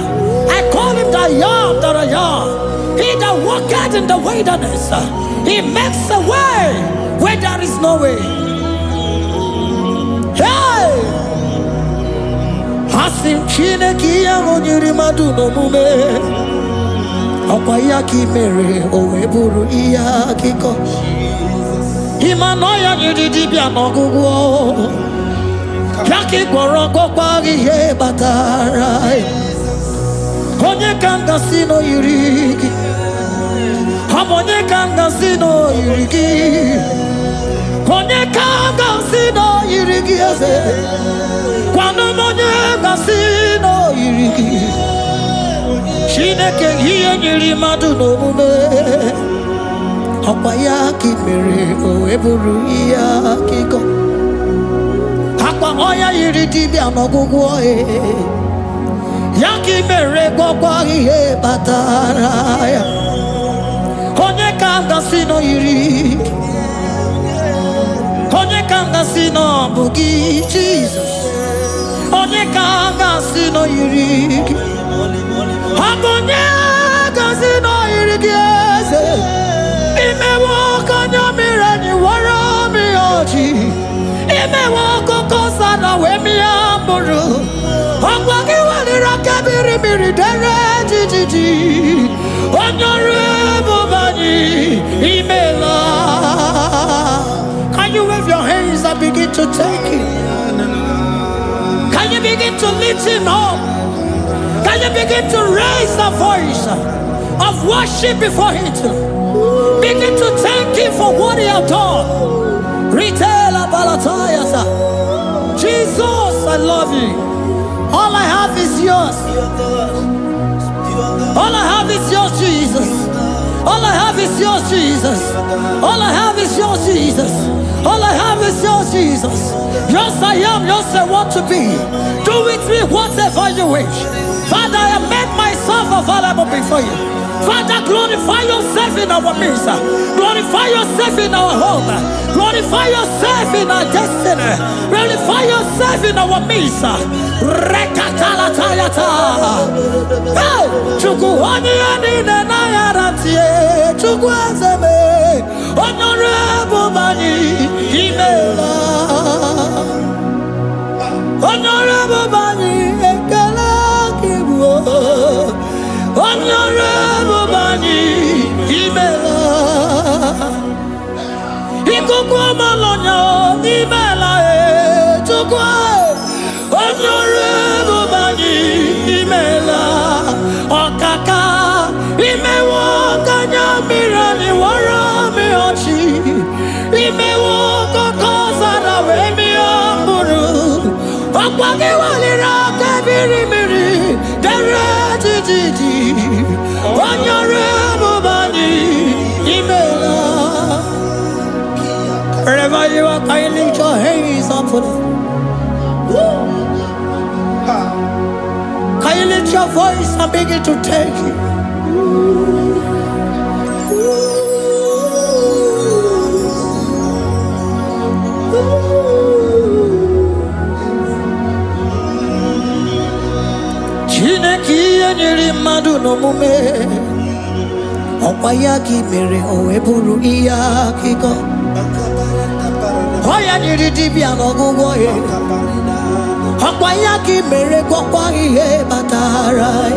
I call him the Yam that I am. He that walketh in the wilderness, he makes a way where there is no way. Hey! Hasim Chineki Yamonyuri Maduno Mume Okwayaki Mere Oweburu Iyakiko Himanoya Yudibia Nogugo Yaki Goroko Kwagi He Batarai Honye Kanga Sino Yurigi Hamonye Kanga Sino Yurigi Honye Kanga Sino Yurigi Kwano Monye Sino Yurigi Shineke Hiye Yuri Maduno Mume Hapayaki Mere Oeburu Iyakiko Hakwa Oya Yuridi Bianogugoe Yaki Mere Gogwagi He Bataraya Honye Kanga Sino Yurigi Honye Kanga Sino Bugi Jesus Honye Kanga Sino Yurigi Honye Kanga Sino Yurigi Ime woko nyamirani warami oji Ime woko kosana wemi amburu Hongwagi walira kabiri miri dere jijiji Onyore bubani imela. Can you wave your hands and begin to take it? Can you begin to lift him up? Can you begin to raise the voice of worship before him? Begin to thank him for what he has done. Retail Balatayasa. Jesus, I love you. All I have is yours. All I have is yours, Jesus. All I have is yours, Jesus. All I have is yours, Jesus. All I have is yours, Jesus. Yours I am, yours I want to be. Do with me whatever you wish. Father, I have made myself available before you. Father, glorify yourself in our midst. Glorify yourself in our home. Glorify yourself in our destiny. Glorify yourself in our midst. Rekatalatayata. Hey! Chukwani anine na yaratie. Chukwazeme. Honorable Bani. Imela. Honorable Bani. Ekala kibuo. Honorable Bani Imela Ikukwa Malonya Imela Chukwa Honorable Bani Imela Okaka Imewo Kanya Mirani Warami Ochi Imewo Koko Sara Wemi Amburu Okwage Walira Kabiri Miri Dere Jiji Honorable Bani Imela. Wherever you are, can you lift your hands up for them? Can you lift your voice and begin to take it? Chineki Yanyiri Maduno Mume Okwayaki Mere Oeburu Iyakiko Oyanyiri Dibiano Gugoye Okwayaki Mere Gwakwagi He Batarai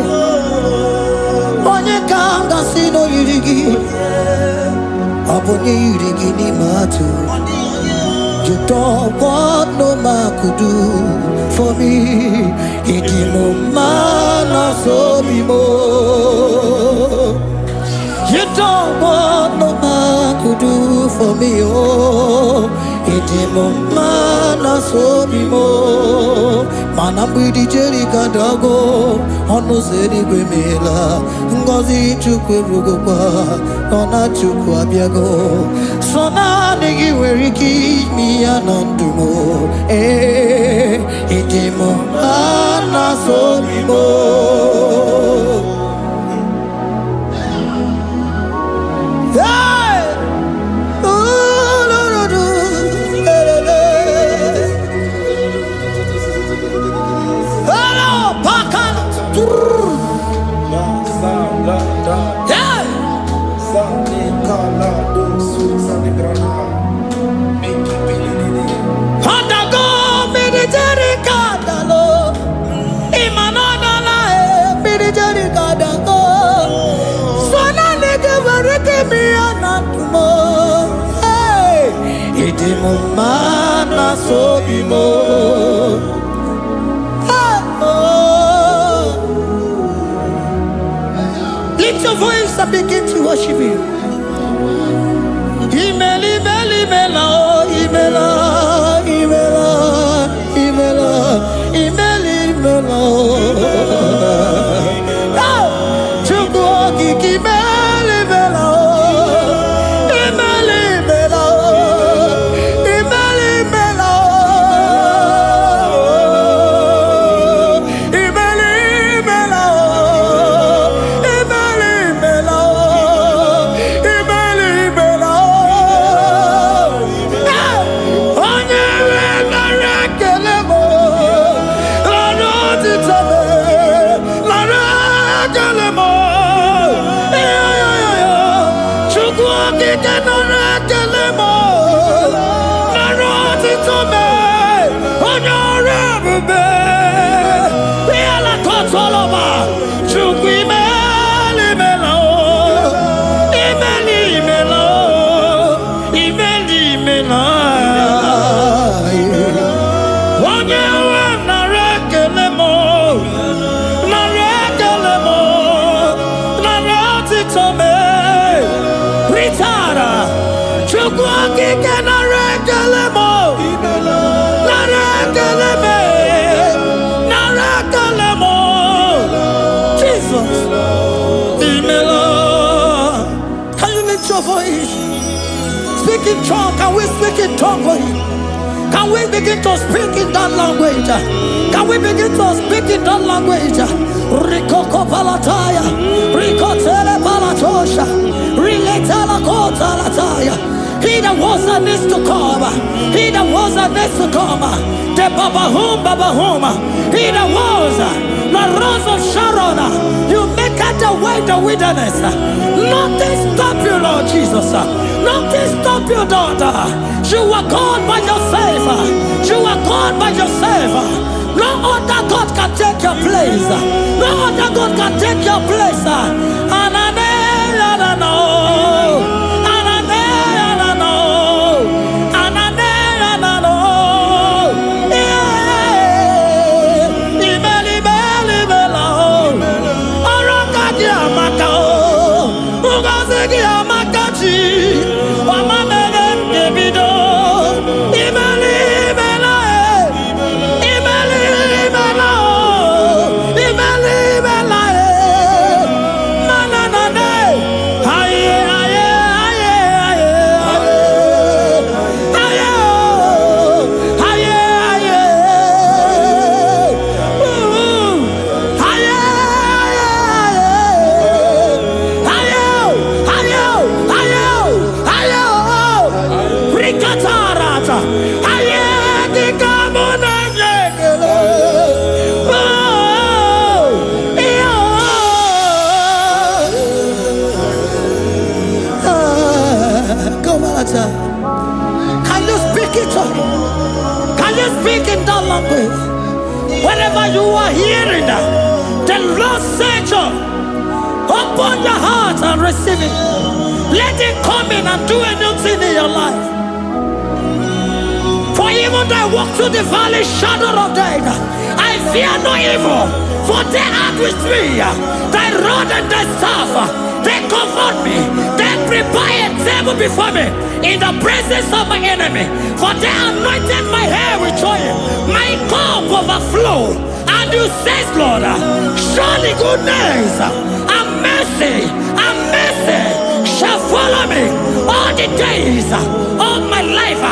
Onye Kanga Sino Yirigi Obonye Yirigi ni Matu You don't want no for me. Idimumana so bimo. You don't want no man to do for me, oh. Idimumana so bimo. Manambidi Jerika Dago, Honozeri Gwemela, Ngozi Chukwerugopa, Nona Chukwabiago, Sona Nigi Weriki, mi Anandumo, Idimumana so bimo. Mana so bimo. Lift your voice and begin to worship Him. Imeli, meli, mela, imela, imela, imela, imeli, mela. Chukwuoki kimeli mela. Speak in tongue. Can we speak in tongue for Him? Can we begin to speak in that language? Can we begin to speak in that language? Rikoko palataya, rikotele palatosha, riletala kota lataya. He that was and is to come. He that was and is to come. The Babahum, Babahum. He that was the rose of Sharon. You make out the way the wilderness. Nothing stop you, Lord Jesus. Nothing stop you, daughter. You are God by yourself. You are God by yourself. No other God can take your place. No other God can take your place. Can you speak it? Can you speak in that language? Whenever you are hearing that, the Lord said, open your heart and receive it. Let it come in and do a new thing in your life. For Him Even though I walk through the valley shadow of death, I fear no evil, for they are with me. Thy rod and thy staff, they comfort me. They prepare a table before me in the presence of my enemy. For they anointed my hair with oil, my cup overflow. And you says, Lord, surely goodness and mercy shall follow me all the days of my life,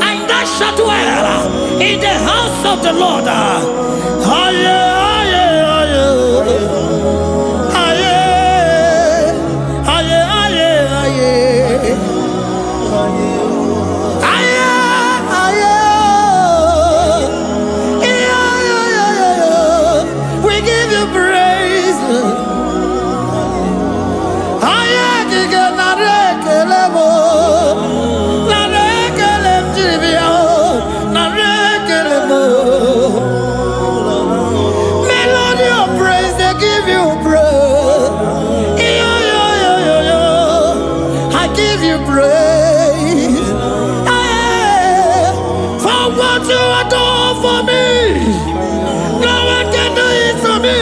and I shall dwell in the house of the Lord. We give you praise. Melody of praise, they give you praise. I give you praise. For what you have done for me, no one can do it for me.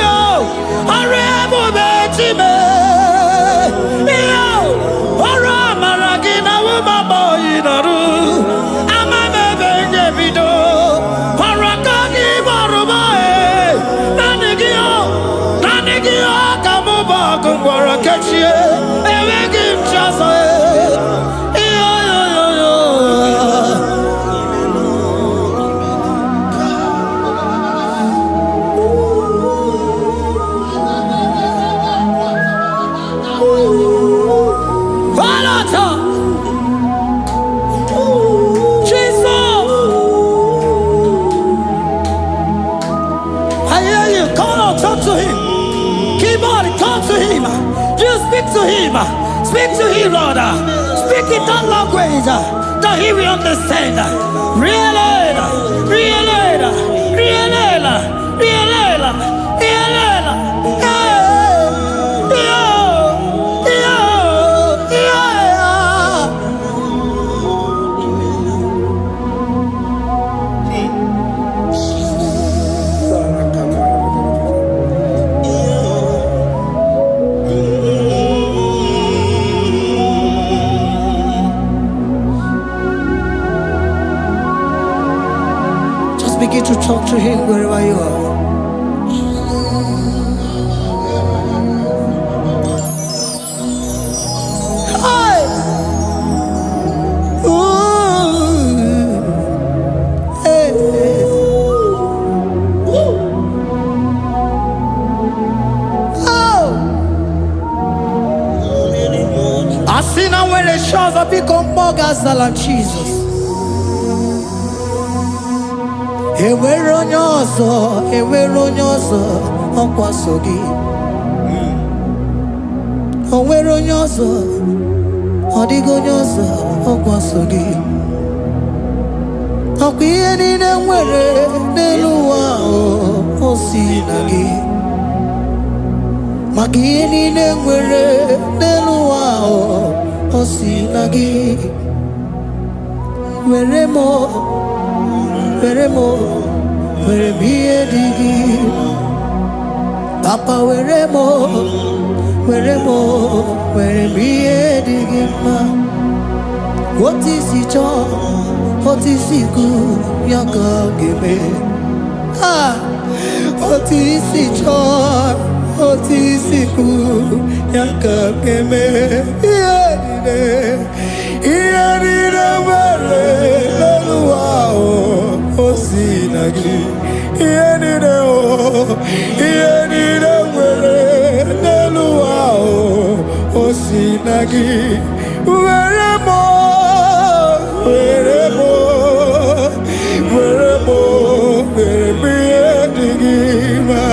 Speak to him, Lord. Speak in that language that he will understand. Begin to talk to him wherever you are. Hi. Ooh. Hey. Oh. I see now where the shores have become more gas than Jesus. Ewere onye ọzọ ọkwa so gị. O nwere onye ọzọ, ọ dịghị onye ọzọ ọkwa so gị. Ọkwa ihe niile nwere n'elu ụwa o si na gị. Maka ihe niile nwere n'elu ụwa o si na gị. Were m ihe dị gị. Papa were m ihe dị gị mma. Otu isi chọọ, otu isi kwu ya ka ọ ga-eme. Otu isi chọọ, otu isi kwu ya ka ọ ga-eme. Ihe niile nwere n'elu ụwa o si na gị. Ihe niile nwere n'elu ụwa o si na gị. Were m ihe dị gị mma.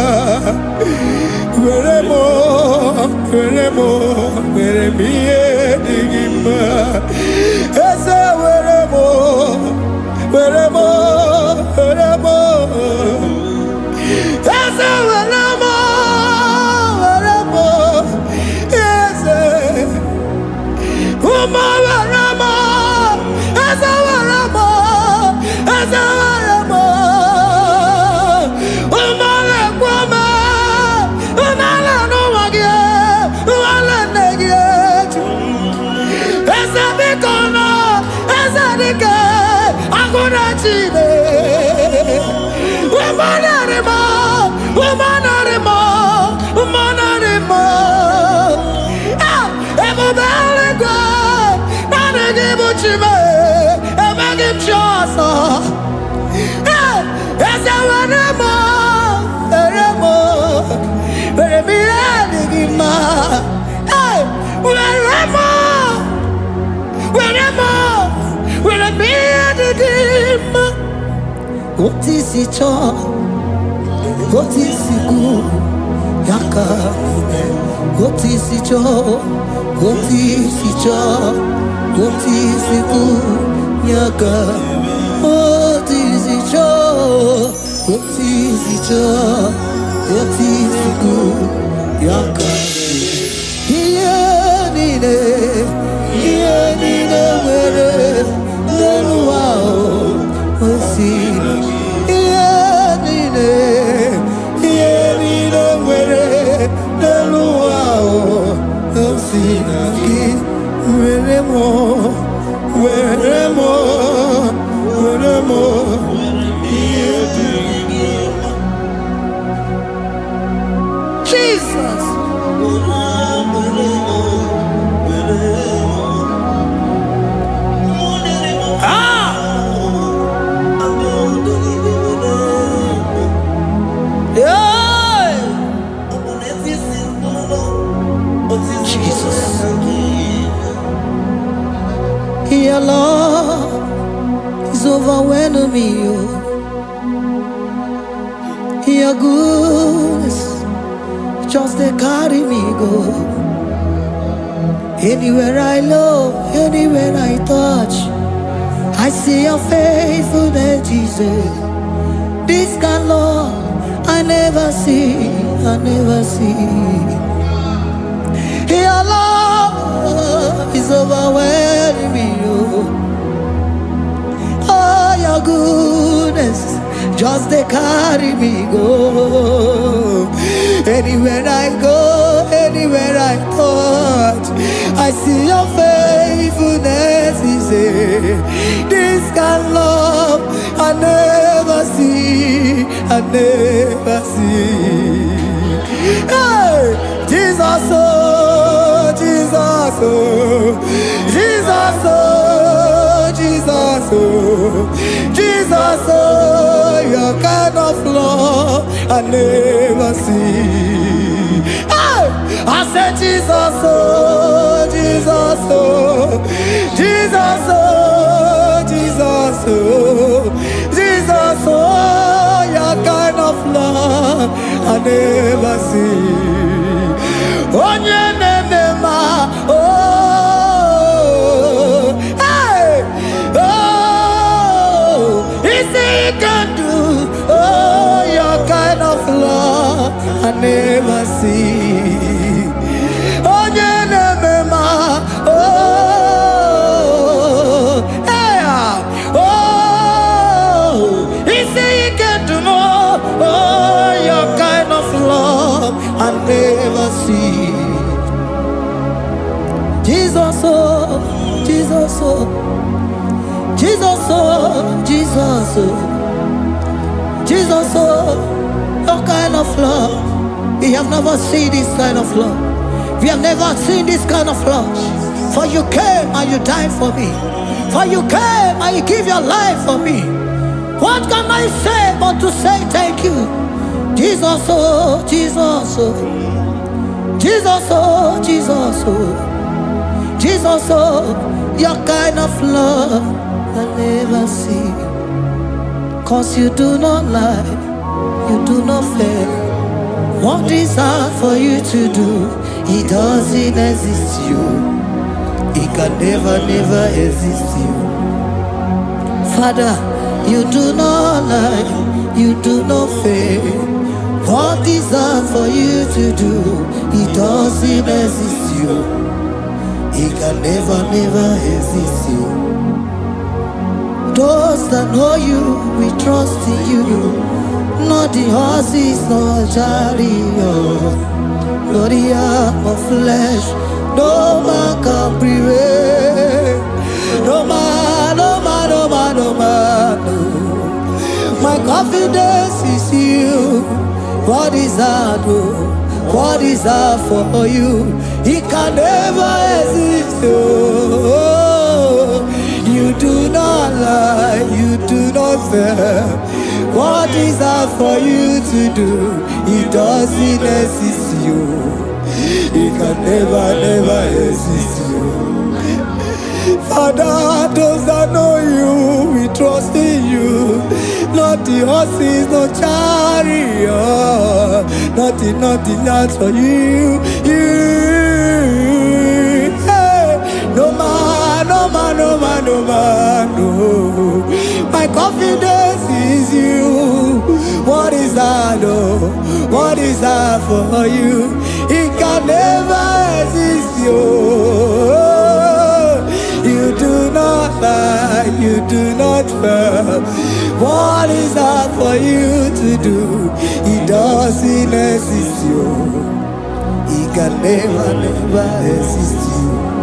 Were m ihe dị gị mma. Eze were m Eze were m Eze What is it all? What is it good? Yaka. What is it all? What is it all? What is it good? Yaka. What is it all? What is it all? What is it good? Yaka. Here nide, where no wow. What's it? Jesus. Your love is overwhelming me. Your goodness just they carry me go. Anywhere I look, anywhere I touch, I see your faithfulness, Jesus. This kind of love I never see, I never see. Your love is overwhelming me. Oh, your goodness just they carry me go. Anywhere I go, anywhere I touch, I see your faithfulness. This kind of love I never see, I never see. Hey, Jesus, oh, Jesus, oh, Jesus, oh, Jesus, oh, Jesus, oh, your kind of love I never see. Hey, I said Jesus, oh, Jesus, oh, Jesus, oh, Jesus, oh, Jesus, oh, your kind of love I never see. I never see. Oh, yeah, never. Oh, yeah. Oh, he say he can do more. Oh, your kind of love I never see. Jesus, oh, Jesus, oh, Jesus, oh, Jesus, oh, Jesus, oh. No kind of love. We have never seen this kind of love. We have never seen this kind of love. For you came and you died for me. For you came and you give your life for me. What can I say but to say thank you? Jesus, oh, Jesus, oh, Jesus, oh, Jesus, oh, Jesus, oh, your kind of love I never see. 'Cause you do not lie. You do not fail. What is hard for you to do? It doesn't exist you. It can never, never exist you. Father, you do not lie. You do not fail. What is hard for you to do? It doesn't exist you. It can never, never exist you. Those that know you, we trust in you. Not the horses, no chariot, no the arm of flesh. No man can prevail. No man, no man, no man, no man. confidence is you. What is that? What is that for you? He can never exist. Oh, you do not lie, you do not fail. What is that for you to do? It doesn't exist you. It can never exist you. Father, those that know you, we trust in you. Not the horses, no chariot. Nothing else for you. Hey, no man, no. My confidence is you. What is that? Oh, what is that for you? It can never exist you. You do not lie, you do not fail. What is that for you to do? It doesn't exist you. It can never exist you.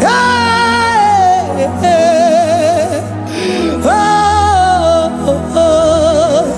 Hey, hey, oh, oh, oh.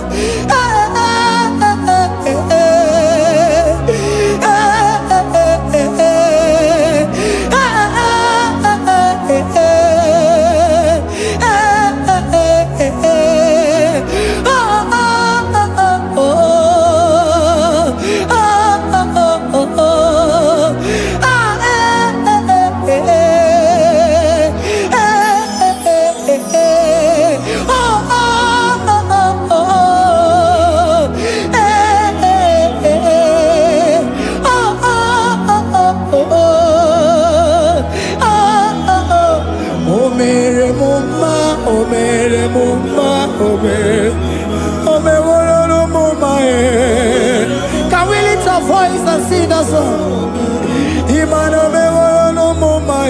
Can we lift our voice and sing that song? Imano me wolo no mama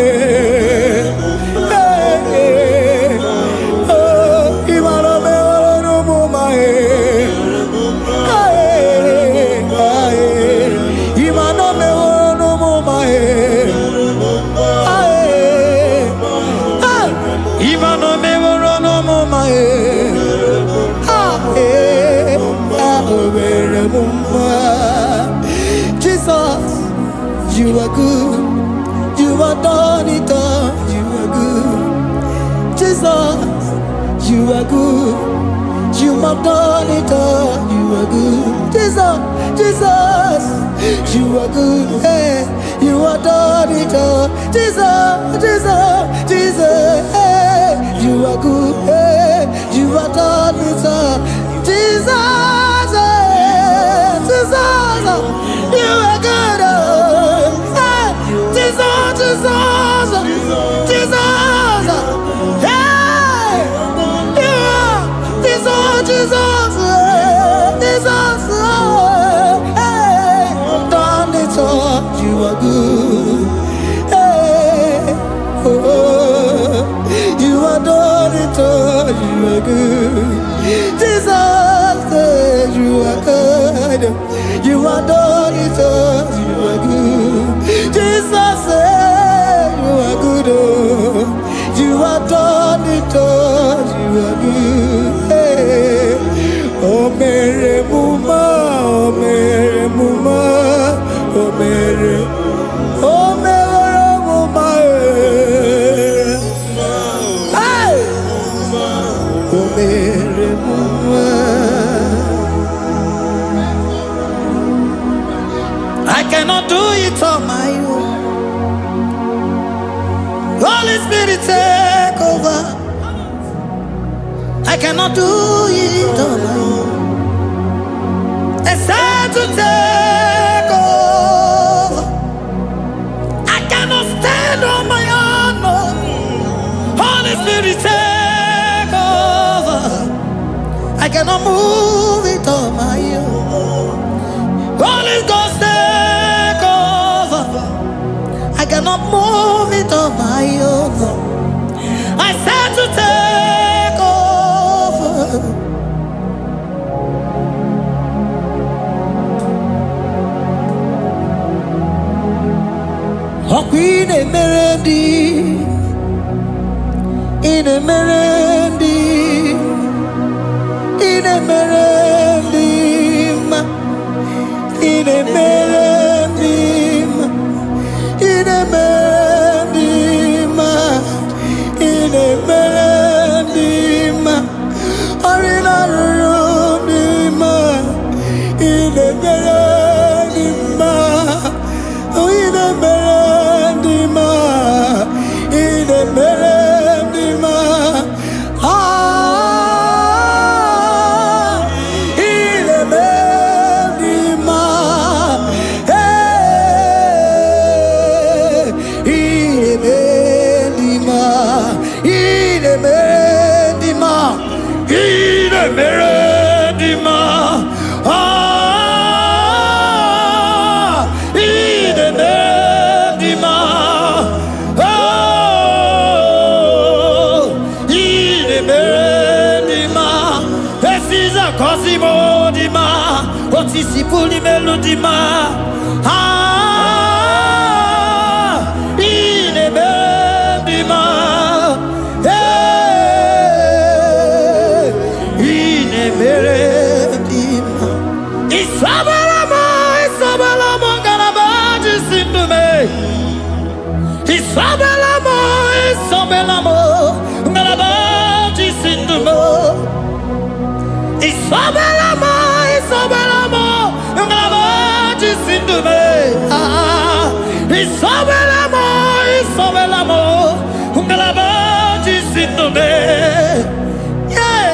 oh, imano me wolo no mama imano me wolo no mama imano me wolo no mama Jesus, you are good. You are done it all. You are good. Jesus, you are good. You have done it all. You are good. Jesus, you are good. Hey, you are done it all. Jesus, hey, you are good. Hey, you are done it all. Jesus, you are good. Hey, Jesus, hey, you are Jesus, hey, done it all. You are good. Hey, oh, you are done it all. You are good. Jesus, you are good. You are done it all. You are good. Jesus, you are good. Oh, you are done it all. You are good. Hey. Oh, Mary Muma, oh, Mary Muma, oh, Mary, oh, Mary Muma, hey, oh, Mary Muma. I cannot do it on my own. Holy Spirit, take over. I cannot do it on my own. It's time to take over. I cannot stand on my own. No. Holy Spirit, take over. I cannot move it on my own. Holy Ghost, take over. I cannot move it on my own. I said to take over. Oh, Queen Emerald, in in a merendi, in a merendim, in a merendim, in a merendim, in a merendim, or in a room, in a merendim, in a merendim, in a merendim, in a merendim, in a merendim, in a merendim, Cosimo di ma, otisipuli melodi ma, ine bendi ma, ine bendi ma. Isabelamo, galabaji sindume. Isabelamo, galabaji sindume. Isabelamo, ngalabaji sindume. Isabelamo, ngalabaji sindume. Yeah.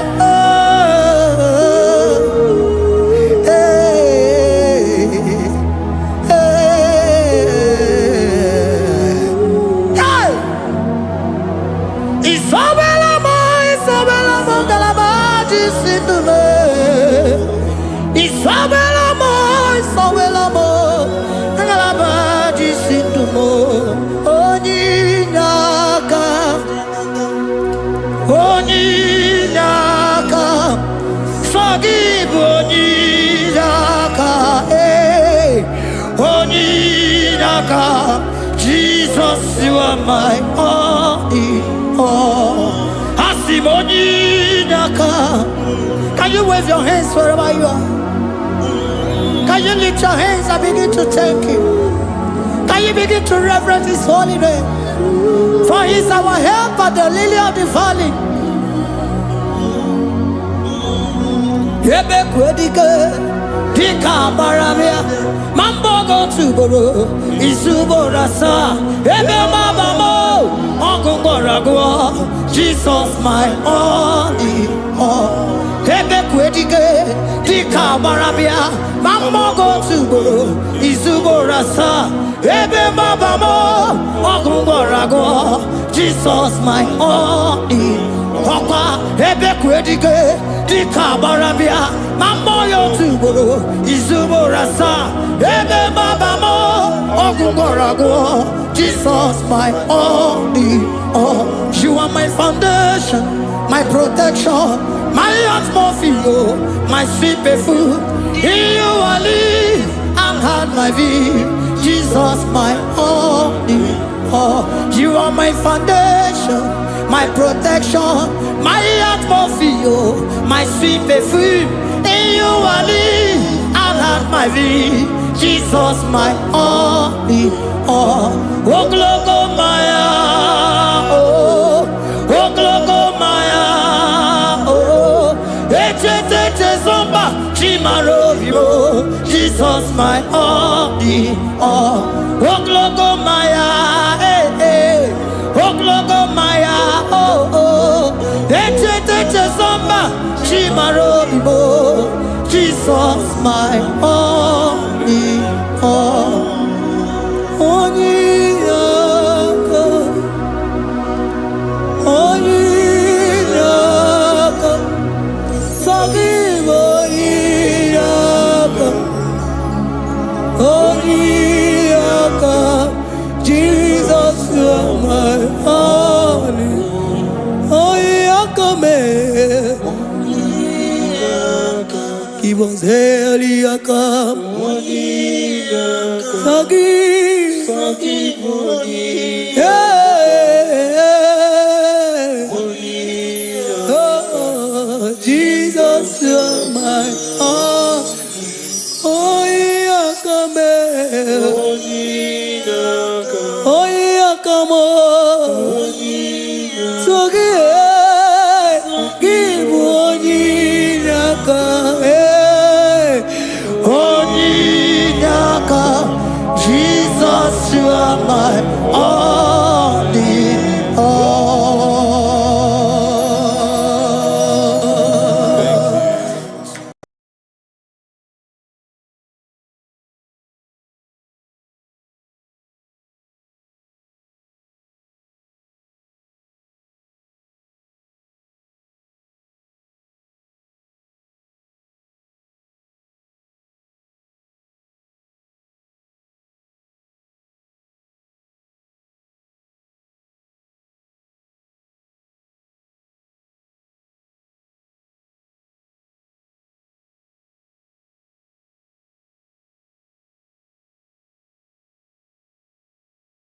Isabelamo, ngalabaji sindume. Isabelamo, ngalabaji sindumo. Onyinaka, forgive Onyinaka, Onyinaka. Jesus, you are my only all. Asim Onyinaka. Can you wave your hands wherever you are? Can you lift your hands and begin to thank Him? Can you begin to reverence His holy name? For He is our help at the lily of the valley. Ebe kwedike, dika baramia, mambo go tuboro, isubora sa, ebe mabamo, ogungorago, Jesus my only all. Ebe kwedike, dika baramia, mambo go tuboro, isubora sa, ebe mabamo, ogungorago, Jesus my only all. Ebe kwedike, dika barabia, mambo yo tuboro, izubora sa, ebe babamo, ogungorago, Jesus my only all. You are my foundation, my protection, my atmosphere, my sweet perfume. In you I live and had my vie, Jesus my only all. You are my foundation, my protection, my atmosphere, my sweet perfume. In you I live and have my vie, Jesus my only all. Oh, glogo maya, oh, glogo maya, oh, ete zomba, chimarovio, Jesus my only all. Oh, glogo maya, oh, glogo maya, oh, ete zomba, chimarovio, Jesus my only all. Jesus, you are my honey. Give us Heliaka. Forgive. Yeah. my